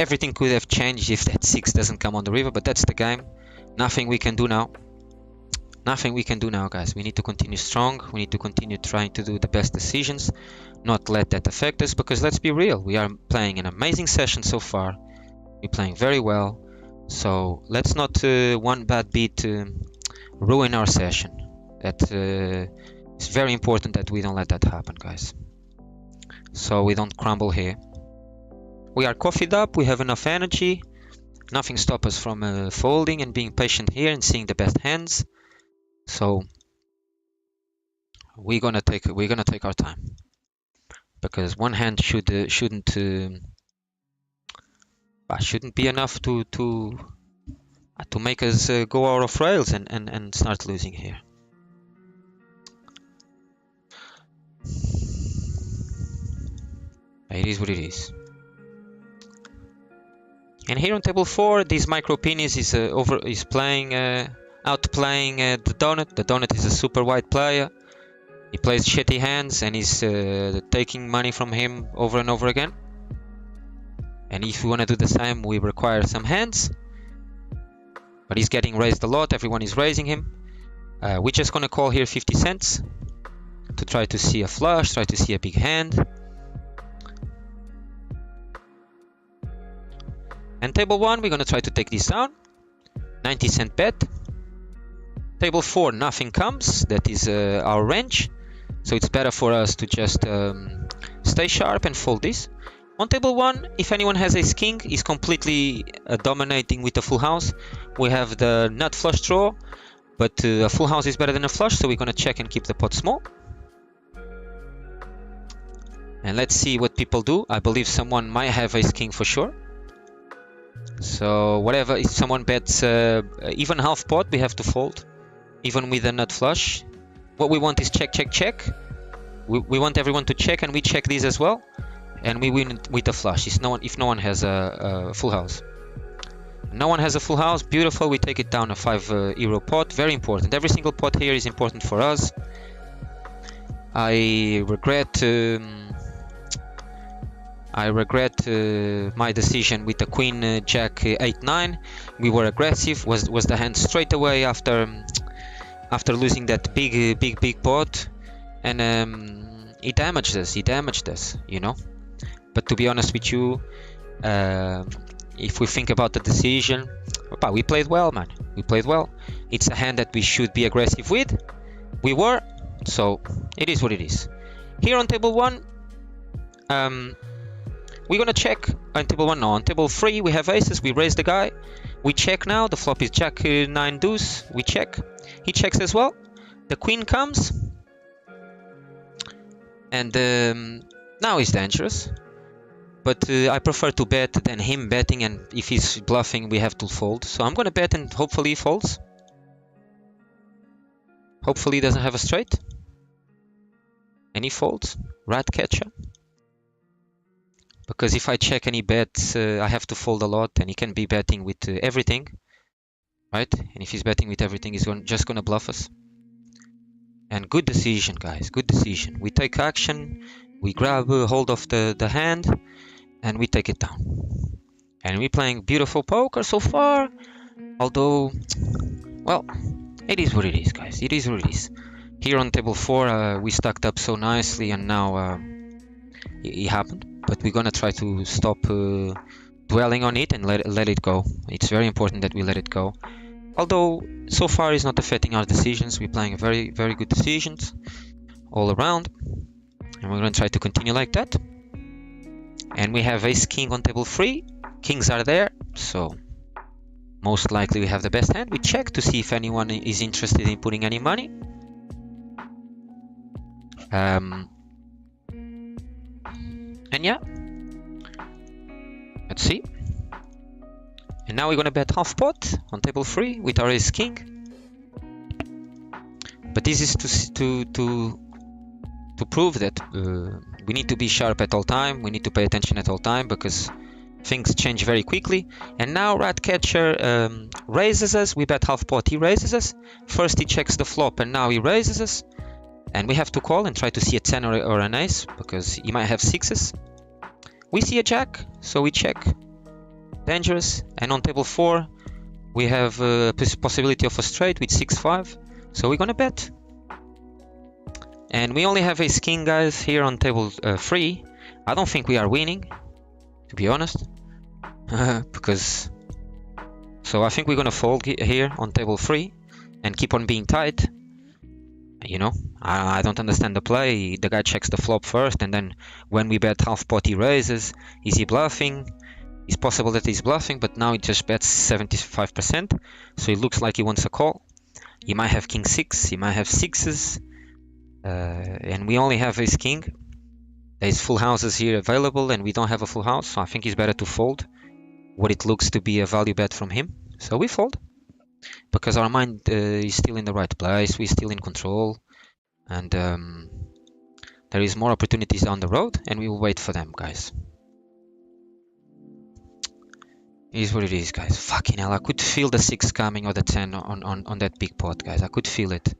everything could have changed if that 6 doesn't come on the river, but that's the game. Nothing we can do now. Nothing we can do now, guys. We need to continue strong. We need to continue trying to do the best decisions, not let that affect us, because let's be real, we are playing an amazing session so far. We're playing very well, so let's not one bad beat ruin our session. That it's very important that we don't let that happen, guys, so we don't crumble here. We are coffeed up, we have enough energy, nothing stops us from folding and being patient here and seeing the best hands. So we're gonna take our time, because one hand shouldn't be enough to make us go out of rails and start losing here. It is what it is. And here on table 4, this micro penis is outplaying the donut. The donut is a super wide player. He plays shitty hands and he's taking money from him over and over again. And if we want to do the same, we require some hands. But he's getting raised a lot. Everyone is raising him. We're just gonna call here 50 cents to try to see a flush, try to see a big hand. And table 1, we're gonna try to take this down. 90-cent bet. Table 4, nothing comes. That is our range. So it's better for us to just stay sharp and fold this. On table 1, if anyone has ace king, is completely dominating with a full house. We have the nut flush draw, but a full house is better than a flush, so we're gonna check and keep the pot small. And let's see what people do. I believe someone might have ace king for sure. So whatever, if someone bets even half pot, we have to fold, even with a nut flush. What we want is check, check, check. We want everyone to check, and we check these as well. And we win with a flush if no one has a full house. No one has a full house, beautiful. We take it down a 5 euro pot, very important. Every single pot here is important for us. I regret my decision with the queen jack 8-9. We were aggressive. Was the hand straight away after losing that big pot, and it damaged us, you know. But to be honest with you, if we think about the decision, we played well, man. We played well. It's a hand that we should be aggressive with. We were, so it is what it is. Here on table 1, we're gonna check on table 1. No, on table 3 we have aces. We raise the guy. We check now. The flop is jack 9 deuce. We check. He checks as well. The queen comes, and now he's dangerous. But I prefer to bet than him betting, and if he's bluffing, we have to fold. So I'm gonna bet, and hopefully he folds. Hopefully he doesn't have a straight, and he folds. Rat catcher. Because if I check and he bets, I have to fold a lot, and he can be betting with everything, right? And if he's betting with everything, he's just gonna bluff us. And good decision, guys. Good decision. We take action. We grab hold of the hand, and we take it down. And we're playing beautiful poker so far. Although, well, it is what it is, guys. It is what it is. Here on table 4, we stacked up so nicely, and now it happened. But we're gonna try to stop dwelling on it and let it go. It's very important that we let it go. Although so far it's not affecting our decisions. We're playing very, very good decisions all around, and we're going to try to continue like that. And we have ace king on table 3. Kings are there, so most likely we have the best hand. We check to see if anyone is interested in putting any money. And yeah, let's see. And now we're gonna bet half pot on table 3 with our ace king. But this is to prove that we need to be sharp at all time. We need to pay attention at all time because things change very quickly. And now Ratcatcher raises us. We bet half pot. He raises us. First he checks the flop, and now he raises us. And we have to call and try to see a 10 or an ace because he might have 6s. We see a jack, so we check. Dangerous. And on table 4 we have a possibility of a straight with 6-5, so we're gonna bet. And we only have ace king, guys, here on table 3. I don't think we are winning, to be honest. Because so I think we're gonna fold here on table 3 and keep on being tight. You know, I don't understand the play. The guy checks the flop first, and then when we bet half pot he raises. Is he bluffing? It's possible that he's bluffing, but now he just bets 75%, so it looks like he wants a call. He might have king 6, he might have 6s, and we only have ace king. There's full houses here available, and we don't have a full house, so I think it's better to fold what it looks to be a value bet from him. So we fold, because our mind is still in the right place, we're still in control, and there is more opportunities down the road, and we will wait for them, guys. It is what it is, guys. Fucking hell, I could feel the 6 coming or the 10 on that big pot, guys. I could feel it.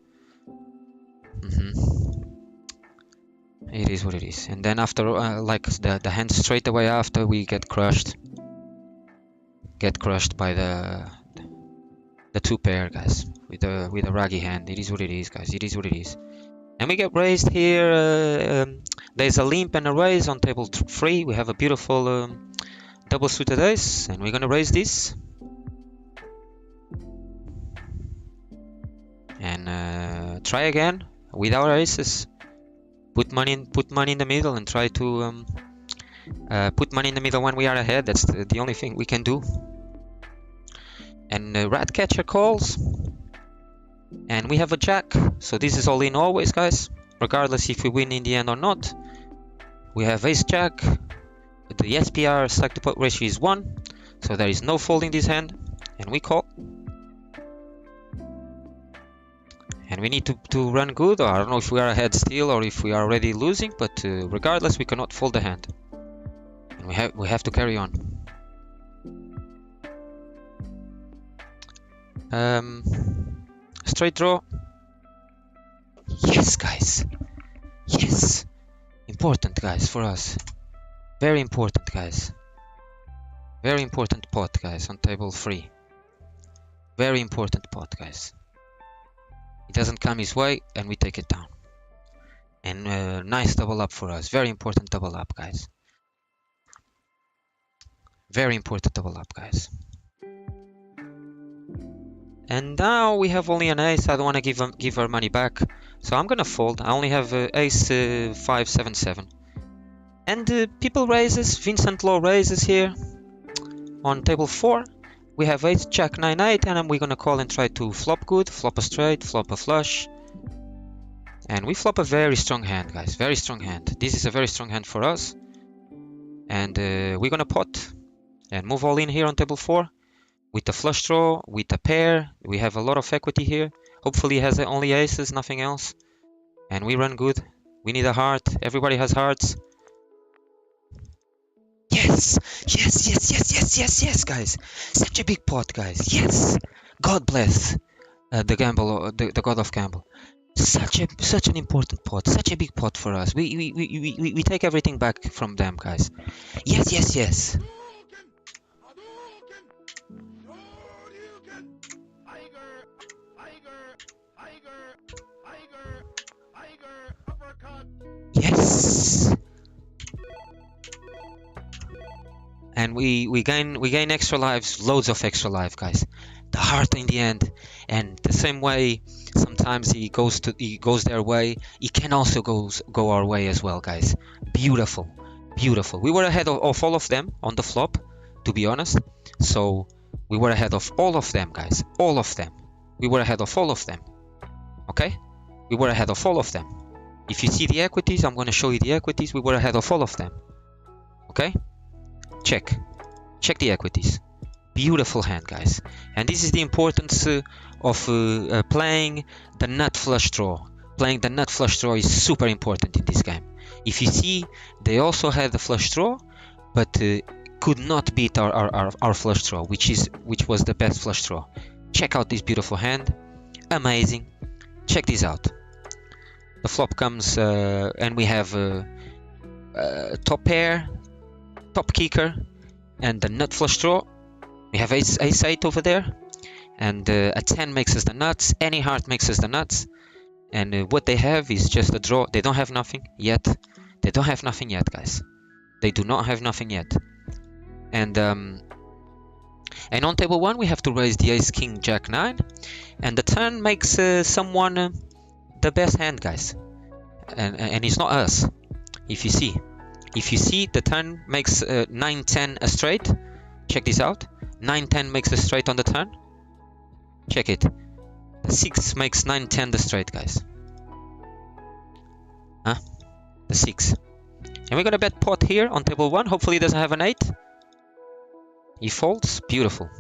It is what it is. And then after, like the hand straight away after, we get crushed. Get crushed by the 2 pair, guys. With a raggy hand. It is what it is, guys. It is what it is. And we get raised here. There's a limp and a raise on table 3. We have a beautiful double suited ace, and we're gonna raise this. And try again with our aces. Put money in the middle and try to put money in the middle when we are ahead. That's the only thing we can do. And Ratcatcher calls, and we have a jack, so this is all in always, guys, regardless if we win in the end or not. We have ace jack. The SPR select to pot ratio is 1, so there is no fold in this hand, and we call. And we need to run good, or I don't know if we are ahead still or if we are already losing, but regardless we cannot fold the hand. And we have to carry on. Straight draw. Yes, guys. Yes. Important, guys, for us. Very important, guys. Very important pot, guys, on table 3. Very important pot, guys. It doesn't come his way, and we take it down. And nice double up for us. Very important double up, guys. Very important double up, guys. And now we have only an ace. I don't want to give our money back, so I'm gonna fold. I only have ace 5, 7, 7. And people raises. Vincent Law raises here on table 4. We have ace jack 9, 8, and we're gonna call and try to flop good, flop a straight, flop a flush. And we flop a very strong hand, guys. Very strong hand. This is a very strong hand for us. And we're gonna pot and move all in here on table 4 with a flush draw, with a pair. We have a lot of equity here. Hopefully he has only aces, nothing else. And we run good. We need a heart. Everybody has hearts. Yes, yes, yes, yes, yes, yes, yes, guys. Such a big pot, guys. Yes. God bless the gamble, the god of gamble. Such an important pot, such a big pot for us. We take everything back from them, guys. Yes, yes, yes. Yes. and we gain extra lives, loads of extra life, guys. The heart in the end, and the same way sometimes he goes their way, it can also go our way as well, guys. Beautiful, beautiful. We were ahead of all of them on the flop, to be honest. So we were ahead of all of them, guys. All of them. We were ahead of all of them. Okay? We were ahead of all of them. If you see the equities, I'm going to show you the equities. We were ahead of all of them. Okay? Check the equities. Beautiful hand, guys. And this is the importance of playing the nut flush draw. Playing the nut flush draw is super important in this game. If you see, they also had the flush draw, but could not beat our flush draw, which was the best flush draw. Check out this beautiful hand. Amazing. Check this out. The flop comes and we have top pair, top kicker, and the nut flush draw. We have ace 8 over there, and a 10 makes us the nuts. Any heart makes us the nuts, and what they have is just a draw. They don't have nothing yet. They don't have nothing yet, guys. They do not have nothing yet. And on table 1 we have to raise the ace king jack 9, and the turn makes someone the best hand, guys, and it's not us. If you see, the turn makes 9-10 a straight. Check this out. 9-10 makes a straight on the turn. Check it. The 6 makes 9-10 the straight, guys. Huh? The 6. And we're gonna bet pot here on table 1. Hopefully it doesn't have an 8. He folds. Beautiful.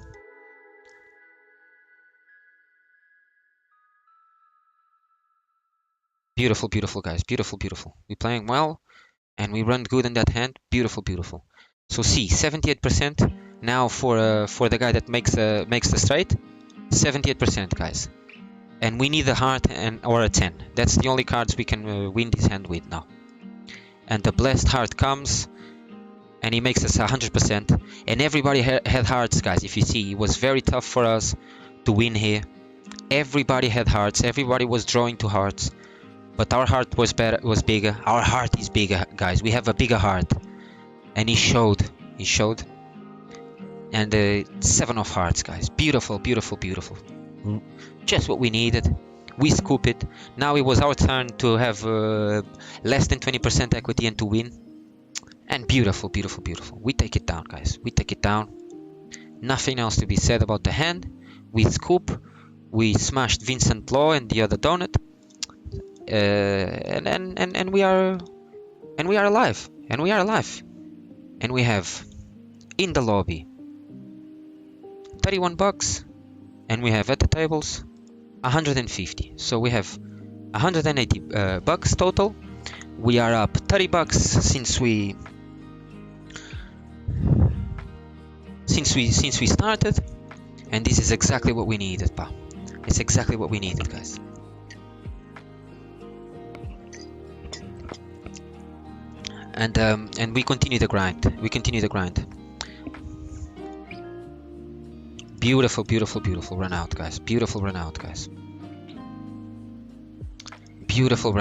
Beautiful, beautiful, guys. Beautiful, beautiful. We're playing well, and we run good in that hand. Beautiful, beautiful. So see, 78% now for the guy that makes the straight. 78%, guys. And we need a heart or a 10. That's the only cards we can win this hand with now. And the blessed heart comes, and he makes us 100%. And everybody had hearts, guys. If you see, it was very tough for us to win here. Everybody had hearts. Everybody was drawing to hearts. But our heart was bigger. Our heart is bigger, guys. We have a bigger heart. And he showed. And 7 of hearts, guys. Beautiful, beautiful, beautiful. Just what we needed. We scoop it. Now it was our turn to have less than 20% equity and to win. And beautiful, beautiful, beautiful. We take it down, guys. We take it down. Nothing else to be said about the hand. We scoop. We smashed Vincent Law and the other donut. And we are alive. And we are alive. And we have in the lobby $31, and we have at the tables 150. So we have 180 bucks total. We are up $30 since we started, and this is exactly what we needed, pal. It's exactly what we needed, guys. And we continue the grind. Beautiful, beautiful, beautiful run out, guys. Beautiful run out, guys. Beautiful run.